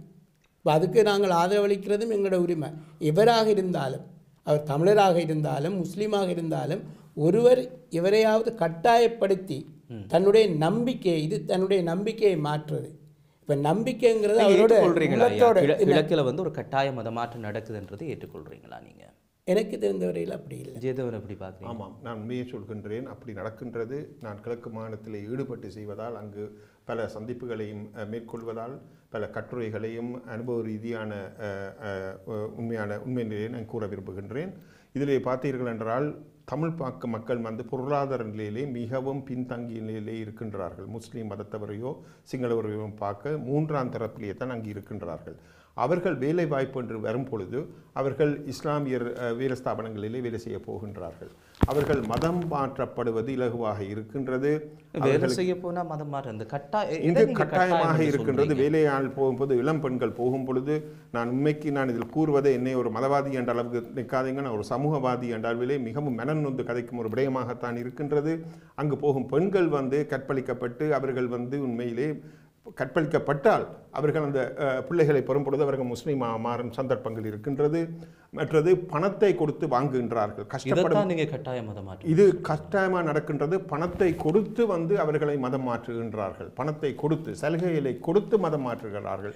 இப்போ அதுக்கு நாங்கள் ஆதரவளிக்கிறதும் எங்களோட உரிமை. எவராக இருந்தாலும், அவர் தமிழராக இருந்தாலும் முஸ்லீமாக இருந்தாலும், ஒருவர் எவரையாவது கட்டாயப்படுத்தி தன்னுடைய நம்பிக்கை, இது தன்னுடைய நம்பிக்கையை மாற்றுறது. இப்போ நம்பிக்கைங்கிறது அவரோட இலக்கில் வந்து ஒரு கட்டாய மதமாற்றம் நடக்குதுன்றது ஏற்றுக்கொள்கிறீங்களா நீங்கள்? எனக்கு தெரிந்தவரையில் அப்படி இல்லை. ஜெயதேவன் எப்படி பார்க்குறீங்க? ஆமாம், நான் உண்மையை சொல்கின்றேன், அப்படி நடக்கின்றது. நான் கிழக்கு மாநிலத்தில் ஈடுபட்டு செய்வதால், அங்கு பல சந்திப்புகளையும் மேற்கொள்வதால், பல கட்டுரைகளையும் அனுபவ ரீதியான உண்மை நிலையை நான் கூற விரும்புகின்றேன். இதிலே பார்த்தீர்கள் என்றால், தமிழ் மக்கள் வந்து பொருளாதார நிலையிலே மிகவும் பின்தங்கிய நிலையிலே இருக்கின்றார்கள். முஸ்லீம் மதத்தவரையோ சிங்களவரையோ பார்க்க மூன்றாம் தரப்பிலேயே தான் அங்கு இருக்கின்றார்கள். அவர்கள் வேலை வாய்ப்பு என்று வரும் பொழுது அவர்கள் இஸ்லாமியர் வேலை ஸ்தாபனங்களிலே வேலை செய்ய போகின்றார்கள். அவர்கள் மதம் மாற்றப்படுவது இலகுவாக இருக்கின்றது. கட்டாயமாக இருக்கின்றது. வேலையாள் போகும்போது, இளம் பெண்கள் போகும் பொழுது, நான் உண்மைக்கு நான் இதில் கூறுவதை என்னை ஒரு மதவாதி என்ற அளவுக்கு நிற்காதீங்க, நான் ஒரு சமூகவாதி என்ற அளவிலே மிகவும் மனநொந்து கதைக்கும் ஒரு விடயமாகத்தான் இருக்கின்றது. அங்கு போகும் பெண்கள் வந்து கற்பழிக்கப்பட்டு, அவர்கள் வந்து உண்மையிலே கற்பழிக்கப்பட்டால் அவர்கள் அந்த பிள்ளைகளை பெறும் பொழுது அவர்கள் முஸ்லீம் மாறும் சந்தர்ப்பங்கள் இருக்கின்றது. மற்றது பணத்தை கொடுத்து வாங்குகின்றார்கள். இது கட்டாயமாக நடக்கின்றது. பணத்தை கொடுத்து வந்து அவர்களை மதம் மாற்றுகின்றார்கள். பணத்தை கொடுத்து, சலுகைகளை கொடுத்து மதம் மாற்றுகிறார்கள்.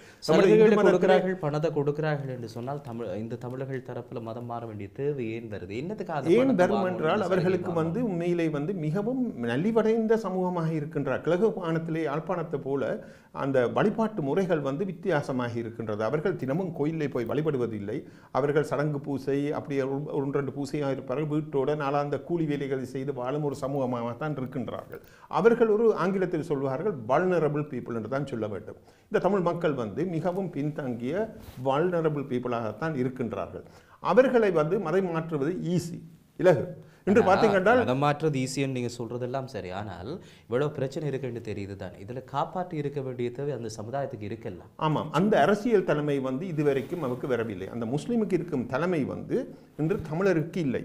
பணத்தை கொடுக்கிறார்கள் என்று சொன்னால் இந்த தமிழர்கள் தரப்புல மதம் மாற வேண்டிய தேவை ஏன் வருது? என்னதுக்காக ஏன் தரும் என்றால், அவர்களுக்கு வந்து உண்மையிலே வந்து மிகவும் நலிவடைந்த சமூகமாக இருக்கின்றார். கிழக்கு மாநிலத்திலே யாழ்ப்பாணத்தை போல அந்த வழிபாட்டு முறைகள் வந்து வித்தியாசமாக இருக்கின்றது. அவர்கள் தினமும் கோயிலே போய் வழிபடுவதில்லை. அவர்கள் சடங்கு பூசை, அப்படியே ஒன்று பூசையாக இருப்பார்கள். வீட்டோட நாளாந்த கூலி வேலைகளை செய்து வாழும் ஒரு சமூகமாகத்தான் இருக்கின்றார்கள். அவர்கள் ஒரு ஆங்கிலத்தில் சொல்வார்கள் வல்னரபிள் பீப்புள் என்று தான் சொல்ல வேண்டும். இந்த தமிழ் மக்கள் வந்து மிகவும் பின்தங்கிய வல்னரபிள் பீப்புளாகத்தான் இருக்கின்றார்கள். அவர்களை வந்து மதம் மாற்றுவது ஈஸி, இலகு என்று பார்த்தீங்கன்னா, மதம் மாற்றுறது ஈஸின்னு நீங்கள் சொல்கிறதெல்லாம் சரி. ஆனால் இவ்வளோ பிரச்சனை இருக்குன்னு தெரியுது தான். இதில் காப்பாற்றி இருக்க வேண்டிய தேவை அந்த சமுதாயத்துக்கு இருக்கல. ஆமாம், அந்த அரசியல் தலைமை வந்து இதுவரைக்கும் நமக்கு வரவில்லை. அந்த முஸ்லீமுக்கு இருக்கும் தலைமை வந்து இன்று தமிழருக்கு இல்லை.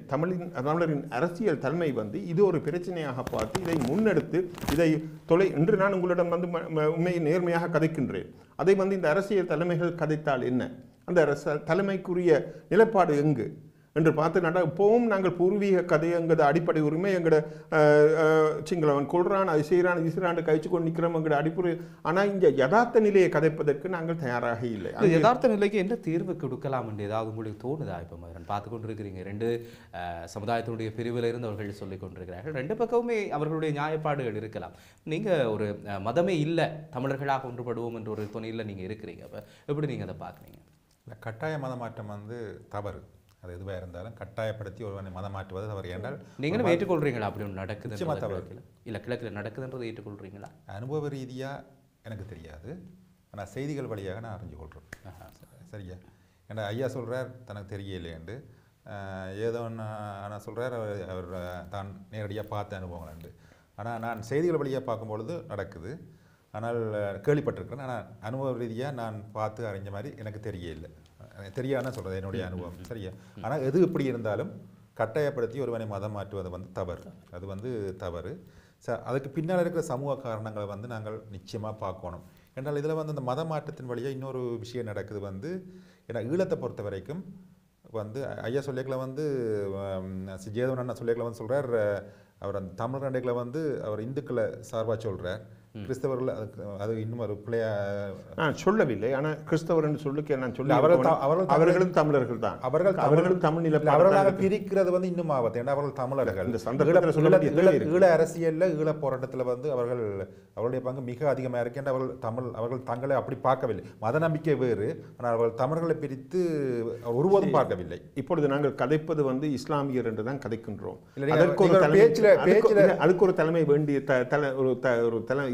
தமிழரின் அரசியல் தலைமை வந்து இது ஒரு பிரச்சனையாக பார்த்து இதை முன்னெடுத்து இதை இன்று நான் உங்களிடம் வந்து உண்மையை நேர்மையாக கதைக்கின்றேன். அதை வந்து இந்த அரசியல் தலைமைகள் கதைத்தால் என்ன, அந்த தலைமைக்குரிய நிலைப்பாடு எங்கு என்று பார்த்து இப்போவும் நாங்கள் பூர்வீக கதை, எங்களோட அடிப்படை உரிமை, எங்களோட சிங்களவன் கொள்றான், அது செய்கிறான், இது செய்கிறான் கழிச்சு கொண்டு நிற்கிறோம் எங்களோட அடிப்படை. ஆனால் இங்கே யதார்த்த நிலையை கதைப்பதற்கு நாங்கள் தயாராக இல்லை. யதார்த்த நிலைக்கு என்ன தீர்வு கொடுக்கலாம் என்று ஏதாவது உங்களுக்கு தோணுதா? இப்போ பார்த்து கொண்டு இருக்கிறீங்க, ரெண்டு சமுதாயத்தினுடைய பிரிவில் இருந்து அவர்கள் சொல்லிக் கொண்டிருக்கிறார்கள். ரெண்டு பக்கமுமே அவர்களுடைய நியாயப்பாடுகள் இருக்கலாம். நீங்கள் ஒரு மதமே இல்லை, தமிழர்களாக ஒன்றுபடுவோம் என்ற ஒரு துணையில் நீங்கள் இருக்கிறீங்க. அப்போ எப்படி நீங்கள் அதை பார்க்குறீங்க? கட்டாய மதமாற்றம் வந்து தவறு. அது எதுவாக இருந்தாலும் கட்டாயப்படுத்தி ஒருவனை மதம் மாற்றுவது தவறு. என்றால் நீங்களும் ஏற்றுக்கொள்றீங்களா அப்படி ஒன்று நடக்குது நிச்சயமா தவறு. இல்லை கிழக்கில் நடக்குதுன்றதை ஏற்றுக்கொள்றீங்களா? அனுபவ ரீதியாக எனக்கு தெரியாது, ஆனால் செய்திகள் வழியாக நான் அறிஞ்சு கொள்கிறேன். சரியா? ஏன்னா ஐயா சொல்கிறார் தனக்கு தெரியலையேண்டு, ஏதோ ஆனால் சொல்கிறார் அவர் தான் நேரடியாக பார்த்த அனுபவங்கள். ஆனால் நான் செய்திகள் வழியாக பார்க்கும்பொழுது நடக்குது, ஆனால் கேள்விப்பட்டிருக்கிறேன். ஆனால் அனுபவ ரீதியாக நான் பார்த்து அறிஞ்ச மாதிரி எனக்கு தெரியலை. தெரியாதுன்னு சொல்கிறது என்னுடைய அனுபவம். சரியா? ஆனால் எது எப்படி இருந்தாலும் கட்டாயப்படுத்தி ஒருவனை மதம் மாற்றுவது தவறு. அது தவறு. அதுக்கு பின்னால் இருக்கிற சமூக காரணங்களை நாங்கள் நிச்சயமாக பார்க்கணும். என்றால் இதில் அந்த மத மாற்றத்தின் வழியாக இன்னொரு விஷயம் நடக்குது. ஏன்னா ஈழத்தை பொறுத்த வரைக்கும் ஐயா சொல்லியக்கில் ஜேதவன் அண்ணா சொல்லியக்கில் சொல்கிறார், அவர் அந்த தமிழ் ரெண்டைகளை அவர் இந்துக்களை சார்பாக சொல்கிறார், கிறிஸ்தவர்கள் அது இன்னும் ஒரு பிள்ளையா நான் சொல்லவில்லை. ஆனால் கிறிஸ்தவர் என்று சொல்லுக்கு நான் சொல்லி அவர்களும் தமிழர்கள் தான். அவர்களும் தமிழ் நிலப்பரப்பு அவர்களாக பிரிக்கிறது இன்னும் ஆபத்து. ஏன்னா அவர்கள் தமிழர்கள். இந்த சந்தர்ப்பத்தில் ஈழ அரசியலில் ஈழ போராட்டத்தில் அவர்களுடைய பங்கு மிக அதிகமாக இருக்கு. அவர்கள் தங்களை அப்படி பார்க்கவில்லை. மத நம்பிக்கை வேறு, ஆனால் அவர்கள் தமிழர்களை பிரித்து ஒருபோதும் பார்க்கவில்லை. இப்பொழுது நாங்கள் கதைப்பது இஸ்லாமியர் என்று தான் கதைக்கின்றோம். அதுக்கு ஒரு தலைமை வேண்டிய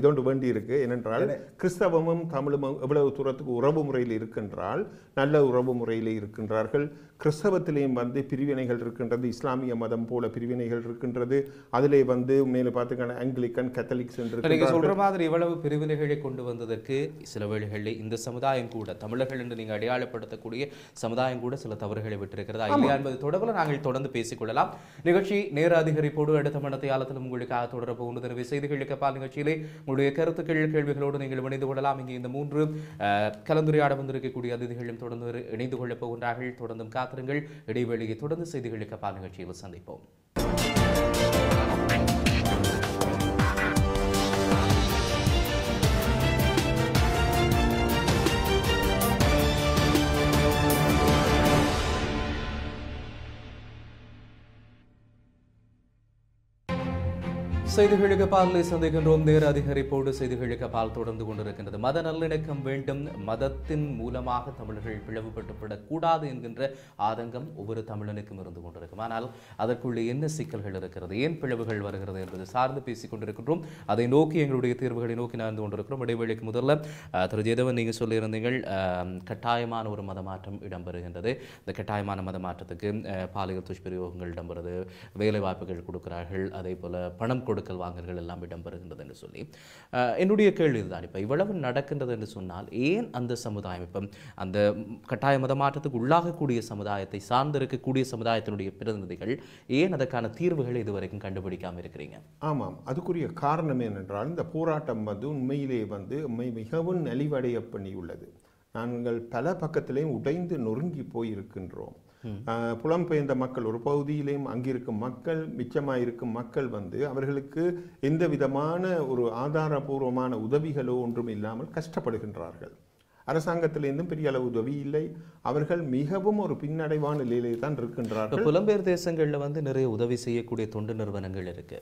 இதொன்று வேண்டி இருக்கு. ஏனென்றால் கிறிஸ்தவமும் தமிழும் எவ்வளவு தூரத்துக்கு உறவு முறையில் இருக்கின்றால் நல்ல உறவு முறையில் இருக்கின்றார்கள். கிறிஸ்தவத்திலேயும் பிரிவினைகள் இருக்கின்றது, இஸ்லாமிய மதம் போல பிரிவினைகள் இருக்கின்றது. அதிலே மேலே பார்த்துக்கான ஆங்கிலிக்கன், கேத்தலிக்ஸ் என்று சொல்ற மாதிரி இவ்வளவு பிரிவினைகளை கொண்டு வந்ததற்கு சில வேளைகளில் இந்த சமுதாயம் கூட, தமிழர்கள் என்று நீங்கள் அடையாளப்படுத்தக்கூடிய சமுதாயம் கூட சில தவறுகளை விட்டிருக்கிறதா இல்லையா என்பது தொடர்பில் நாங்கள் தொடர்ந்து பேசிக்கொள்ளலாம். நிகழ்ச்சி நேர அதிகரிப்போடு அடுத்த மனத்தையாளத்திலும் உங்களுக்காக தொடர போகின்றது. எனவே செய்திகளுக்கு பால் நிகழ்ச்சியிலே உங்களுடைய கருத்துக்கள், கேள்விகளோடு நீங்கள் இணைந்து கொள்ளலாம். இங்கே இந்த 3 கலந்துரையாட வந்திருக்கக்கூடிய அதிதிகளும் தொடர்ந்து இணைந்து கொள்ளப் போகின்றார்கள். தொடர்ந்தும் காத்திருங்கள். இடைவெளியை தொடர்ந்து செய்திகளுக்கு பால் நிகழ்ச்சியில் சந்திப்போம். செய்திகளுக்கு பாலை சந்திக்கின்றோம். நேர அதிகரிப்போடு செய்திகளுக்கு பால் தொடர்ந்து கொண்டிருக்கின்றது. மத நல்லிணக்கம் வேண்டும், மதத்தின் மூலமாக தமிழர்கள் பிளவுபட்டுவிடக்கூடாது என்கின்ற ஆதங்கம் ஒவ்வொரு தமிழனுக்கும் இருந்து கொண்டிருக்கும். ஆனால் அதற்குள்ளே என்ன சிக்கல்கள் இருக்கிறது, ஏன் பிளவுகள் வருகிறது என்பது சார்ந்து பேசிக் கொண்டிருக்கின்றோம். அதை நோக்கி எங்களுடைய தீர்வுகளை நோக்கி நடந்து கொண்டிருக்கிறோம். இடைவெளிக்கு முதல்ல திரு ஜேதவன் நீங்கள் சொல்லியிருந்தீர்கள், கட்டாயமான ஒரு மதமாற்றம் இடம்பெறுகின்றது. இந்த கட்டாயமான மதமாற்றத்துக்கு பாலியல் துஷ்பிரயோகங்கள் இடம்பெறுது, வேலை வாய்ப்புகள் கொடுக்கிறார்கள், அதே போல பணம் கொடுக்கல் வாங்கல்கள் எல்லாம் இடம்பெறுகின்றது என்று சொல்லி என்னுடைய கேள்வி இதுதான். இப்போ இவ்வளவு நடக்கின்றது என்று சொன்னால் ஏன் அந்த சமுதாயம், இப்போ அந்த கட்டாய மதமாற்றத்துக்கு உள்ளாகக்கூடிய சமுதாயத்தை சார்ந்திருக்கக்கூடிய சமுதாயத்தினுடைய பிரதிநிதிகள் ஏன் அதற்கான தீர்வுகளை இதுவரைக்கும் கண்டுபிடிக்காமல் இருக்கிறீங்க? ஆமாம், அதுக்குரிய காரணம் என்னென்றால் இந்த போராட்டம் உண்மையிலே மிகவும் நலிவடைய பண்ணியுள்ளது. நாங்கள் பல பக்கத்திலேயும் உடைந்து நொறுங்கி போயிருக்கின்றோம். புலம்பெயர்ந்த மக்கள் ஒரு பகுதியிலேயும் அங்கிருக்கும் மக்கள், மிச்சமாயிருக்கும் மக்கள் அவர்களுக்கு எந்த விதமான ஒரு ஆதாரபூர்வமான உதவிகளோ ஒன்றும் இல்லாமல் கஷ்டப்படுகின்றார்கள். அரசாங்கத்திலிருந்தும் பெரிய அளவு உதவி இல்லை. அவர்கள் மிகவும் ஒரு பின்னடைவான நிலையிலே தான் இருக்கின்றார்கள். புலம்பெயர் தேசங்களில் நிறைய உதவி செய்யக்கூடிய தொண்டு நிறுவனங்கள் இருக்கு,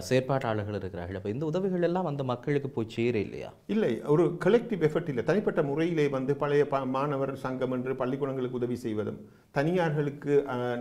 செயற்பாட்டாளர்கள் இருக்கிறார்கள். அப்போ இந்த உதவிகள் எல்லாம் அந்த மக்களுக்கு போய் சேர இல்லையா? இல்லை, ஒரு கலெக்டிவ் எஃபர்ட் இல்லை. தனிப்பட்ட முறையிலே பழைய மாணவர் சங்கம் என்று பள்ளிக்கூடங்களுக்கு உதவி செய்வதும் தனியார்களுக்கு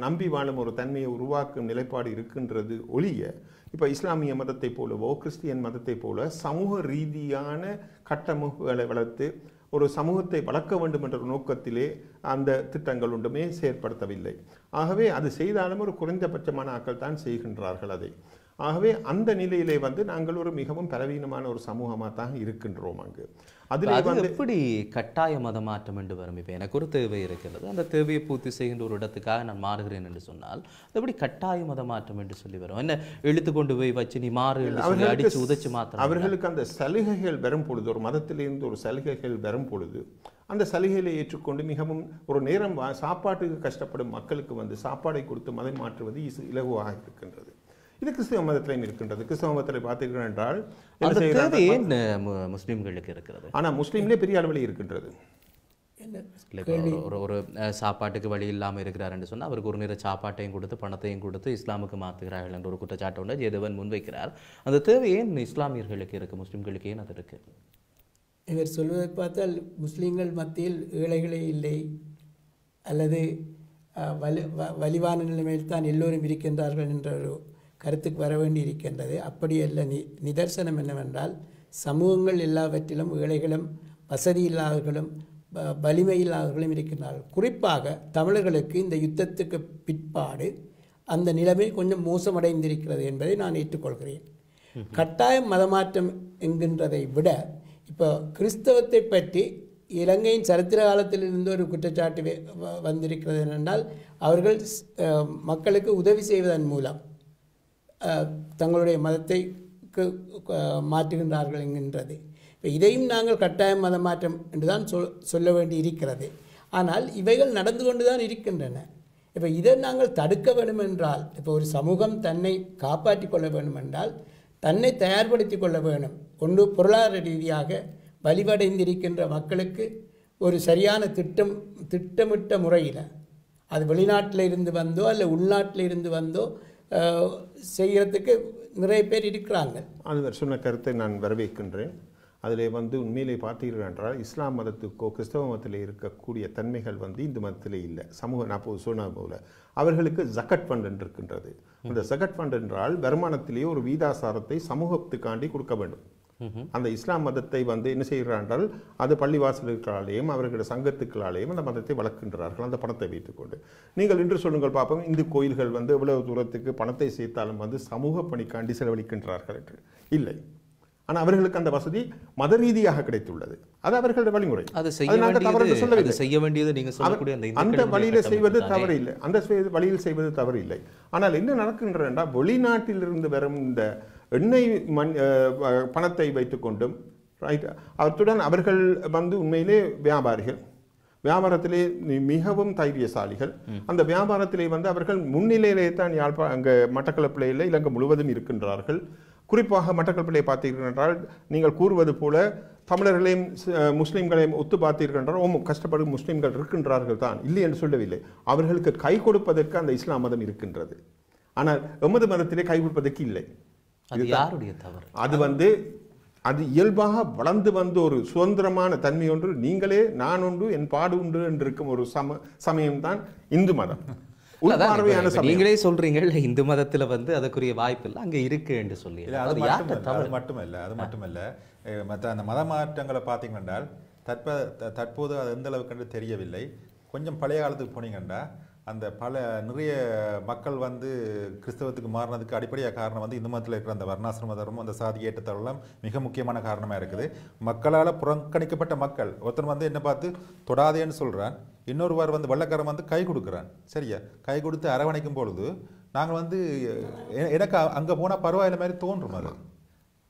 நம்பி வாழும் ஒரு தன்மையை உருவாக்கும் நிலைப்பாடு இருக்கின்றது ஒழிய இப்போ இஸ்லாமிய மதத்தை போலவோ கிறிஸ்டியன் மதத்தை போல சமூக ரீதியான கட்டமைப்புகளை வளர்த்து ஒரு சமூகத்தை வளர்க்க வேண்டும் என்ற நோக்கத்திலே அந்த திட்டங்கள் ஒன்றுமே செயற்படுத்தவில்லை. ஆகவே அது செய்தாலும் ஒரு குறைந்தபட்சமான ஆட்கள் தான் செய்கின்றார்கள் அதை. ஆகவே அந்த நிலையிலே நாங்கள் ஒரு மிகவும் பலவீனமான ஒரு சமூகமாக தான் இருக்கின்றோம். அங்கு அதில் எப்படி கட்டாய மதமாற்றம் என்று வரும்? இப்போ எனக்கு ஒரு தேவை இருக்கிறது, அந்த தேவையை பூர்த்தி செய்கின்ற ஒரு இடத்துக்காக நான் மாறுகிறேன் என்று சொன்னால் எப்படி கட்டாய மதமாற்றம் என்று சொல்லி வரும்? என்ன இழுத்து கொண்டு போய் வச்சு நீ மாறு அடிச்சு உதைச்சு மாற்ற அவர்களுக்கு அந்த சலுகைகள் வரும் பொழுது, ஒரு மதத்திலிருந்து ஒரு சலுகைகள் வரும் பொழுது அந்த சலுகைகளை ஏற்றுக்கொண்டு மிகவும் ஒரு நேரம் சாப்பாட்டுக்கு கஷ்டப்படும் மக்களுக்கு சாப்பாடை கொடுத்து மதம் மாற்றுவது இலகுவாக இருக்கின்றது. இது கிறிஸ்தவ மதத்திலையும் இருக்கின்றது. கிறிஸ்தவ மதத்தில் பார்த்தீர்கள் என்றால் முஸ்லிம்களுக்கு இருக்கிறது, ஆனால் முஸ்லீம்லேயே பெரிய அளவில் இருக்கின்றது. ஒரு சாப்பாட்டுக்கு வழி இல்லாமல் இருக்கிறார் என்று சொன்னால் அவருக்கு ஒரு நேர சாப்பாட்டையும் கொடுத்து பணத்தையும் கொடுத்து இஸ்லாமுக்கு மாற்றுகிறார்கள் என்ற ஒரு குற்றச்சாட்டு ஒன்று ஜேதவன் முன்வைக்கிறார். அந்த தேவை ஏன் இஸ்லாமியர்களுக்கு இருக்குது, முஸ்லிம்களுக்கு ஏன் அது இருக்குது? இவர் சொல்வதை பார்த்தால் முஸ்லீம்கள் மத்தியில் ஏழைகளே இல்லை அல்லது வலிவான நிலைமையில் தான் எல்லோரும் இருக்கின்றார்கள் என்ற ஒரு கருத்துக்கு வர வேண்டி இருக்கின்றது. அப்படியல்ல. நிதர்சனம் என்னவென்றால் சமூகங்கள் எல்லாவற்றிலும் ஏழைகளும் வசதி இல்லாதவர்களும் வலிமை இல்லாதவர்களும் இருக்கின்றார்கள். குறிப்பாக தமிழர்களுக்கு இந்த யுத்தத்துக்கு பிற்பாடு அந்த நிலைமை கொஞ்சம் மோசமடைந்திருக்கிறது என்பதை நான் ஏற்றுக்கொள்கிறேன். கட்டாயம் மதமாற்றம் என்கின்றதை விட இப்போ கிறிஸ்தவத்தை பற்றி இலங்கையின் சரித்திர காலத்தில் இருந்து ஒரு குற்றச்சாட்டு வந்திருக்கிறது என்னென்றால் அவர்கள் மக்களுக்கு உதவி செய்வதன் மூலம் தங்களுடைய மதத்தை மாற்றுகின்றார்கள் என்கின்றது. இப்போ இதையும் நாங்கள் கட்டாயம் மதமாற்றம் என்று தான் சொல்ல வேண்டி இருக்கிறது. ஆனால் இவைகள் நடந்து கொண்டு தான் இருக்கின்றன. இப்போ இதை நாங்கள் தடுக்க வேண்டுமென்றால், இப்போ ஒரு சமூகம் தன்னை காப்பாற்றி கொள்ள வேண்டுமென்றால் தன்னை தயார்படுத்தி கொள்ள வேண்டும். ஒன்று பொருளாதார ரீதியாக வலிவடைந்திருக்கின்ற மக்களுக்கு ஒரு சரியான திட்டமிட்ட முறையில், அது வெளிநாட்டில் இருந்து வந்தோ அல்ல உள்நாட்டில் இருந்து வந்தோ செய்கிறதுக்கு நிறைய பேர் இருக்கிறாங்க. அது சொன்ன கருத்தை நான் வரவேற்கின்றேன். அதில் உண்மையிலே பார்த்தீர்கள் என்றால் இஸ்லாம் மதத்துக்கோ கிறிஸ்தவ மதத்தில் இருக்கக்கூடிய தன்மைகள் இந்து மதத்தில் இல்லை. சமூக நான் சொன்ன போல அவர்களுக்கு ஜக்கட் ஃபண்ட் என்று இருக்கின்றது. அந்த ஜக்கட் ஃபண்ட் என்றால் வருமானத்திலேயே ஒரு வீதாசாரத்தை சமூகத்துக்காண்டி கொடுக்க வேண்டும். அந்த இஸ்லாம் மதத்தை என்ன செய்கிறார்கள் என்றால் அது பள்ளிவாசல்களாலேயும் அவர்களுடைய சங்கத்துக்களாலேயும் அந்த மதத்தை வளர்க்கின்றார்கள் அந்த பணத்தை வைத்துக்கொண்டு. நீங்கள் இன்று சொல்லுங்கள் பார்ப்போம், இந்து கோயில்கள் எவ்வளவு தூரத்துக்கு பணத்தை சேர்த்தாலும் சமூக பணிக்காண்டி செலவழிக்கின்றார்கள் என்று இல்லை. ஆனால் அவர்களுக்கு அந்த வசதி மத ரீதியாக கிடைத்துள்ளது. அது அவர்களுடைய வழிமுறை. அந்த வழியில் செய்வது தவறு இல்லை. அந்த வழியில் செய்வது தவறு இல்லை. ஆனால் என்ன நடக்கின்றன, வெளிநாட்டிலிருந்து வரும் இந்த எண்ணெய் பணத்தை வைத்துக்கொண்டும் அத்துடன் அவர்கள் உண்மையிலே வியாபாரிகள், வியாபாரத்திலே மிகவும் தைரியசாலிகள். அந்த வியாபாரத்திலே அவர்கள் முன்னிலையிலே தான் அங்கே மட்டக்களப்பிலே இலங்கை முழுவதும் இருக்கின்றார்கள். குறிப்பாக மட்டக்களப்பிலே பார்த்தீர்கள் என்றால் நீங்கள் கூறுவது போல தமிழர்களையும் முஸ்லீம்களையும் ஒத்து பார்த்தீர்கள் என்றால் கஷ்டப்படும் முஸ்லீம்கள் இருக்கின்றார்கள் தான், இல்லை என்று சொல்லவில்லை. அவர்களுக்கு கை கொடுப்பதற்கு அந்த இஸ்லாம் மதம் இருக்கின்றது. ஆனால் எமது மதத்திலே கை கொடுப்பதற்கு இல்லை. அது அது இயல்பாக வளர்ந்து ஒரு சுதந்திரமான தன்மை ஒன்று, நீங்களே நான் உண்டு என் பாடு உண்டு என்று இருக்கும் ஒரு சமயம்தான் இந்து மதம். நீங்களே சொல்றீங்க இந்து மதத்துல அதுக்குரிய வாய்ப்பு இல்லை, அங்க இருக்கு என்று சொல்லி. அது மட்டுமல்ல அந்த மத மாற்றங்களை பார்த்தீங்கன்னா தற்போது அது எந்த அளவுக்கு தெரியவில்லை. கொஞ்சம் பழைய காலத்துக்கு போனீங்கன்னா அந்த நிறைய மக்கள் கிறிஸ்தவத்துக்கு மாறினதுக்கு அடிப்படையாக காரணம் இந்து மதத்தில் இருக்கிற அந்த வர்ணாசிரம தர்மம், அந்த சாதி ஏற்றத்தாழெல்லாம் மிக முக்கியமான காரணமாக இருக்குது. மக்களால் புறக்கணிக்கப்பட்ட மக்கள் ஒருத்தர் என்ன பார்த்து தொடாதேன்னு சொல்கிறான், இன்னொருவார் வெள்ளக்காரன் கை கொடுக்குறான். சரியா, கை கொடுத்து அரவணைக்கும் பொழுது நாங்கள் எனக்கு அங்கே போனால் பரவாயில்ல மாதிரி தோன்றும், அது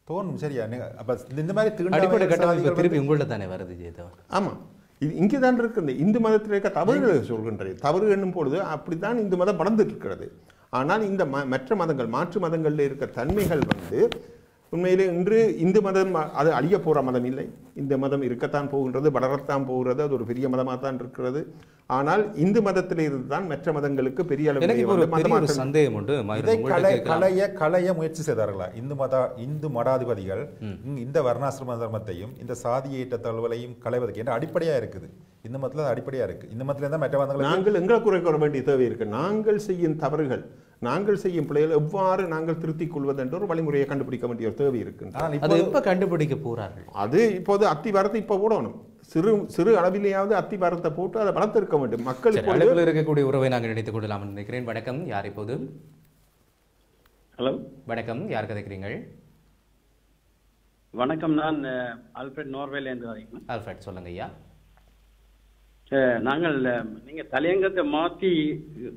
தோணும். சரியா, அப்போ இந்த மாதிரி திருப்பி உங்கள்ட்ட தானே வருது ஜெயதேவன்? ஆமாம், இது இங்கே தான் இருக்குது. இந்து மதத்தில் இருக்க தவறுகளை சொல்கின்றது. தவறு என்னும் பொழுது அப்படித்தான் இந்து மதம் வளர்ந்துட்டு இருக்கிறது. ஆனால் இந்த மற்ற மதங்கள், மாற்று மதங்களில் இருக்க தன்மைகள் உண்மையிலே இன்று இந்து மதம் அது அழிய போகிற மதம் இல்லை. இந்த மதம் இருக்கத்தான் போகின்றது, வளரத்தான் போகிறது. அது ஒரு பெரிய மதமாக தான் இருக்கிறது. ஆனால் இந்து மதத்தில் இருந்து தான் மற்ற மதங்களுக்கு பெரிய அளவில் சந்தேகம் உண்டு. களைய முயற்சி செய்தார்களா இந்து மடாதிபதிகள் இந்த வர்ணாசிரம தர்மத்தையும் இந்த சாதிய ஏற்ற தழுவலையும் களைவதற்கு என்ற அடிப்படையா இருக்குது. இந்த மதத்தில் அது அடிப்படையா இருக்கு. இந்த மதத்தில் தான் மற்ற மதங்கள் நாங்கள் எங்களை குறைக்க வேண்டிய தேவை இருக்கு. நாங்கள் செய்யும் தவறுகள், நாங்கள் செய்யும் பிள்ளைகள் எவ்வாறு நாங்கள் திருத்திக் கொள்வது என்ற ஒரு வழிமுறையை கண்டுபிடிக்க வேண்டிய தேவை இருக்கு. எப்ப கண்டுபிடிக்க போறார்கள்? அது இப்போது அத்திவாரத்தை இப்ப போடணும். சிறு அளவிலேயாவது அத்திவாரத்தை போட்டு அதை வளர்த்திருக்க வேண்டும். மக்களுக்கு இருக்கக்கூடிய உறவை நாங்கள் நினைத்துக் கொள்ளலாம் நினைக்கிறேன். வணக்கம், யார் இப்போது? ஹலோ, வணக்கம், யார் கதைக்கிறீங்கள்? வணக்கம், நான் ஆல்ஃபிரட் நோர்வேல இருந்து வரீங்க. ஆல்ஃபிரட், சொல்லுங்க ஐயா. நாங்கள் நீங்க தலையங்கத்தை மாற்றி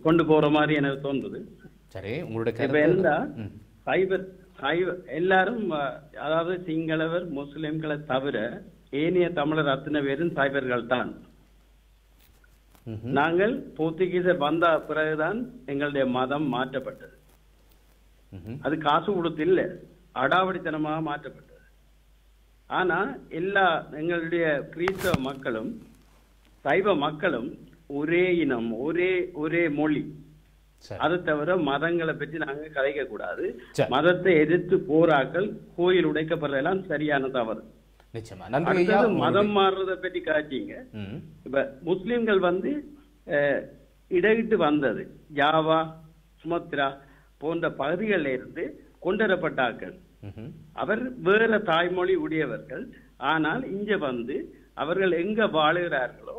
கொண்டு போற மாதிரி எனக்கு தோன்றுது. சரி, உங்களுடைய எல்லாரும், அதாவது சிங்களவர் முஸ்லிம்களை தவிர ஏனைய தமிழர் அத்தனை பேரும் சைபர்கள் தான். நாங்கள் போர்த்துகீசர் வந்த பிறகுதான் எங்களுடைய மதம் மாற்றப்பட்டது. அது காசு கொடுத்து இல்லை, அடாவடித்தனமாக மாற்றப்பட்டது. ஆனா எல்லா எங்களுடைய கிறிஸ்தவ மக்களும் சைவ மக்களும் ஒரே இனம், ஒரே மொழி. அதை தவிர மதங்களை பற்றி நாங்க கதைக்க கூடாது. மதத்தை எதிர்த்து போராக்கள் கோயில் உடைக்கப்படுறதெல்லாம் சரியான தவறு. மதம் மாறுறதை பற்றி காய்ச்சிங்க. இப்ப முஸ்லிம்கள் இடையிட்டு வந்தது. ஜாவா, சுமத்ரா போன்ற பகுதிகளில் இருந்து கொண்டுவரப்பட்டார்கள். அவர் வேற தாய்மொழி உடையவர்கள். ஆனால் இங்க வந்து அவர்கள் எங்க வாழுகிறார்களோ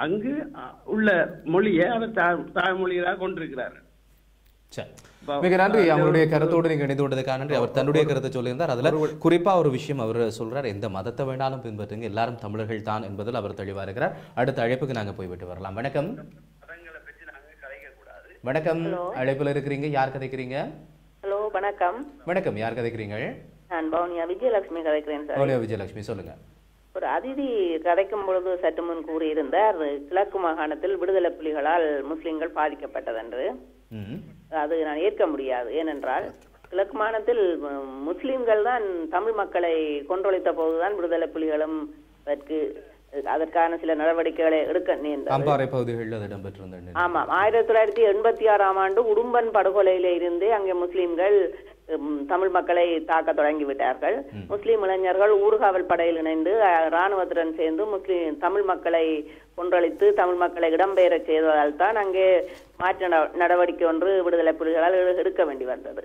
அங்கு உள்ள மொழியை அவர் தாய்மொழியாக கொண்டிருக்கிறார்கள். மிக நன்றி. அவருடைய கருத்தோடு நீங்க இணைந்து கொண்டதுக்காக நன்றி. அவர் தன்னுடைய கருத்தை சொல்லியிருந்தார். அதுல குறிப்பா ஒரு விஷயம் அவர் சொல்றார், எந்த மதத்தை வேணாலும் பின்பற்றுங்க, எல்லாரும் தமிழர்கள் தான் என்பதில் அவர் தெளிவா இருக்கிறார். அடுத்த அழைப்புக்கு நாங்க போய்விட்டு வரலாம். வணக்கம். வணக்கம், அழைப்புல இருக்கிறீங்க, யார் கதைக்கிறீங்க? ஹலோ, வணக்கம். வணக்கம், யார் கதைக்கிறீங்க? நான் பவுனியா விஜயலட்சுமி கதைக்கிறேன் சார். பவுனியா விஜயலட்சுமி, சொல்லுங்க. ஒரு அதிதி கதைக்கும் பொழுது சற்று முன் கூறியிருந்தார், கிழக்கு மாகாணத்தில் விடுதலை புலிகளால் முஸ்லிம்கள் பாதிக்கப்பட்டதென்று. அது நான் ஏற்க முடியாது. ஏனென்றால் கிழக்கு மாகாணத்தில் முஸ்லிம்கள் தான் தமிழ் மக்களை கொன்றொழித்த போதுதான் விடுதலை புலிகளும் அதற்கான சில நடவடிக்கைகளை எடுக்க நேர்ந்தது. ஆமாம், 1986ஆம் ஆண்டு உடும்பன் படுகொலையில இருந்தே அங்கே முஸ்லிம்கள் தமிழ் மக்களை தாக்க தொடங்கிவிட்டார்கள். முஸ்லிம் இளைஞர்கள் ஊர்காவல் படையில் இணைந்து இராணுவத்துடன் சேர்ந்து தமிழ் மக்களை கொன்றளித்து தமிழ் மக்களை இடம்பெயர செய்ததால் தான் அங்கே மாற்ற நடவடிக்கை ஒன்று விடுதலை புலிகளால் எடுக்க வேண்டி வந்தது.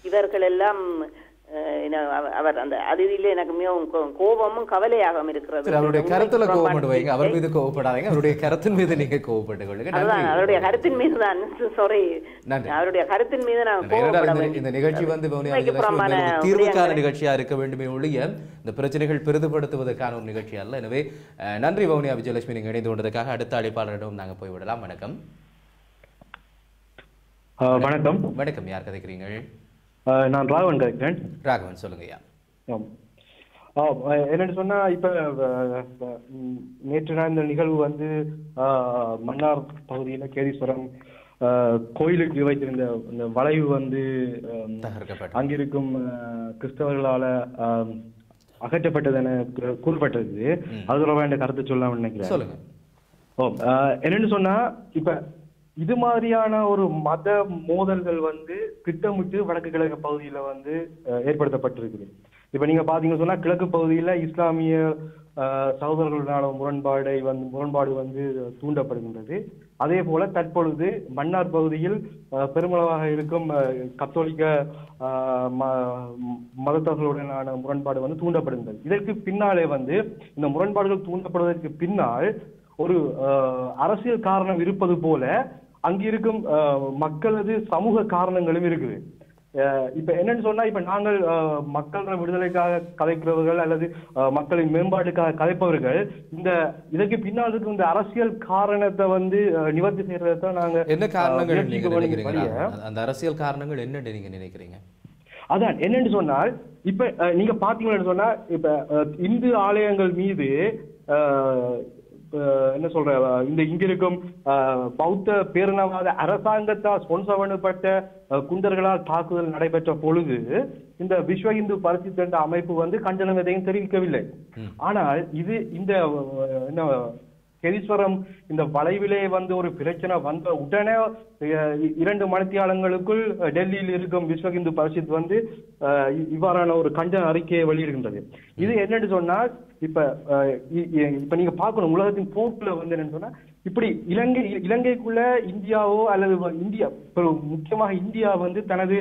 இவர்கள் எல்லாம் அவர் அந்த அதிதியில எனக்கு மிகவும் கோபமும் கவலையாகவும் இருக்கிறது. அவருடைய கருத்துல கோபப்படுவீங்க, அவர் மீது கோபப்படாதீங்க, அவருடைய கருத்தின் மீது நீங்க கோபப்பட்டுக் கொள்ளுங்க. அவருடைய கருத்தின் மீது தான் அவருடைய கருத்தின் மீது நான் கோபப்பட வேண்டும். இந்த நிகழ்ச்சி வந்து தீர்வுக்கான நிகழ்ச்சியா இருக்க வேண்டுமே ஒழிய இந்த பிரச்சனைகள் பெரிதுபடுத்துவதற்கான ஒரு நிகழ்ச்சி அல்ல. எனவே நன்றி வவுனியா விஜயலட்சுமி, நீங்க இணைந்து கொண்டதுக்காக. அடுத்த அழைப்பாளரிடம் நாங்க போய்விடலாம். வணக்கம். வணக்கம். வணக்கம், யார் கதைக்கிறீங்க? நான் ராகவன் கதைக்கிறேன். ராகவன், சொல்லுங்க. என்னன்னு சொன்னா, இப்ப நேற்று இந்த நிகழ்வு வந்து மன்னார் பகுதியில கேதீஸ்வரம் கோயிலுக்கு வைத்திருந்த இந்த வளைவு வந்து அங்கிருக்கும் கிறிஸ்தவர்களால அகற்றப்பட்டது என கூறப்பட்டது. அது ரொம்ப வேண்டிய கருத்தை சொல்லலாம்னு நினைக்கிறேன். என்னன்னு சொன்னா, இப்ப இது மாதிரியான ஒரு மத மோதல்கள் வந்து திட்டமிட்டு வடக்கு கிழக்கு பகுதியில வந்து ஏற்படுத்தப்பட்டிருக்குது. இப்ப நீங்க பாத்தீங்கன்னு சொன்னா, கிழக்கு பகுதியில இஸ்லாமிய சகோதரர்களான முரண்பாடு வந்து தூண்டப்படுகின்றது. அதே போல தற்பொழுது மன்னார் பகுதியில் பெருமளவாக இருக்கும் கத்தோலிக்க மதத்தவர்களுடனான முரண்பாடு வந்து தூண்டப்படுகின்றது. இதற்கு பின்னாலே வந்து இந்த முரண்பாடுகள் தூண்டப்படுவதற்கு பின்னால் ஒரு அரசியல் காரணம் இருப்பது போல அங்கிருக்கும் மக்களது சமூக காரணங்களும் இருக்குது. இப்ப என்னன்னு சொன்னா, இப்ப நாங்கள் மக்கள் விடுதலைக்காக கதைக்கிறவர்கள் அல்லது மக்களின் மேம்பாட்டுக்காக கதைப்பவர்கள் இதற்கு பின்னால் இருக்கும் இந்த அரசியல் காரணத்தை வந்து நிவர்த்தி செய்யறதான் நாங்க. என்ன காரணங்கள் அந்த அரசியல் காரணங்கள் என்ன நீங்க நினைக்கிறீங்க? அதான் என்னன்னு சொன்னால், இப்ப நீங்க பாத்தீங்கன்னு சொன்னா, இப்ப இந்து ஆலயங்கள் மீது என்ன சொல்ற இங்க இருக்கும் பௌத்த பேரினவாத அரசாங்கத்தால் ஸ்பான்சர் பண்ணப்பட்ட குண்டர்களால் தாக்குதல் நடைபெற்ற பொழுது இந்த விஸ்வ இந்து பரிசுத்த என்ற அமைப்பு வந்து கண்டனம் எதையும் தெரிவிக்கவில்லை. ஆனால் இது இந்த கேதீஸ்வரம் இந்த வளைவிலே வந்து ஒரு பிரச்சனை வந்த உடனே 2 மணித்தியாலங்களுக்குள் டெல்லியில் இருக்கும் விஸ்வ இந்து பரிஷத் வந்து இவ்வாறான ஒரு கண்டன அறிக்கையை வெளியிடுகின்றது. இது என்னன்னு சொன்னால், இப்ப நீங்க பார்க்கணும், உலகத்தின் போக்குல வந்து என்னன்னு சொன்னா, இப்படி இலங்கைக்குள்ள இந்தியாவோ அல்லது இந்தியா முக்கியமாக இந்தியா வந்து தனது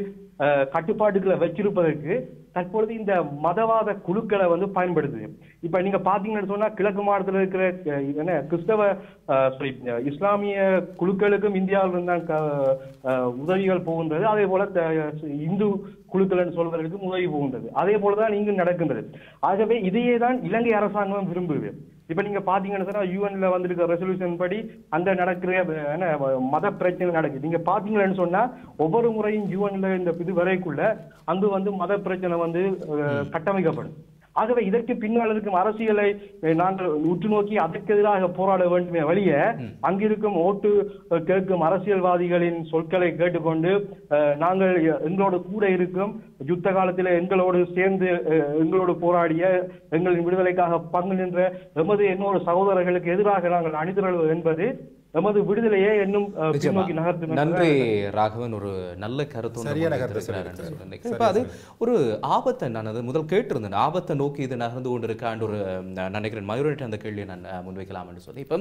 கட்டுப்பாட்டுகளை வச்சிருப்பதற்கு தற்பொழுது இந்த மதவாத குழுக்களை வந்து பயன்படுத்துது. இப்ப நீங்க பாத்தீங்கன்னு சொன்னா, கிழக்கு மாநிலத்தில் இருக்கிற இஸ்லாமிய குழுக்களுக்கும் இந்தியாவில் இருந்தான் உதவிகள் போகின்றது. அதே போல இந்து குழுக்கள் சொல்வதற்கு உதவி போகின்றது. அதே போலதான் இங்கு நடக்கின்றது. ஆகவே இதையே தான் இலங்கை அரசாங்கம் விரும்புது. இப்ப நீங்க பாத்தீங்கன்னு சொன்னா, யூஎன்ல வந்திருக்க ரெசல்யூஷன் படி அந்த நடக்கிற மத பிரச்சனை நடக்குது. நீங்க பாத்தீங்கன்னு சொன்னா, ஒவ்வொரு முறையும் யூஎன்ல இந்த இது வரைக்குள்ள அங்கு வந்து மத பிரச்சனை வந்து கட்டமைக்கப்படும். ஆகவே இதற்கு பின்னால் இருக்கும் அரசியலை நாங்கள் உற்று நோக்கி அதற்கு எதிராக போராட வேண்டுமே வழிய அங்கிருக்கும் ஓட்டு கேட்கும் அரசியல்வாதிகளின் சொற்களை கேட்டுக்கொண்டு நாங்கள் எங்களோடு கூட இருக்கும் யுத்த காலத்தில் எங்களோடு சேர்ந்து எங்களோடு போராடிய எங்களின் விடுதலைக்காக பங்கு நின்ற எமது இன்னொரு சகோதரர்களுக்கு எதிராக நாங்கள் அணிதிரள்வது என்பது நமது விடுதலையை இன்னும் பின்னோக்கி நன்றி நகர்த்தும். ராகவன், ஒரு நல்ல கருத்து சரியான இப்ப அது ஒரு ஆபத்தை நான் அது முதல் கேட்டிருந்தேன், ஆபத்தை நோக்கி இது நகர்ந்து கொண்டிருக்கான்னு ஒரு நினைக்கிறேன். மயூரேட் அந்த கேள்வியை நான் முன்வைக்கலாம் என்று சொல்லி. இப்ப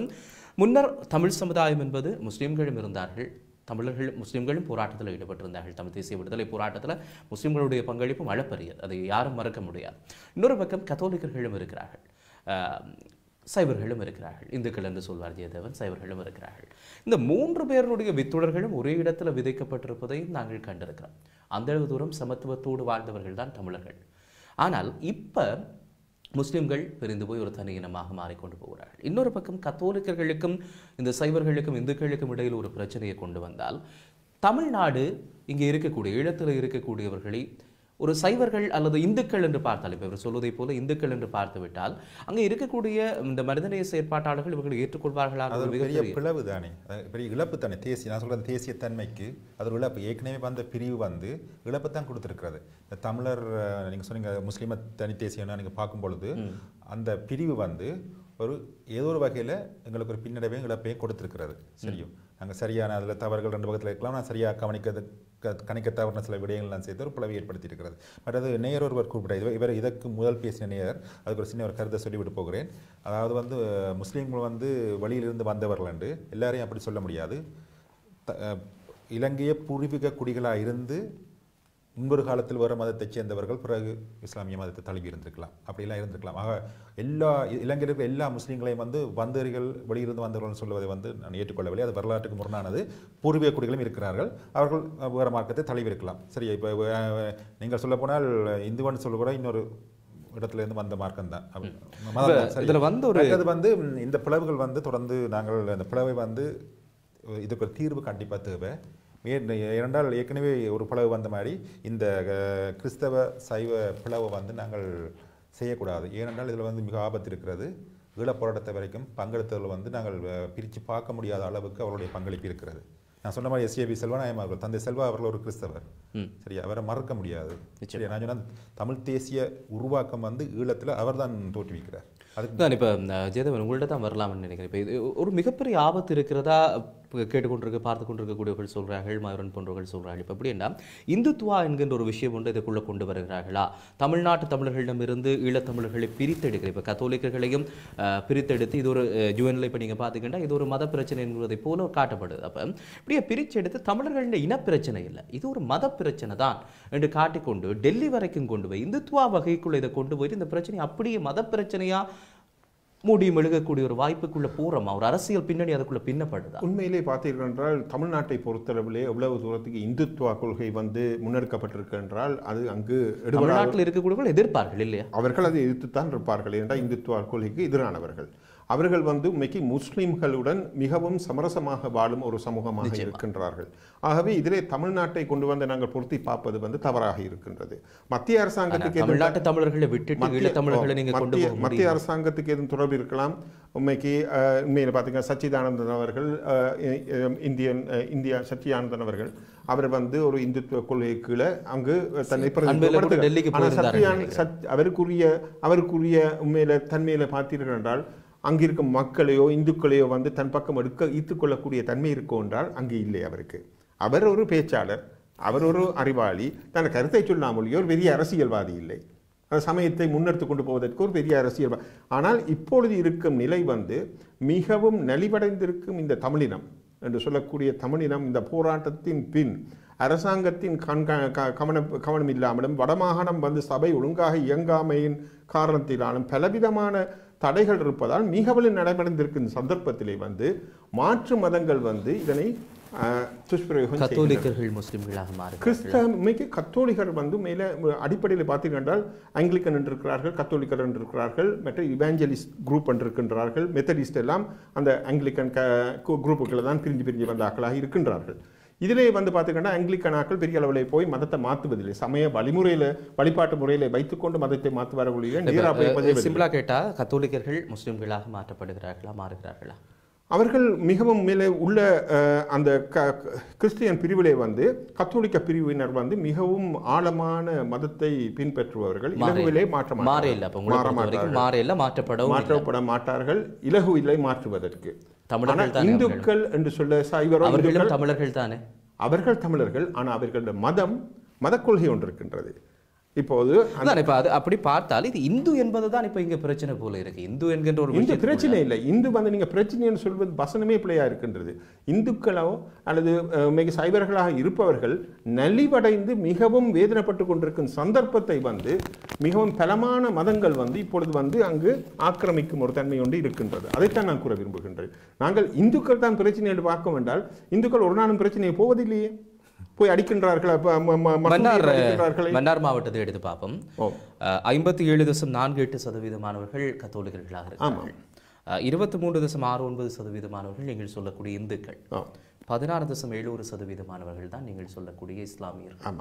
முன்னர் தமிழ் சமுதாயம் என்பது முஸ்லீம்களும் இருந்தார்கள், தமிழர்கள் முஸ்லீம்களும் போராட்டத்தில் ஈடுபட்டிருந்தார்கள். தமிழ் தேசிய விடுதலை போராட்டத்தில் முஸ்லீம்களுடைய பங்களிப்பும் அளப்பரியது, அதை யாரும் மறக்க முடியாது. இன்னொரு பக்கம் கத்தோலிக்கர்களும் இருக்கிறார்கள், சைவர்களும் இருக்கிறார்கள், இந்துக்கள் என்று சொல்வார் ஜெயதேவன், சைவர்களும் இருக்கிறார்கள். இந்த 3 பேருடைய வித்துடர்களும் ஒரே இடத்துல விதைக்கப்பட்டிருப்பதையும் நாங்கள் கண்டிருக்கிறோம். அந்த அளவு தூரம் சமத்துவத்தோடு வாழ்ந்தவர்கள் தான் தமிழர்கள். ஆனால் இப்ப முஸ்லிம்கள் பிரிந்து போய் ஒரு தனி இனமாக மாறிக்கொண்டு போகிறார்கள். இன்னொரு பக்கம் கத்தோலிக்கர்களுக்கும் இந்த சைவர்களுக்கும் இந்துக்களுக்கும் இடையில் ஒரு பிரச்சனையை கொண்டு வந்தால், தமிழ்நாடு இங்கே இருக்கக்கூடிய ஈழத்தில் இருக்கக்கூடியவர்களை ஒரு சைவர்கள் அல்லது இந்துக்கள் என்று பார்த்தால், இப்போ இவர் சொல்வதை போல இந்துக்கள் என்று பார்த்துவிட்டால், அங்கே இருக்கக்கூடிய இந்த மனிதநேய செயற்பாட்டாளர்கள் இவர்கள் ஏற்றுக்கொள்வார்களா? அது ஒரு பெரிய பிளவு தானே, பெரிய இழப்பு தானே. தேசிய நான் சொல்கிறேன் தேசிய தன்மைக்கு அது ஒரு இழப்பு. ஏற்கனவே வந்த பிரிவு இழப்பு தான் கொடுத்துருக்கிறது. இந்த தமிழர் நீங்கள் சொன்னீங்க முஸ்லீம தனி தேசியம்னா நீங்கள் பார்க்கும் பொழுது அந்த பிரிவு ஒரு ஏதோ ஒரு வகையில் எங்களுக்கு ஒரு பின்னடைவையும் இழப்பையும் கொடுத்துருக்கிறது. சரியும், நாங்கள் சரியான அதில் தவறுகள் 2 பக்கத்தில் இருக்கலாம், நான் சரியாக கணிக்க தவறுன சில விடயங்கள்லாம் சேர்த்து ஒரு பிளவை ஏற்படுத்தி இருக்கிறது. பட் அது நேயர் ஒருவர் கூப்பிட்டார், இவர் இதற்கு முதல் பேசின நேயர், அதுக்கு ஒரு சின்ன ஒரு கருத்தை சொல்லிவிட்டு போகிறேன். அதாவது முஸ்லீம்கள் வழியிலிருந்து வந்தவர்கள் என்று எல்லாரையும் அப்படி சொல்ல முடியாது. இலங்கையை பூர்வீக குடிகளாக இருந்து முன்பொரு காலத்தில் வர மதத்தைச் சேர்ந்தவர்கள் பிறகு இஸ்லாமிய மதத்தை தழுவி இருந்திருக்கலாம், அப்படிலாம் இருந்திருக்கலாம். ஆக எல்லா இலங்கையில் இருக்கிற எல்லா முஸ்லீம்களையும் வந்தவர்கள் வெளியிருந்து வந்தவர்கள் சொல்வதை நான் ஏற்றுக்கொள்ளவில்லை. அது வரலாற்றுக்கு முரணானது. பூர்வீக குடிகளும் இருக்கிறார்கள், அவர்கள் வேறு மார்க்கத்தை தழுவி இருக்கலாம். சரியா, இப்போ நீங்கள் சொல்ல போனால் இந்துவன் சொல்ல கூட இன்னொரு இடத்துல இருந்து வந்த மார்க்கம் தான். இந்த பிளவுகள் தொடர்ந்து நாங்கள் அந்த பிளவை இதுக்கு ஒரு தீர்வு கண்டிப்பாக தேவை. இரண்டால் ஏற்கனவே ஒரு பிளவு வந்த மாதிரி இந்த கிறிஸ்தவ சைவ பிளவை நாங்கள் செய்யக்கூடாது. ஏனென்றால் இதில் மிக ஆபத்து இருக்கிறது. ஈழப் போராட்டத்தை வரைக்கும் பங்கெடுத்தவர்கள் நாங்கள் பிரித்து பார்க்க முடியாத அளவுக்கு அவருடைய பங்களிப்பு இருக்கிறது. நான் சொன்ன மாதிரி SAB செல்வநாயகம் அவர்கள், தந்தை செல்வா அவர்கள் ஒரு கிறிஸ்தவர். சரியா, அவரை மறக்க முடியாது. சரியா, நான் சொன்ன தமிழ் தேசிய உருவாக்கம் ஈழத்தில் அவர் தான் தோற்றுவிக்கிறார். அதுதான் இப்போ ஜெயதேவன் உங்கள்கிட்ட தான் வரலாம்னு நினைக்கிறேன். இப்போ இது ஒரு மிகப்பெரிய ஆபத்து இருக்கிறதா பார்த்து கொண்டிருக்கக்கூடியவர்கள் சொல்கிறார்கள், மயூரன் போன்றவர்கள் சொல்கிறார்கள். இப்போ எப்படின்னா இந்துத்துவா என்கின்ற ஒரு விஷயம் ஒன்று இதுக்குள்ளே கொண்டு வருகிறார்களா? தமிழ்நாட்டு தமிழர்களிடமிருந்து ஈழத்தமிழர்களை பிரித்தெடுக்கிற, இப்போ கத்தோலிக்கர்களையும் பிரித்தெடுத்து இது ஒரு UN இப்போ நீங்கள் பார்த்தீங்கன்னா இது ஒரு மத பிரச்சனை என்பதை போல காட்டப்படுது. அப்போ இப்படியே பிரித்தெடுத்து தமிழர்களின் இனப்பிரச்சனை இல்லை, இது ஒரு மத பிரச்சனை தான் என்று காட்டிக்கொண்டு டெல்லி வரைக்கும் கொண்டு போய் இந்துத்துவா வகைக்குள்ள இதை கொண்டு போயிட்டு இந்த பிரச்சனை அப்படியே மத பிரச்சனையா மூடி மெழுகக்கூடிய ஒரு வாய்ப்புக்குள்ள போறோமா? ஒரு அரசியல் பின்னணி அதுக்குள்ள பின்னப்படுதா? உண்மையிலே பார்த்தீர்கள் என்றால் தமிழ்நாட்டை பொறுத்தளவிலே எவ்வளவு தூரத்துக்கு இந்துத்துவ கொள்கை முன்னெடுக்கப்பட்டிருக்கு என்றால் அது அங்கு தமிழ்நாட்டில் இருக்கக்கூடியவர்கள் எதிர்ப்பார்கள் இல்லையா? அவர்கள் அதை எதிர்த்துத்தான் இருப்பார்கள். என்றால் இந்துத்துவ கொள்கைக்கு எதிரானவர்கள் அவர்கள் உண்மைக்கு முஸ்லிம்களுடன் மிகவும் சமரசமாக வாழும் ஒரு சமூகமாக இருக்கின்றார்கள். ஆகவே இதிலே தமிழ்நாட்டை கொண்டு வந்து நாங்கள் பொருத்தி பார்ப்பது தவறாக இருக்கின்றது. மத்திய அரசாங்கத்துக்கு மத்திய அரசாங்கத்துக்கு எதுவும் தொடர்பு இருக்கலாம். உண்மையில் பார்த்தீங்கன்னா சச்சிதானந்தன் அவர்கள் இந்தியா சச்சிதானந்தன் அவர்கள் அவர் ஒரு இந்துத்துவ கொள்கை கீழே அங்கு தன்னை அவருக்குரிய உண்மையில தன்மையில பார்த்தீர்கள் என்றால் அங்கிருக்கும் மக்களையோ இந்துக்களையோ தன் பக்கம் ஈர்த்துக்கொள்ளக்கூடிய தன்மை இருக்கும் என்றால் அங்கு இல்லை அவருக்கு. அவர் ஒரு பேச்சாளர், அவர் ஒரு அறிவாளி, தன் கருத்தை சொல்லாமலேயோ ஒரு பெரிய அரசியல்வாதி இல்லை. சமயத்தை முன்னெடுத்து கொண்டு போவதற்கு ஒரு பெரிய அரசியல். ஆனால் இப்பொழுது இருக்கும் நிலை மிகவும் நலிவடைந்திருக்கும் இந்த தமிழினம் என்று சொல்லக்கூடிய தமிழினம் இந்த போராட்டத்தின் பின் அரசாங்கத்தின் கவனம் இல்லாமலும் வடமாகாணம் சபை ஒழுங்காக இயங்காமையின் காரணத்தினாலும் பலவிதமான தடைகள் இருப்பதால் மிகவும் நடைபெற்றிருக்கும் சந்தர்ப்பத்திலே மாற்று மதங்கள் இதனை துஷ்பிரயோகம் கத்தோலிக்கர்கள் முஸ்லிம்களாக மாறி கிறிஸ்தவ கத்தோலிக்கர் மேலே அடிப்படையில் பார்த்தீங்கன்னா ஆங்கிலிக்கன் என்றிருக்கிறார்கள், கத்தோலிக்கர் என்றிருக்கிறார்கள், மற்ற இவாஞ்சலிஸ்ட் குரூப் என்றிருக்கின்றார்கள், மெத்தடிஸ்ட் எல்லாம் அந்த ஆங்கிலிக்கன் குரூப்புகளை தான் பிரிஞ்சு வந்த ஆக்களாக இருக்கின்றார்கள். இதிலே பார்த்தீங்கன்னா ஆங்கிலிக்கனாக்கள் பெரிய அளவில் போய் மதத்தை மாற்றுவதில்லை. சமய வழிபாட்டு முறையில வைத்துக்கொண்டு மதத்தை மாற்றுவார்கள். சிம்பிளா கேட்டா கத்தோலிக்கர்கள் முஸ்லிம்களாக மாறுகிறார்களா? அவர்கள் மிகவும் மேலே உள்ள அந்த கிறிஸ்டியன் பிரிவிலே கத்தோலிக்க பிரிவினர் மிகவும் ஆழமான மதத்தை பின்பற்றுபவர்கள். இலகுவிலே மாற்றப்பட மாட்டார்கள். இலகுவிலை மாற்றுவதற்கு தமிழர்கள் தானே இந்துக்கள் என்று சொல்ல சைவரோ அவர்களும் தமிழர்கள் தானே? அவர்கள் தமிழர்கள், ஆனால் அவர்களுடைய மத கொள்கை ஒன்று இருக்கின்றது. இப்போது இப்ப அது அப்படி பார்த்தால் இது இந்து என்பதுதான் இப்ப இங்க பிரச்சனை போல இருக்கு. இந்து என்கின்ற ஒரு இந்து பிரச்சனை இல்லை. இந்து வந்து நீங்க பிரச்சனைன்னு சொல்வது வசனமே பிள்ளையா இருக்கின்றது. இந்துக்களோ அல்லது மிக சைவர்களாக இருப்பவர்கள் நலிவடைந்து மிகவும் வேதனைப்பட்டு கொண்டிருக்கும் சந்தர்ப்பத்தை வந்து மிகவும் பலமான மதங்கள் வந்து இப்பொழுது வந்து அங்கு ஆக்கிரமிக்கும் ஒரு தன்மை ஒன்று இருக்கின்றது. அதைத்தான் நான் கூற விரும்புகின்றேன். நாங்கள் இந்துக்கள் தான் பிரச்சனை என்று பார்க்க வேண்டால் இந்துக்கள் ஒரு நாளும் பிரச்சனையை போவதில்லையே. போய் அடிக்கின்றார்கள். மன்னார் மாவட்டத்தை எடுத்து பார்ப்போம். 57.48% கத்தோலிக்கர்களாக இருக்கிறார்கள். 23.69% நீங்கள் சொல்லக்கூடிய இந்துக்கள், 16.71% தான் நீங்கள் சொல்லக்கூடிய இஸ்லாமியர்கள்.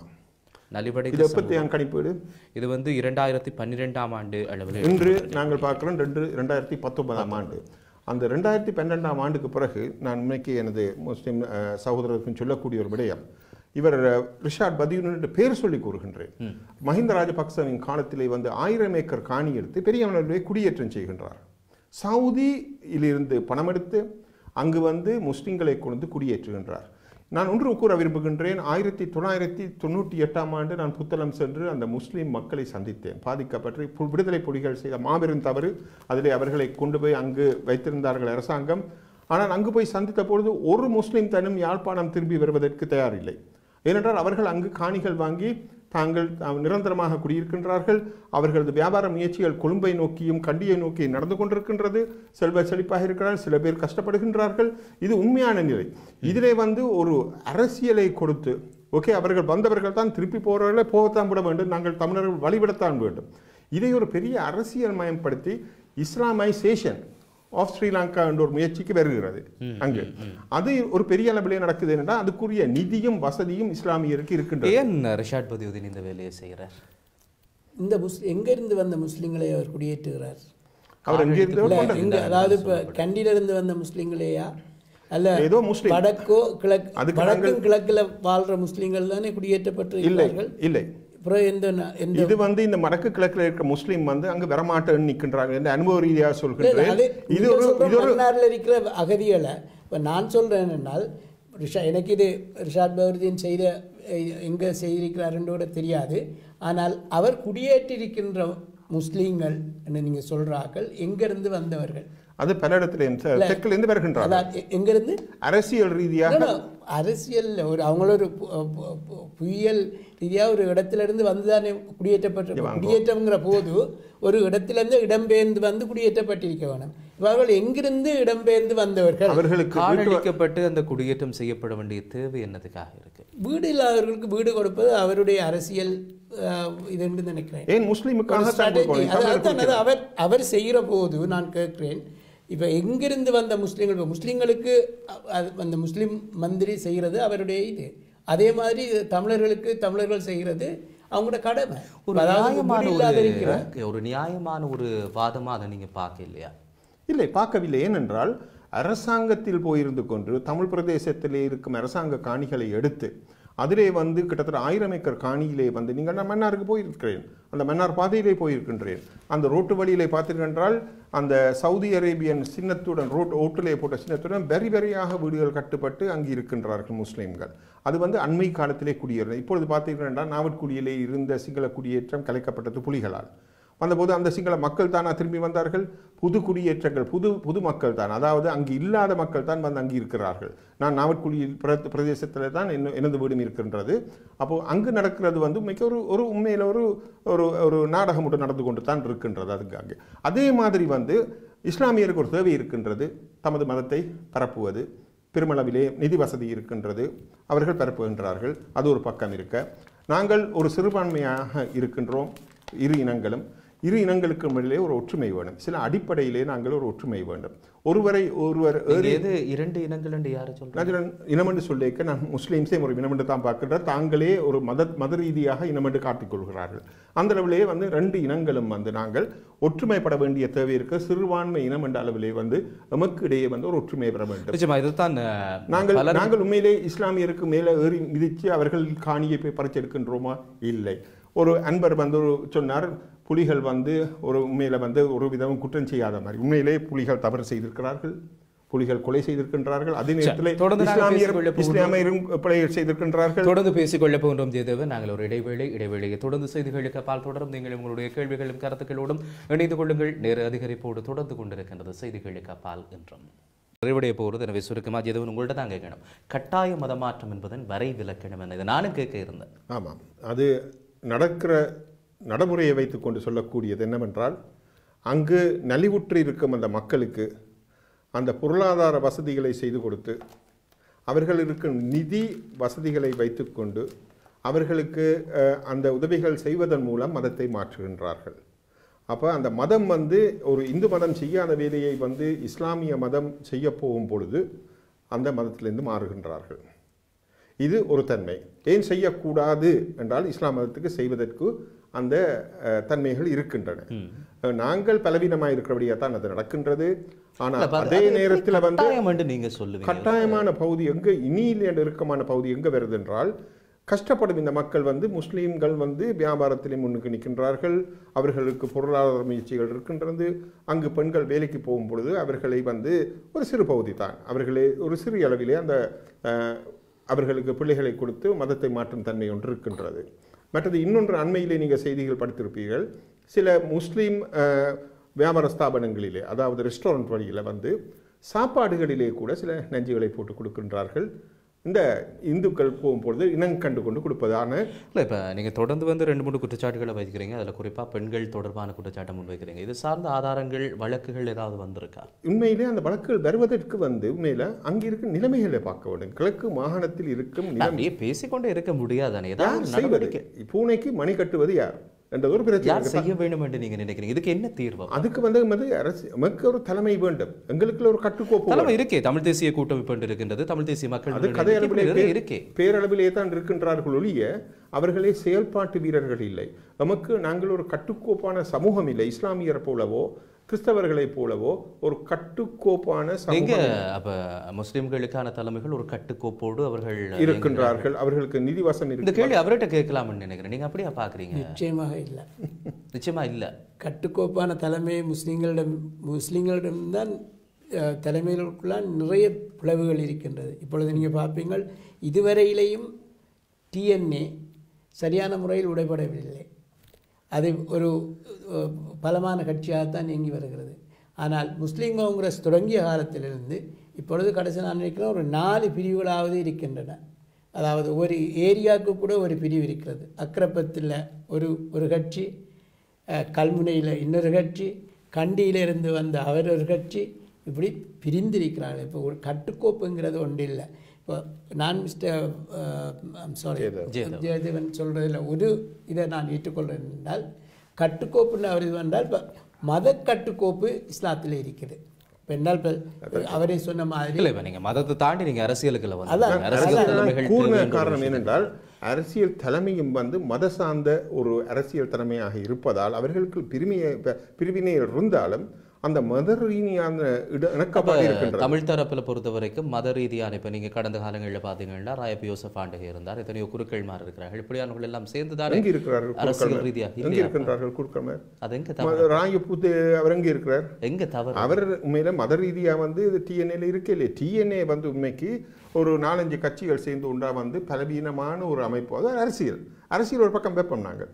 நலிவடை கணிப்பீடு இது வந்து 2012ஆம் ஆண்டு அளவில் இன்று நாங்கள் பார்க்கிறோம் 2019ஆம் ஆண்டு. அந்த 2012ஆம் ஆண்டுக்கு பிறகு நான் இன்னைக்கு எனது முஸ்லிம் சகோதரருக்கும் சொல்லக்கூடிய ஒரு விடயம், இவர் ரிஷாட் பதியுன்னு பேர் சொல்லி கூறுகின்றேன். மஹிந்த ராஜபக்சவின் காலத்திலே வந்து 1000 ஏக்கர் காணி எடுத்து பெரிய அளவிலே குடியேற்றம் செய்கின்றார். சவுதியிலிருந்து பணம் எடுத்து அங்கு வந்து முஸ்லிம்களை கொண்டு குடியேற்றுகின்றார். நான் ஒன்று கூற விரும்புகின்றேன். 1998ஆம் ஆண்டு நான் புத்தளம் சென்று அந்த முஸ்லீம் மக்களை சந்தித்தேன். பாதிக்கப்பட்டு விடுதலை புலிகள் செய்த மாபெரும் தவறு, அதிலே அவர்களை கொண்டு போய் அங்கு வைத்திருந்தார்கள் அரசாங்கம். ஆனால் அங்கு போய் சந்தித்த பொழுது ஒரு முஸ்லீம் தனும் யாழ்ப்பாணம் திரும்பி வருவதற்கு தயாரில்லை. ஏனென்றால் அவர்கள் அங்கு காணிகள் வாங்கி தாங்கள் நிரந்தரமாக குடியிருக்கின்றார்கள். அவர்களது வியாபார முயற்சிகள் கொழும்பை நோக்கியும் கண்டியை நோக்கியும் நடந்து கொண்டிருக்கின்றது. செல்வ செழிப்பாக இருக்கிறார்கள், சில பேர் கஷ்டப்படுகின்றார்கள். இது உண்மையான நிலை. இதிலே வந்து ஒரு அரசியலை கொடுத்து ஓகே அவர்கள் வந்தவர்கள் தான் திருப்பி போகிறவர்களை போகத்தான் விட வேண்டும், நாங்கள் தமிழர்கள் வழிவிடத்தான் வேண்டும். இதை ஒரு பெரிய அரசியல் மயப்படுத்தி இஸ்லாமைசேஷன் ஆஃப் ஸ்ரீலங்கா என்ற ஒரு முயற்சிக்கு வருகிறது அங்கு. அது ஒரு பெரிய அளவிலே நடக்குது என்றால் அதுக்குரிய நிதியும் வசதியும் இஸ்லாமியருக்கு இருக்கின்றது. ஏன் ரிஷாட் பதியுதீன் இந்த வேலையை செய்கிறார்? இந்த எங்கிருந்து வந்த முஸ்லிம்களை அவர் குடியேற்றுகிறார்? அவர் எங்கிருந்து, அதாவது இப்போ கண்டியிலிருந்து வந்த முஸ்லிம்களையா அல்ல ஏதோ முஸ்லிம் வடக்கோ வடக்கும் கிழக்கில் வாழ்ற முஸ்லிம்கள் தானே குடியேற்றப்பட்டிருக்கிறார்கள்? இல்லை, இது வந்து இந்த வடக்கு கிழக்கில் இருக்கிற முஸ்லீம் வந்து அங்கு வரமாட்டேன்னு நிற்கின்றாங்க என்று அனுபவ ரீதியாக சொல்கிறேன். இது ஒரு இருக்கிற அகதிகளை இப்போ நான் சொல்றேன் என்னால் எனக்கு இது ரிஷாட் பதியுதீன் செய்த எங்கே செய்திருக்கிறாருன்னு கூட தெரியாது. ஆனால் அவர் குடியேற்றிருக்கின்ற முஸ்லீம்கள் என்று நீங்கள் சொல்கிறார்கள் எங்கிருந்து வந்தவர்கள்? அது பல இடத்துல தெற்கிலிருந்து வருகின்றார்கள். எங்கிருந்து? அரசியல் ரீதியாக அரசியல் ஒரு அவங்கள ஒரு புயல் ரீதியாக ஒரு இடத்துல இருந்து வந்துதானே குடியேற்றப்பட்டு குடியேற்றங்கிற போது ஒரு இடத்திலிருந்து இடம்பெயர்ந்து வந்து குடியேற்றப்பட்டிருக்க வேணும். இவர்கள் எங்கிருந்து இடம்பெயர்ந்து வந்தவர்கள்? அவர்களுக்கு காணொளிக்கப்பட்டு அந்த குடியேற்றம் செய்யப்பட வேண்டிய தேவை என்னதுக்காக இருக்கு? வீடு இல்லாதவர்களுக்கு வீடு கொடுப்பது அவருடைய அரசியல் இது என்று நினைக்கிறேன். ஏன் முஸ்லிமுக்காக அவர் செய்கிற போது நான் கேட்கிறேன், இப்போ எங்கிருந்து வந்த முஸ்லீம்கள், இப்போ முஸ்லீம்களுக்கு அந்த முஸ்லீம் மந்திரி செய்கிறது அவருடைய இது, அதே மாதிரி தமிழர்களுக்கு தமிழர்கள் செய்கிறது அவங்களோட கடமை. ஒரு நியாயமான ஒரு வாதமாக அதை நீங்கள் பார்க்க இல்லையா? இல்லை, பார்க்கவில்லை. ஏனென்றால் அரசாங்கத்தில் போயிருந்து கொண்டு தமிழ் பிரதேசத்திலே இருக்கும் அரசாங்க காணிகளை எடுத்து அதிலே வந்து கிட்டத்தட்ட 1000 ஏக்கர் காணியிலே வந்து நீங்கள் நான் மன்னாருக்கு போயிருக்கிறேன், அந்த மன்னார் பாதையிலே போயிருக்கின்றேன். அந்த ரோட்டு வழியிலே பார்த்தீர்கள் அந்த சவுதி அரேபியன் சின்னத்துடன் ஓட்டிலே போட்ட சின்னத்துடன் வெறியாக வீடுகள் கட்டுப்பட்டு அங்கு இருக்கின்றார்கள் முஸ்லீம்கள். அது வந்து அண்மை காலத்திலே குடியேறினது. இப்பொழுது பார்த்தீர்கள் நாவற்குடியிலே இருந்த சிங்கள குடியேற்றம் கலைக்கப்பட்டது புலிகளால். வந்தபோது அந்த சிங்கள மக்கள் தானா திரும்பி வந்தார்கள்? புது குடியேற்றங்கள், புது மக்கள் தான், அதாவது அங்கு இல்லாத மக்கள் தான் வந்து அங்கு இருக்கிறார்கள். நான் நாவற்குடியில் பிரதேசத்தில் தான் எனது வீடும் இருக்கின்றது. அப்போது அங்கு நடக்கிறது வந்து மிக ஒரு உண்மையில் ஒரு நாடகம் மட்டும் நடந்து கொண்டு தான் இருக்கின்றது. அதுக்காக அதே மாதிரி வந்து இஸ்லாமியருக்கு ஒரு தேவை இருக்கின்றது, தமது மதத்தை பரப்புவது. பெருமளவிலே நிதி வசதி இருக்கின்றது, அவர்கள் பரப்புகின்றார்கள். அது ஒரு பக்கம் இருக்க, நாங்கள் ஒரு சிறுபான்மையாக இருக்கின்றோம். இரு இனங்களுக்கு இடையிலே ஒரு ஒற்றுமை வேணும். சில அடிப்படையிலே நாங்கள் ஒரு ஒற்றுமை வேண்டும். ஒருவர் இரண்டு இனங்கள் என்று யாரை சொல்றேன்? இனம் என்று சொல்லிக்க நான் முஸ்லீம்ஸே ஒரு இனம் என்று தான் பார்க்கின்றார். தாங்களே ஒரு மத ரீதியாக இனம் என்று காட்டிக்கொள்கிறார்கள். அந்த அளவிலே வந்து 2 இனங்களும் வந்து நாங்கள் ஒற்றுமைப்பட வேண்டிய தேவை இருக்க. சிறுபான்மை இனம் என்ற அளவிலே வந்து நமக்கு இடையே வந்து ஒரு ஒற்றுமை பெற வேண்டும். நாங்கள் உண்மையிலே இஸ்லாமியருக்கு மேலே ஏறி மிதித்து அவர்கள் காணியை போய் பறிச்செடுக்கின்றோமா? இல்லை. ஒரு அன்பர் வந்து சொன்னார், புலிகள் வந்து ஒரு உண்மையில் வந்து ஒரு விதம் குற்றம் செய்யாத மாதிரி. உண்மையிலே புலிகள் தவறு செய்திருக்கிறார்கள், புலிகள் கொலை செய்திருக்கின்றார்கள். அதே நேரத்தில் தொடர்ந்து இஸ்லாமியரும் கொலை செய்திருக்கின்றார்கள். தொடர்ந்து பேசிக்கொள்ள போன்றோம் ஜெயதேவன். நாங்கள் ஒரு இடைவேளையை தொடர்ந்து செய்திகளுக்கு பால் தொடரும். நீங்கள் உங்களுடைய கேள்விகளும் கருத்துக்களோடும் இணைந்து கொள்ளுங்கள். நேர அதிகரிப்போடு தொடர்ந்து கொண்டிருக்கின்றது செய்திகளுக்கு பால் என்றும் நிறைவடைய போகிறது. எனவே சுருக்கமாக ஜெயதேவன் உங்கள்கிட்ட தான் கேட்கணும், கட்டாய மதமாற்றம் என்பதன் வரைவிலக்கணம் என்ன? இதை நானும் கேட்க இருந்தேன். ஆமாம், அது நடக்கிற நடைமுறையை வைத்துக்கொண்டு சொல்லக்கூடியது என்னவென்றால், அங்கு நலிவுற்று இருக்கும் அந்த மக்களுக்கு அந்த பொருளாதார வசதிகளை செய்து கொடுத்து அவர்கள் இருக்கும் நிதி வசதிகளை வைத்துக்கொண்டு அவர்களுக்கு அந்த உதவிகள் செய்வதன் மூலம் மதத்தை மாற்றுகின்றார்கள். அப்போ அந்த மதம் ஒரு இந்து மதம் செய்யாத வேலையை இஸ்லாமிய மதம் செய்ய போகும் பொழுது அந்த மதத்திலிருந்து மாறுகின்றார்கள். இது ஒரு தன்மை. ஏன் செய்யக்கூடாது என்றால் இஸ்லாம் மதத்துக்கு செய்வதற்கு அந்த தன்மைகள் இருக்கின்றன. நாங்கள் பலவீனமாக இருக்கிறபடியாக தான் அது நடக்கின்றது. ஆனால் அதே நேரத்தில் கட்டாயமான பகுதி எங்கே இனியில் நெருக்கமான பகுதி எங்கே வருது என்றால், கஷ்டப்படும் இந்த மக்கள் முஸ்லீம்கள் வியாபாரத்திலே முன்னுக்கு நிற்கின்றார்கள். அவர்களுக்கு பொருளாதார முயற்சிகள் இருக்கின்றது. அங்கு பெண்கள் வேலைக்கு போகும் பொழுது அவர்களை ஒரு சிறு பகுதி தான், அவர்களே ஒரு சிறிய அளவிலே அந்த அவர்களுக்கு பிள்ளைகளை கொடுத்து மதத்தை மாற்றும் தன்மை ஒன்று இருக்கின்றது. மற்றது இன்னொன்று, அண்மையிலே நீங்கள் செய்திகள் படித்திருப்பீர்கள், சில முஸ்லீம் வியாபார ஸ்தாபனங்களிலே, அதாவது ரெஸ்டாரண்ட் வழியில் சாப்பாடுகளிலே கூட சில நஞ்சுகளை போட்டு கொடுக்கின்றார்கள். இந்த இந்துக்கள் போகும்பொழுது இனம் கண்டு கொண்டு கொடுப்பதான இல்லை. இப்போ நீங்கள் தொடர்ந்து 2-3 குற்றச்சாட்டுகளை வைக்கிறீங்க. அதில் குறிப்பாக பெண்கள் தொடர்பான குற்றச்சாட்டை முன்வைக்கிறீங்க. இது சார்ந்த ஆதாரங்கள், வழக்குகள் ஏதாவது வந்திருக்கா? உண்மையிலே அந்த வழக்குகள் வருவதற்கு உண்மையில அங்கே இருக்கும் நிலைமைகளை பார்க்க வேண்டும். கிழக்கு மாகாணத்தில் இருக்கும் நிலைமையை பேசிக்கொண்டே இருக்க முடியாதானே? பூனைக்கு மணி கட்டுவது யார் என்றது ஒரு பிரச்சனை. செய்ய வேண்டும் என்று நீங்க நினைக்கிறீங்க. இதுக்கு என்ன தீர்வு? அதுக்கு அரசு ஒரு தலைமை வேண்டும். எங்களுக்கு ஒரு கட்டுக்கோப்பு தலைமை இருக்கே. தமிழ் தேசிய கூட்டமைப்பு இருக்கின்றது. தமிழ் தேசிய மக்கள் அது கதையளவிலே இருக்கே, பேரளவிலே தான் இருக்கின்றார்கள் ஒழிய அவர்களே செயல்பாட்டு வீரர்கள் இல்லை. நமக்கு நாங்கள் ஒரு கட்டுக்கோப்பான சமூகம் இல்லை. இஸ்லாமியர் போலவோ கிறிஸ்தவர்களை போலவோ ஒரு கட்டுக்கோப்பான சமூகம். அப்ப முஸ்லிம்களுக்கான தலைமைகள் ஒரு கட்டுக்கோப்போடு அவர்கள் இருக்கின்றார்கள். அவர்களுக்கு நிதி வசம் இந்த கேள்வி அவர்கிட்ட கேட்கலாம்னு நினைக்கிறேன். நீங்க அப்படியா பாக்குறீங்க? நிச்சயமாக இல்லை, நிச்சயமா இல்லை. கட்டுக்கோப்பான தலைமை முஸ்லிம்களிடம்தான் தலைமைகளுக்குள்ளால் நிறைய பிளவுகள் இருக்கின்றது. இப்பொழுது நீங்கள் பார்ப்பீங்கள், இதுவரையிலேயும் டிஎன்ஏ சரியான முறையில் உடைபடவில்லை. அது ஒரு பலமான கட்சியாகத்தான் இயங்கி வருகிறது. ஆனால் முஸ்லீம் காங்கிரஸ் தொடங்கிய காலத்திலிருந்து இப்பொழுது கடைசி நான் நினைக்கிறேன் ஒரு 4 பிரிவுகளாவது இருக்கின்றன. அதாவது ஒரு ஏரியாவுக்கு கூட ஒரு பிரிவு இருக்கிறது. அக்ரப்பத்தில் ஒரு கட்சி, கல்முனையில் இன்னொரு கட்சி, கண்டியிலிருந்து வந்த அவர் ஒரு கட்சி, இப்படி பிரிந்திருக்கிறார்கள். இப்போ ஒரு கட்டுக்கோப்புங்கிறது ஒன்று இல்லை. இப்போ நான் ஜெயதேவன் சொல்கிறதில் இதை நான் ஏற்றுக்கொள்கிறேன் என்றால், கட்டுக்கோப்புன்னு அவர் இது என்றால் இப்போ மத கட்டுக்கோப்பு இஸ்லாத்தில் இருக்குது. இப்போ என்றால் இப்போ அவரே சொன்ன மாதிரி இல்லை, இப்போ நீங்கள் மதத்தை தாண்டி நீங்கள் அரசியலுக்குள்ள காரணம் என்னென்றால், அரசியல் தலைமையும் மத சார்ந்த ஒரு அரசியல் தலைமையாக இருப்பதால் அவர்களுக்கு பிரிவினை இருந்தாலும் அந்த மத ரீதியான இணக்கப்பாடு இருக்கின்றது. தமிழ் தரப்பில் பொறுத்த வரைக்கும் மத ரீதியான, இப்போ நீங்கள் கடந்த காலங்களில் பார்த்தீங்கன்னா ராயப் யோசப் ஆண்டகை இருந்தார், எத்தனையோ குருக்கள் மாறி இருக்கிறார்கள். இப்படியானவர்கள் எல்லாம் சேர்ந்துதான் எங்கே இருக்கிறார்கள்? அரசியல் ரீதியாக எங்கே இருக்கின்றார்கள் குருக்கள்? அது எங்கே தவறு? ராயப்பூத்து அவர் எங்கே இருக்கிறார்? எங்கே தவறு? அவர் உண்மையில மத ரீதியாக டிஎன்ஏல இருக்கே இல்லையே. டிஎன்ஏ உண்மைக்கு ஒரு 4-5 கட்சிகள் சேர்ந்து உண்டா பலவீனமான ஒரு அமைப்பு. அது அரசியல் ஒரு பக்கம் வைப்போம் நாங்கள்.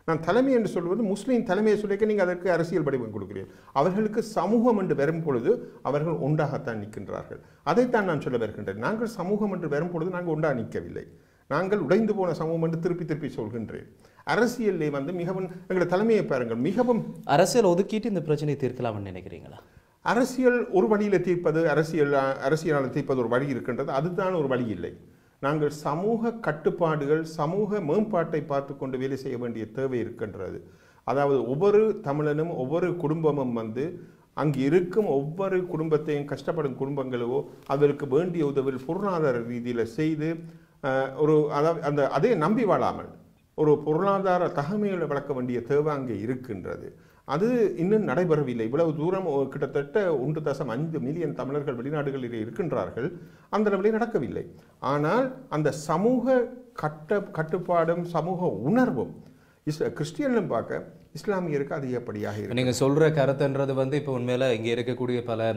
நான் தலைமை என்று சொல்வது முஸ்லீம் தலைமையை சொல்லிக்க நீங்கள் அதற்கு அரசியல் வடிவம் கொடுக்கிறீர்கள். அவர்களுக்கு சமூகம் என்று வரும் பொழுது அவர்கள் ஒன்றாகத்தான் நிற்கின்றார்கள். அதைத்தான் நான் சொல்ல வருகின்றேன். நாங்கள் சமூகம் என்று வரும் பொழுது நாங்கள் ஒன்றாக நிற்கவில்லை. நாங்கள் உடைந்து போன சமூகம் என்று திருப்பி சொல்கின்றேன். அரசியலே மிகவும் எங்களை தலைமையை பாருங்கள், மிகவும் அரசியல் ஒதுக்கிட்டு இந்த பிரச்சனையை தீர்க்கலாம்னு நினைக்கிறீங்களா? அரசியல் ஒரு வழியில் தீர்ப்பது, அரசியலால் தீர்ப்பது ஒரு வழி இருக்கின்றது. அதுதான் ஒரு வழி இல்லை. நாங்கள் சமூக கட்டுப்பாடுகள், சமூக மேம்பாட்டை பார்த்து கொண்டு வேலை செய்ய வேண்டிய தேவை இருக்கின்றது. அதாவது ஒவ்வொரு தமிழனும் ஒவ்வொரு குடும்பமும் அங்கு இருக்கும் ஒவ்வொரு குடும்பத்தையும், கஷ்டப்படும் குடும்பங்களோ அதற்கு வேண்டிய உதவி பொருளாதார ரீதியில் செய்து அதாவது அதே நம்பி வாழாமல் ஒரு பொருளாதார தகமைகளை வளர்க்க வேண்டிய தேவை அங்கே இருக்கின்றது. அது இன்னும் நடைபெறவில்லை. இவ்வளவு தூரம் கிட்டத்தட்ட 1.5 மில்லியன் தமிழர்கள் வெளிநாடுகளில் இருக்கின்றார்கள். அந்த அளவிலே நடக்கவில்லை. ஆனால் அந்த சமூக கட்டுப்பாடும் சமூக உணர்வும் கிறிஸ்டியனிலும் பார்க்க இஸ்லாமியருக்கு அதிகப்படியாக இருக்கு. நீங்கள் சொல்கிற கருத்துன்றது இப்போ உண்மையில் இங்கே இருக்கக்கூடிய பல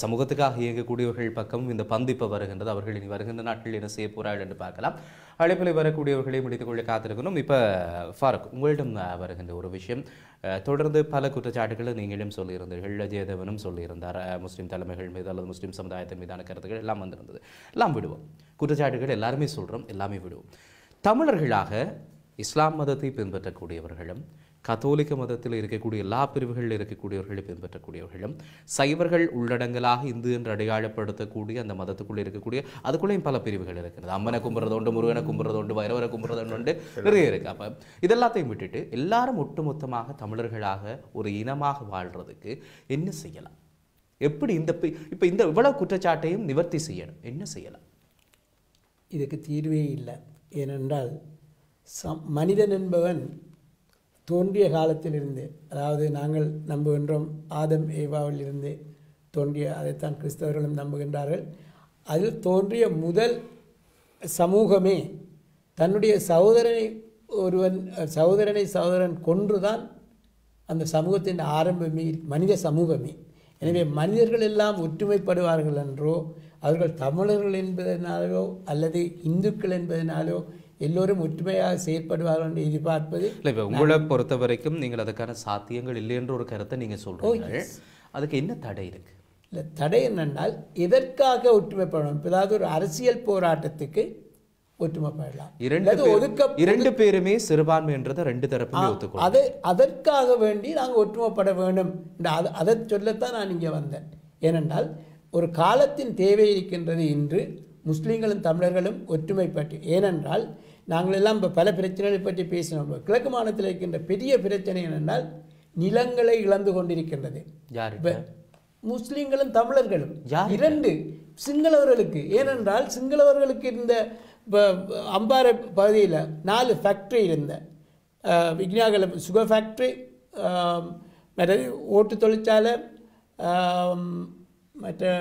சமூகத்துக்காக இயங்கக்கூடியவர்கள் பக்கம் இந்த பந்திப்பு வருகின்றது. அவர்கள் இனி வருகின்ற நாட்களில் என்ன செய்ய போகிறார்கள் என்று பார்க்கலாம். அழைப்பில் வரக்கூடியவர்களை முடித்துக்கொள்ள காத்திருக்கணும். இப்போ ஃபாரூக், உங்களிடம் வருகின்ற ஒரு விஷயம், தொடர்ந்து பல குற்றச்சாட்டுகளை நீங்களும் சொல்லியிருந்தீர்கள், ஜெயதேவனும் சொல்லியிருந்தார். முஸ்லீம் தலைமைகள் மீது அல்லது முஸ்லீம் சமுதாயத்தின் மீதான கருத்துக்கள் எல்லாம் வந்திருந்தது. எல்லாம் விடுவோம், குற்றச்சாட்டுகள் எல்லாருமே சொல்கிறோம், எல்லாமே விடுவோம். தமிழர்களாக இஸ்லாம் மதத்தை பின்பற்றக்கூடியவர்களும் கத்தோலிக்க மதத்தில் இருக்கக்கூடிய எல்லா பிரிவுகளில் இருக்கக்கூடியவர்களை பின்பற்றக்கூடியவர்களும் சைவர்கள் உள்ளடங்கலாக இந்து என்று அடையாளப்படுத்தக்கூடிய அந்த மதத்துக்குள்ளே இருக்கக்கூடிய அதுக்குள்ளேயும் பல பிரிவுகள் இருக்கிறது. அம்மனை கும்புறது உண்டு, முருகனை கும்புறது உண்டு, வைரவரை கும்புறது உண்டு, நிறைய இருக்கு. அப்போ இதெல்லாத்தையும் விட்டுட்டு எல்லாரும் ஒட்டுமொத்தமாக தமிழர்களாக ஒரு இனமாக வாழ்றதுக்கு என்ன செய்யலாம்? எப்படி இப்போ இந்த இவ்வளவு குற்றச்சாட்டையும் நிவர்த்தி செய்யணும், என்ன செய்யலாம்? இதுக்கு தீர்வே இல்லை. ஏனென்றால் மனிதன் என்பவன் தோன்றிய காலத்திலிருந்து, அதாவது நாங்கள் நம்புகின்றோம் ஆதம் ஏவாவிலிருந்து தோன்றிய, அதைத்தான் கிறிஸ்தவர்களும் நம்புகின்றார்கள். அதில் தோன்றிய முதல் சமூகமே தன்னுடைய சகோதரன் கொன்றுதான் அந்த சமூகத்தின் ஆரம்பமே மனித சமூகமே. எனவே மனிதர்கள் எல்லாம் ஒற்றுமைப்படுவார்கள் என்றோ, அவர்கள் தமிழர்கள் என்பதனாலோ அல்லது இந்துக்கள் என்பதனாலோ எல்லோரும் ஒற்றுமையாக செயற்படுவார்கள் என்று எதிர்பார்ப்பது இல்லை. இப்போ உங்களை பொறுத்த வரைக்கும் நீங்கள் அதுக்கான சாத்தியங்கள் இல்லை என்ற ஒரு கருத்தை நீங்கள் சொல்கிறீங்க. அதுக்கு என்ன தடை இருக்கு? இல்லை, தடை என்னென்னால் எதற்காக ஒற்றுமைப்படணும்? அதாவது ஒரு அரசியல் போராட்டத்துக்கு ஒற்றுமைப்படலாம். இரண்டு பேருமே சிறுபான்மை என்றதை ரெண்டு தரப்புமே ஒத்துக்கொள்ளும். அதற்காக வேண்டி நாங்கள் ஒற்றுமைப்பட வேண்டும் அதை சொல்லத்தான் நான் இங்கே வந்தேன். ஏனென்றால் ஒரு காலத்தின் தேவை இருக்கின்றது. இன்று முஸ்லீம்களும் தமிழர்களும் ஒற்றுமைப்பட்டு, ஏனென்றால் நாங்கள் எல்லாம் இப்போ பல பிரச்சனைகளை பற்றி பேசினோம். கிழக்கு மாநிலத்தில் இருக்கின்ற பெரிய பிரச்சனை என்னென்றால் நிலங்களை இழந்து கொண்டிருக்கின்றது. முஸ்லீம்களும் தமிழர்களும் இரண்டு சிங்களவர்களுக்கு. ஏனென்றால் சிங்களவர்களுக்கு இருந்த அம்பாறை பகுதியில் 4 ஃபேக்ட்ரி இருந்த விக்னாகலம் சுகர் ஃபேக்ட்ரி, மற்றது ஓட்டு தொழிற்சாலை, மற்ற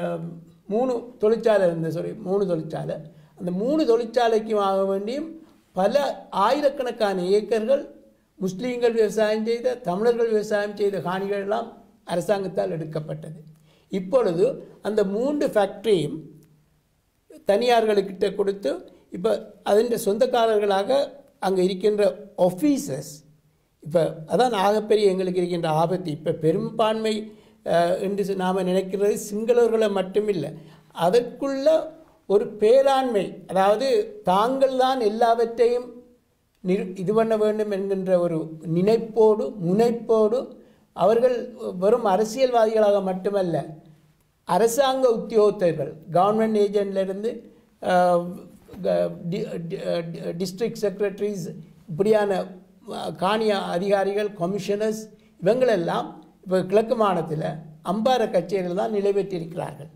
3 தொழிற்சாலை இருந்தது. 3 தொழிற்சாலை. அந்த 3 தொழிற்சாலைக்கும் ஆக வேண்டியும் பல ஆயிரக்கணக்கான ஏக்கர்கள் முஸ்லீம்கள் விவசாயம் செய்த, தமிழர்கள் விவசாயம் செய்த காணிகள் எல்லாம் அரசாங்கத்தால் எடுக்கப்பட்டது. இப்பொழுது அந்த 3 ஃபேக்ட்ரியும் தனியார்களுக்கிட்ட கொடுத்து இப்போ அதன் சொந்தக்காரர்களாக அங்கே இருக்கின்ற ஆஃபீஸர்ஸ், இப்போ அதான் ஆகப்பெரிய எங்களுக்கு இருக்கின்ற ஆபத்து. இப்போ பெரும்பான்மை என்று நாம் நினைக்கிறது சிங்களவர்களை மட்டுமில்லை, அதற்குள்ள ஒரு பேராண்மை, அதாவது தாங்கள் தான் எல்லாவற்றையும் இது பண்ண வேண்டும் என்கின்ற ஒரு நினைப்போடு முனைப்போடு அவர்கள் வெறும் அரசியல்வாதிகளாக மட்டுமல்ல, அரசாங்க உத்தியோகத்தர்கள், கவர்மெண்ட் ஏஜென்ட்லேருந்து டிஸ்ட்ரிக்ட் செக்ரட்டரிஸ், இப்படியான காணிய அதிகாரிகள், கமிஷனர்ஸ், இவங்களெல்லாம் இப்போ கிழக்கு மாநிலத்தில் அம்பாறை கச்சேரிகள் தான் நிலை பெற்றிருக்கிறார்கள்.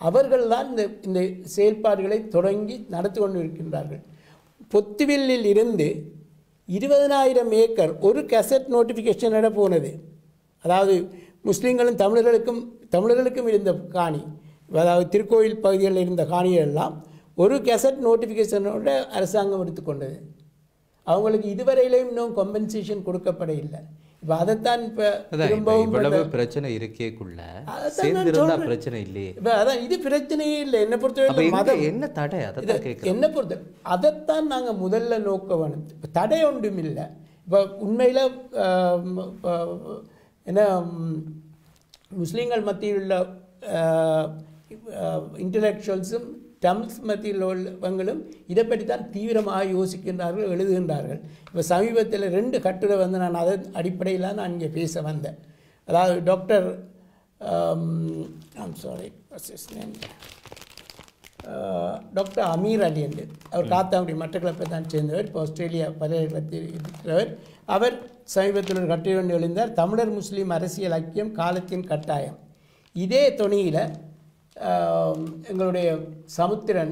அவர்கள் தான் இந்த செயல்பாடுகளை தொடங்கி நடத்தி கொண்டு இருக்கின்றார்கள். பொத்துவில்லில் இருந்து 20,000 ஏக்கர் ஒரு கெசட் நோட்டிஃபிகேஷனோட போனது. அதாவது முஸ்லீம்களும் தமிழர்களுக்கும் இருந்த காணி, அதாவது திருக்கோயில் பகுதிகளில் இருந்த காணிகள் எல்லாம் ஒரு கெசட் நோட்டிஃபிகேஷனோட அரசாங்கம் எடுத்துக்கொண்டது. அவங்களுக்கு இதுவரையிலையும் இன்னும் காம்பன்சேஷன் கொடுக்கப்பட இல்லை. இப்போ அதைத்தான் இப்போ பிரச்சனை இருக்கேக்குள்ள பிரச்சனை இல்லையே. இப்போ அதான் இது பிரச்சனையே இல்லை. என்னை பொறுத்தவரை மதம் என்ன தடை, என்ன பொறுத்த அதைத்தான் நாங்கள் முதல்ல நோக்க வேணும். இப்போ தடை ஒன்றும் இல்லை. இப்போ உண்மையில் என்ன முஸ்லீம்கள் மத்தியில் உள்ள இன்டலெக்சுவல்ஸும் தமிழ் மத்தியில் உள்ளவங்களும் இதை பற்றி தான் தீவிரமாக யோசிக்கின்றார்கள், எழுதுகின்றார்கள். இப்போ சமீபத்தில் 2 கட்டுரை நான் அதன் அடிப்படையில் நான் இங்கே பேச வந்தேன். அதாவது டாக்டர் டாக்டர் அமீர் அலி என்று, அவர் காத்தாங்குடி மட்டக்களப்பை தான் சேர்ந்தவர், இப்போ ஆஸ்திரேலியா பல்கலைக்கழகத்தில் இருக்கிறவர். அவர் சமீபத்தில் ஒரு கட்டுரை ஒன்று எழுந்தார், தமிழர் முஸ்லீம் அரசியல் ஐக்கியம் காலத்தின் கட்டாயம். இதே தொனியில் எங்களுடைய சமுத்திரன்,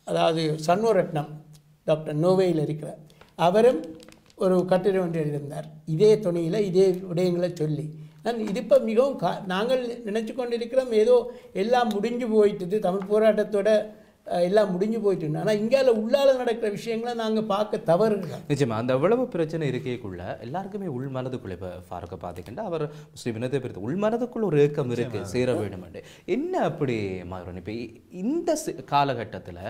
அதாவது சண்முகரட்னம், டாக்டர் நோவேயில் இருக்கிறார், அவரும் ஒரு கட்டுரை ஒன்று எழுதியிருந்தார் இதே தொனியில் இதே விடயங்களை சொல்லி. இது இப்போ மிகவும் நாங்கள் நினச்சி கொண்டிருக்கிறோம் ஏதோ எல்லாம் முடிஞ்சு போயிட்டது, தமிழ் போராட்டத்தோட எல்லாம் முடிஞ்சு போயிட்டு. ஆனால் இங்கால உள்ளால நடக்கிற விஷயங்களை நாங்கள் பார்க்க தவறுகிறோம். நிச்சயமா அந்த எவ்வளவு பிரச்சனை இருக்கைக்குள்ள எல்லாருக்குமே உள் மனதுக்குள்ள இப்போ ஃபாரூக்கை பார்த்தீங்கன்னா அவர் முஸ்லீம் இனத்தை பிரித்து உள் மனதுக்குள்ள ஒரு ஏக்கம் இருக்கு சேர வேண்டும் என்ன அப்படி மாறும். இப்போ இந்த காலகட்டத்தில்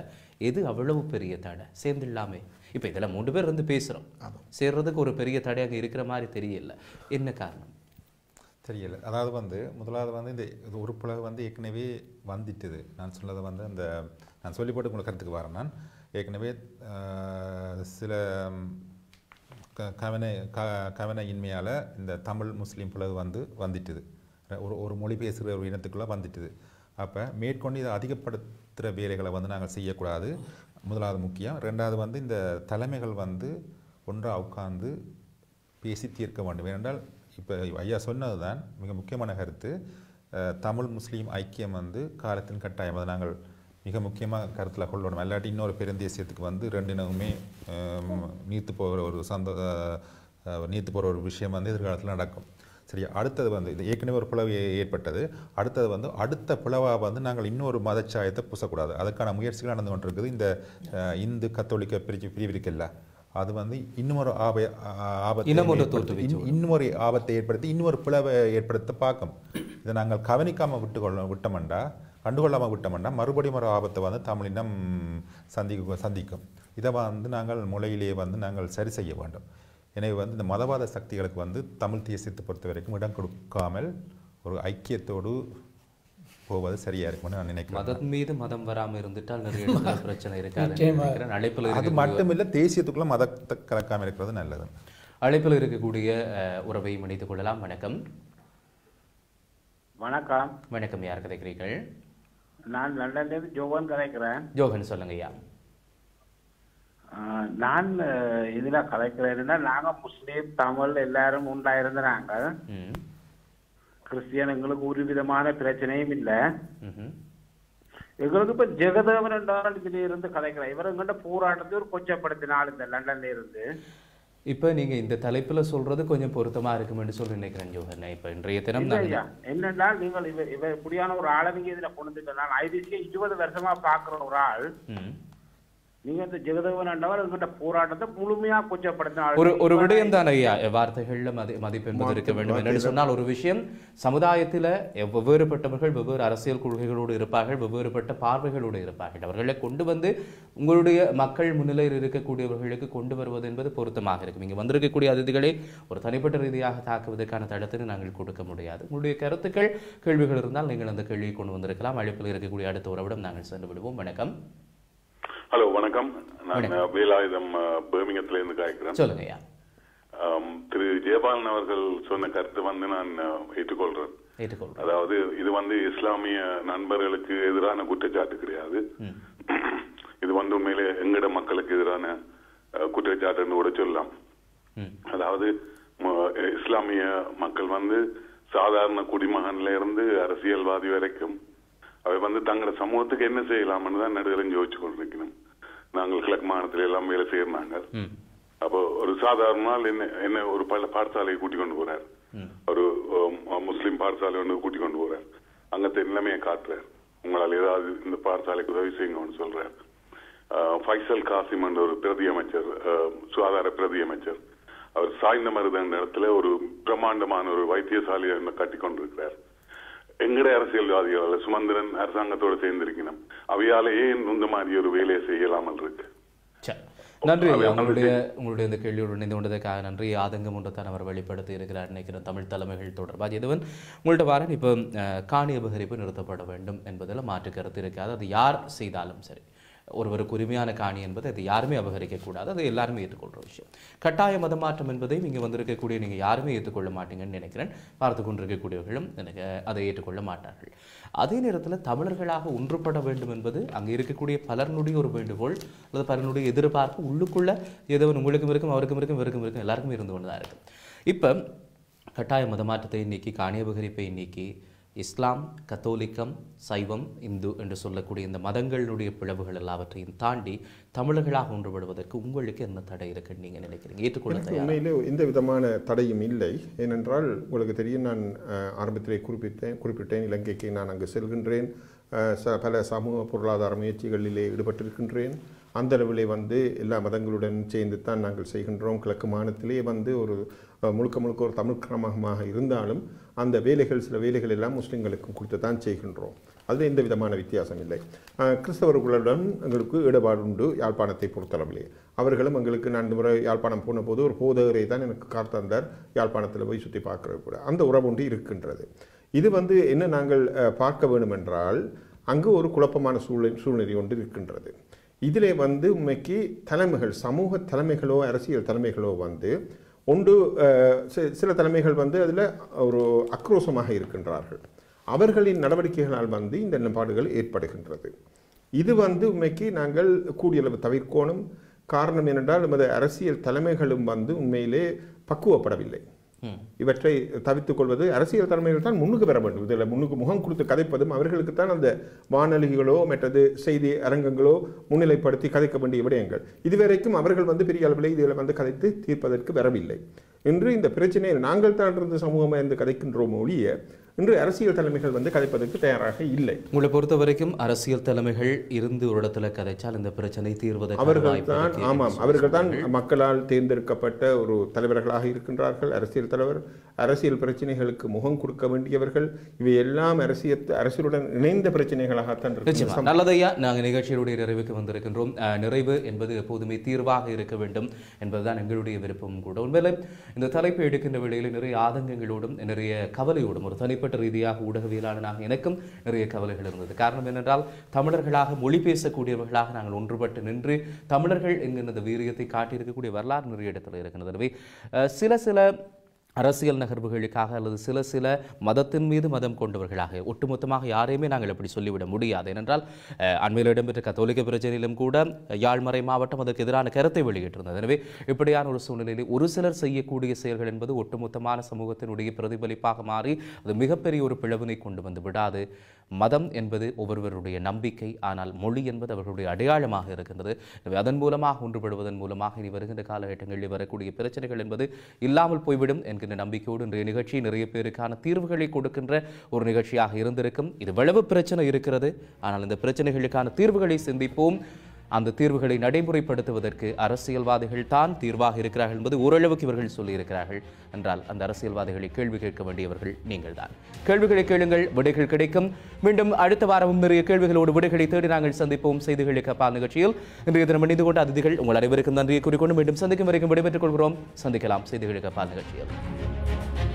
எது அவ்வளவு பெரிய தடை சேர்ந்துடலாமே. இப்போ இதில் 3 பேர் வந்து பேசுகிறோம், சேர்றதுக்கு ஒரு பெரிய தடை அங்கே இருக்கிற மாதிரி தெரியல. என்ன காரணம் தெரியல. அதாவது வந்து முதலாவது வந்து இந்த உறுப்புல வந்து ஏற்கனவே வந்துட்டுது. நான் சொன்னதை வந்து அந்த நான் சொல்லி போட்டு உங்களுக்கு கருத்துக்கு வரேன். நான் ஏற்கனவே சில கவனையின்மையால் இந்த தமிழ் முஸ்லீம் பிளவு வந்து வந்துட்டுது. ஒரு மொழி பேசுகிற ஒரு இனத்துக்குள்ளே வந்துட்டுது. அப்போ மேற்கொண்டு இதை அதிகப்படுத்துகிற வேலைகளை வந்து நாங்கள் செய்யக்கூடாது. முதலாவது முக்கியம். ரெண்டாவது வந்து இந்த தலைமைகள் வந்து ஒன்றாக உட்கார்ந்து பேசி தீர்க்க வேண்டும். ஏனென்றால் இப்போ ஐயா சொன்னது தான் மிக முக்கியமான கருத்து. தமிழ் முஸ்லீம் ஐக்கியம் வந்து காலத்தின் கட்டாயம். அதை நாங்கள் மிக முக்கியமாக கருத்தில் கொள்ளணும். இல்லாட்டி இன்னொரு பெருந்தேசியத்துக்கு வந்து 2 இனமுமே நீத்து போகிற ஒரு விஷயம் வந்து எதிர்காலத்தில் நடக்கும். சரியா? அடுத்தது வந்து இது ஏற்கனவே ஒரு பிளவு ஏற்பட்டது. அடுத்தது வந்து அடுத்த பிளவாக வந்து நாங்கள் இன்னொரு மதச்சாயத்தை பூசக்கூடாது. அதுக்கான முயற்சிகள் நடந்து கொண்டிருக்குது. இந்த இந்து கத்தோலிக்க பிரிவிற்கில்ல, அது வந்து இன்னொரு இன்னொரு ஆபத்தை ஏற்படுத்தி இன்னொரு பிளவை ஏற்படுத்த பார்க்கும். இதை நாங்கள் கவனிக்காமல் விட்டோம்டா கண்டுகொள்ளாமல் விட்டோம்னா மறுபடியும் ஒரு ஆபத்தை வந்து தமிழினம் சந்திக்கும். இதை வந்து நாங்கள் முளையிலேயே வந்து நாங்கள் சரி செய்ய வேண்டும். எனவே வந்து இந்த மதவாத சக்திகளுக்கு வந்து தமிழ் தேசியத்தை பொறுத்த வரைக்கும் இடம் கொடுக்காமல் ஒரு ஐக்கியத்தோடு போவது சரியா இருக்கும்னு நான் நினைக்கிறேன். மதம் மீது மதம் வராமல் இருந்துட்டால் நிறைய பிரச்சனை இருக்காது. அழைப்பில் அது மட்டுமில்லை, தேசியத்துக்குள்ள மதத்தை கலக்காமல் இருக்கிறது நல்லது. அழைப்பில் இருக்கக்கூடிய உறவை இணைத்துக் கொள்ளலாம். வணக்கம். வணக்கம். வணக்கம். யார் கதைக்கிறீர்கள்? நான் லண்டன்லேருந்து ஜோகன் கதைக்கிறேன். ஜோகன் சொல்லுங்க ஐயா. நான் இதுல கதைக்கிறேன்னா நாங்க முஸ்லீம் தமிழ் எல்லாரும் உண்டாயிருந்த நாங்கள் கிறிஸ்டியன் எங்களுக்கு ஒரு விதமான பிரச்சனையும் இல்லை. எங்களுக்கு இப்ப ஜெகதேவன் என்றால் இதுல இருந்து கதைக்கிறேன். இவர் எங்கிட்ட போராட்டத்தை ஒரு கொச்சப்படுத்தினாள் இந்த லண்டன்ல இருந்து. இப்ப நீங்க இந்த தலைப்புல சொல்றது கொஞ்சம் பொருத்தமா இருக்கும்னு சொல்லி நினைக்கிறேன் ஜோகன். இப்ப இன்றைய தினம் என்னென்றால் நீங்கள் இவர் இப்படியான ஒரு ஆளை நீங்க இதுல கொண்டு நான் ஐபிசியை 20 வருஷமா பாக்குற ஒரு ஆள். நீங்க இந்த ஜெகதேவன் ஆண்டவர் என்கிட்ட போராட்டத்தை முழுமையா கொச்சப்படுத்தின ஒரு விடயம் தான் ஐயா. வார்த்தைகள்ல மதிப்பு என்பது இருக்க வேண்டும் என்று சொன்னால் ஒரு விஷயம், சமுதாயத்தில் வெவ்வேறுபட்டவர்கள் வெவ்வேறு அரசியல் கொள்கைகளோடு இருப்பார்கள், வெவ்வேறுபட்ட பார்வைகளோடு இருப்பார்கள். அவர்களை கொண்டு வந்து உங்களுடைய மக்கள் முன்னிலையில் இருக்கக்கூடியவர்களுக்கு கொண்டு வருவது என்பது பொருத்தமாக இருக்கும். இங்கே வந்திருக்கக்கூடிய அதிதிகளை ஒரு தனிப்பட்ட ரீதியாக தாக்குவதற்கான தடத்தினை நாங்கள் கொடுக்க முடியாது. உங்களுடைய கருத்துக்கள் கேள்விகள் இருந்தால் நீங்கள் அந்த கேள்வியை கொண்டு வந்திருக்கலாம். அழைப்பில் இருக்கக்கூடிய அடுத்த உறவிடம் நாங்கள் சென்று விடுவோம். வணக்கம். ஹலோ வணக்கம். நான் வேலாயுதம் பேர்மிங்கத்திலிருந்து காய்க்கிறேன். சொல்லுங்க ஐயா. திரு ஜெயபாலன் அவர்கள் சொன்ன கருத்தை வந்து நான் ஏற்றுக்கொள்றேன். அதாவது இது வந்து இஸ்லாமிய நண்பர்களுக்கு எதிரான குற்றச்சாட்டு கிடையாது. இது வந்து உண்மையிலே எங்கட மக்களுக்கு எதிரான குற்றச்சாட்டுன்னு கூட சொல்லலாம். அதாவது இஸ்லாமிய மக்கள் வந்து சாதாரண குடிமகன்ல இருந்து அரசியல்வாதி வரைக்கும் அவை வந்து தங்களோட சமூகத்துக்கு என்ன செய்யலாம்னு தான் நடுவில் யோசிச்சு கொண்டிருக்கணும். நாங்கள் கிழக்கு மாநிலத்தில் எல்லாம் வேலை செய்யறாங்க. அப்போ ஒரு சாதாரண நாள் என்ன ஒரு பாடசாலையை கூட்டிக் கொண்டு போறார், ஒரு முஸ்லீம் பாடசாலை ஒன்று கூட்டிக் கொண்டு போறார். அங்கத்தை நிலைமையை காட்டுறார். உங்களால் ஏதாவது இந்த பாடசாலைக்கு உதவி செய்யுங்கன்னு சொல்றார். ஃபைசல் காசிம் என்ற ஒரு பிரதி அமைச்சர், சுகாதார பிரதி அமைச்சர், அவர் சாய்ந்த மருதன் இடத்துல ஒரு பிரம்மாண்டமான ஒரு வைத்தியசாலையை கட்டி கொண்டிருக்கிறார். எங்கட அரசியல்வாதிகள் சுமந்திரன் அரசாங்கத்தோடு சேர்ந்திருக்கணும். அவையால ஏன் இந்த மாதிரி ஒரு வேலையை செய்யலாமல் இருக்கு. நன்றி. உங்களுடைய இந்த கேள்வியோடு இணைந்து கொண்டதற்காக நன்றி. ஆதங்கம் ஒன்றுதான் அவர் வெளிப்படுத்தி இருக்கிறார் நினைக்கிற தமிழ் தலைமைகள் தொடர்பாக. எதுவன் உங்கள்கிட்ட வாரன் இப்போ காணி அபகரிப்பு நிறுத்தப்பட வேண்டும் என்பதில் மாற்று கருத்து இருக்காது. அது யார் செய்தாலும் சரி, ஒருவருக்கு உரிமையான காணி என்பது அது யாருமே அபகரிக்கக்கூடாது. அது எல்லாருமே ஏற்றுக்கொள்கிற விஷயம். கட்டாய மதமாற்றம் என்பதையும் இங்கே வந்திருக்கக்கூடிய நீங்கள் யாருமே ஏற்றுக்கொள்ள மாட்டீங்கன்னு நினைக்கிறேன். பார்த்து கொண்டிருக்கக்கூடியவர்களும் எனக்கு அதை ஏற்றுக்கொள்ள மாட்டார்கள். அதே நேரத்தில் தமிழர்களாக ஒன்றுபட வேண்டும் என்பது அங்கே இருக்கக்கூடிய பலருடைய ஒரு வேண்டுகோள் அல்லது பலருடைய எதிர்பார்ப்பு. உள்ளுக்குள்ள ஏதோ உங்களுக்கும் இருக்கும், அவருக்கும் இருக்கும், இவருக்கும் இருக்கும், எல்லாருக்குமே இருந்து கொண்டு தான் இருக்கும். இப்போ கட்டாய மதமாற்றத்தை நீக்கி, காணி அபகரிப்பை நீக்கி, இஸ்லாம், கத்தோலிக்கம், சைவம், இந்து என்று சொல்லக்கூடிய இந்த மதங்களுடைய பிளவுகள் எல்லாவற்றையும் தாண்டி தமிழர்களாக ஒன்றுபடுவதற்கு உங்களுக்கு என்ன தடை இருக்குன்னு நீங்கள் நினைக்கிறீங்க? ஏற்றுக்கொள்ள உண்மையிலே எந்த விதமான தடையும் இல்லை. ஏனென்றால் உங்களுக்கு தெரியும், நான் ஆரம்பத்திலே குறிப்பிட்டேன், இலங்கைக்கு நான் அங்கு செல்கின்றேன். பல சமூக பொருளாதார முயற்சிகளிலே ஈடுபட்டிருக்கின்றேன். அந்த அளவிலே எல்லா மதங்களுடன் சேர்ந்து தான் நாங்கள் செய்கின்றோம். கிழக்கு மாநிலத்திலே ஒரு முழுக்க ஒரு தமிழ் கிராமமாக இருந்தாலும் அந்த வேலைகள் சில வேலைகள் எல்லாம் முஸ்லீம்களுக்கும் கொடுத்து தான் செய்கின்றோம். அதில் எந்த விதமான வித்தியாசம் இல்லை. கிறிஸ்தவர்களுடன் எங்களுக்கு ஈடுபாடு உண்டு. யாழ்ப்பாணத்தை பொறுத்தளவிலே அவர்களும் எங்களுக்கு நான் முறை யாழ்ப்பாணம் போன போது ஒரு போதகரை தான் எனக்கு கார் தந்தார். யாழ்ப்பாணத்தில் போய் சுற்றி பார்க்குறது கூட அந்த உறவு ஒன்று இருக்கின்றது. இது என்ன நாங்கள் பார்க்க வேண்டும் என்றால் அங்கு ஒரு குழப்பமான சூழ்நிலை ஒன்று இருக்கின்றது. இதிலே உண்மைக்கு தலைமைகள், சமூக தலைமைகளோ அரசியல் தலைமைகளோ ஒன்று சில தலைமைகள் அதில் ஒரு ஆக்ரோஷமாக இருக்கின்றார்கள். அவர்களின் நடவடிக்கைகளால் இந்த நிலைப்பாடுகள் ஏற்படுகின்றது. இது உண்மைக்கு நாங்கள் கூடியளவு தவிர்க்கணும். காரணம் என்னென்றால் நமது அரசியல் தலைமைகளும் உண்மையிலே பக்குவப்படவில்லை. இவற்றை தவிர்த்துக் கொள்வது அரசியல் தலைமைகள் தான் முன்னுக்கு பெற வேண்டும். இதில் முன்னுக்கு முகம் கொடுத்து கதைப்பதும் அவர்களுக்கு தான் அந்த வானொலிகளோ மற்றது செய்தி அரங்கங்களோ முன்னிலைப்படுத்தி கதைக்க வேண்டிய விடயங்கள். இதுவரைக்கும் அவர்கள் பெரிய அளவில் இதில் கதைத்து தீர்ப்பதற்கு வரவில்லை. இன்று இந்த பிரச்சனையில் நாங்கள் தான் இருந்து சமூகமாக இருந்து கதைக்கின்றோம் ஒழிய இன்று அரசியல் தலைமைகள் கதைப்பதற்கு தயாராக இல்லை. உங்களை பொறுத்த வரைக்கும் அரசியல் தலைமைகள் இருந்து ஒரு இடத்துல கதைச்சால் இந்த பிரச்சனை தீர்வதற்கு அவர்கள் தான் மக்களால் தேர்ந்தெடுக்கப்பட்ட ஒரு தலைவர்களாக இருக்கின்றார்கள். அரசியல் பிரச்சனைகளுக்கு முகம் கொடுக்க வேண்டியவர்கள். இவை எல்லாம் அரசியலுடன் இணைந்த பிரச்சனைகளாகத்தான் இருக்கு. நல்லதையா, நாங்கள் நிகழ்ச்சியுடைய நிறைவுக்கு வந்திருக்கின்றோம். நிறைவு என்பது எப்போதுமே தீர்வாக இருக்க வேண்டும் என்பதுதான் எங்களுடைய விருப்பமும் கூட. உண்மையில இந்த தலைப்பை எடுக்கின்ற வேளையில் நிறைய ஆதங்கங்களோடும் நிறைய கவலையோடும் ஒரு தனிப்பட்ட ரீதியாக ஊடகவியலாளனாக எனக்கும் நிறைய கவலைகள் இருந்தது. காரணம் என்னென்றால் தமிழர்களாக மொழி பேசக்கூடியவர்களாக நாங்கள் ஒன்றுபட்டு நின்று தமிழர்கள் என்கின்ற வீரியத்தை காட்டியிருக்கக்கூடிய வரலாறு நிறைய இடத்துல இருக்கிறது. எனவே சில அரசியல் நகர்வுகளுக்காக அல்லது சில மதத்தின் மீது மதம் கொண்டவர்களாக ஒட்டுமொத்தமாக யாரையுமே நாங்கள் அப்படி சொல்லிவிட முடியாது. ஏனென்றால் அண்மையில் இடம்பெற்ற கத்தோலிக்க பிரச்சனையிலும் கூட யாழ்மறை மாவட்டம் அதற்கு எதிரான கருத்தை வெளியிட்டிருந்தது. எனவே இப்படியான ஒரு சூழ்நிலையில் ஒரு சிலர் செய்யக்கூடிய செயல்கள் என்பது ஒட்டுமொத்தமான சமூகத்தினுடைய பிரதிபலிப்பாக மாறி அது மிகப்பெரிய ஒரு பிளவினை கொண்டு வந்து விடாது. மதம் என்பது ஒவ்வொருவருடைய நம்பிக்கை, ஆனால் மொழி என்பது அவர்களுடைய அடையாளமாக இருக்கின்றது. எனவே அதன் மூலமாக ஒன்றுபடுவதன் மூலமாக இனி வருகின்ற காலகட்டங்களில் வரக்கூடிய பிரச்சனைகள் என்பது இல்லாமல் போய்விடும் என்கின்ற நம்பிக்கையோடு இன்றைய நிகழ்ச்சி நிறைய பேருக்கான தீர்வுகளை கொடுக்கின்ற ஒரு நிகழ்ச்சியாக இருந்திருக்கும். இது வளவு பிரச்சனை இருக்கிறது, ஆனால் இந்த பிரச்சனைகளுக்கான தீர்வுகளை சிந்திப்போம். அந்த தீர்வுகளை நடைமுறைப்படுத்துவதற்கு அரசியல்வாதிகள் தான் தீர்வாக இருக்கிறார்கள் என்பது ஓரளவுக்கு இவர்கள் சொல்லியிருக்கிறார்கள் என்றால் அந்த அரசியல்வாதிகளை கேள்வி கேட்க வேண்டியவர்கள் நீங்கள் தான். கேள்விகளை கேளுங்கள், விடைகள் கிடைக்கும். மீண்டும் அடுத்த வாரமும் நிறைய கேள்விகளோடு விடைகளை தேடி நாங்கள் சந்திப்போம். செய்திகளுக்கு அப்பால் நிகழ்ச்சியில் இன்றைய தினம் இணைந்து கொண்ட அதிதிகள் உங்கள் அனைவருக்கும் நன்றியை கூறிக்கொண்டு மீண்டும் சந்திக்கும் வரைக்கும் விடைபெற்றுக் கொள்கிறோம். சந்திக்கலாம் செய்திகளுக்கு அப்பால் நிகழ்ச்சியில்.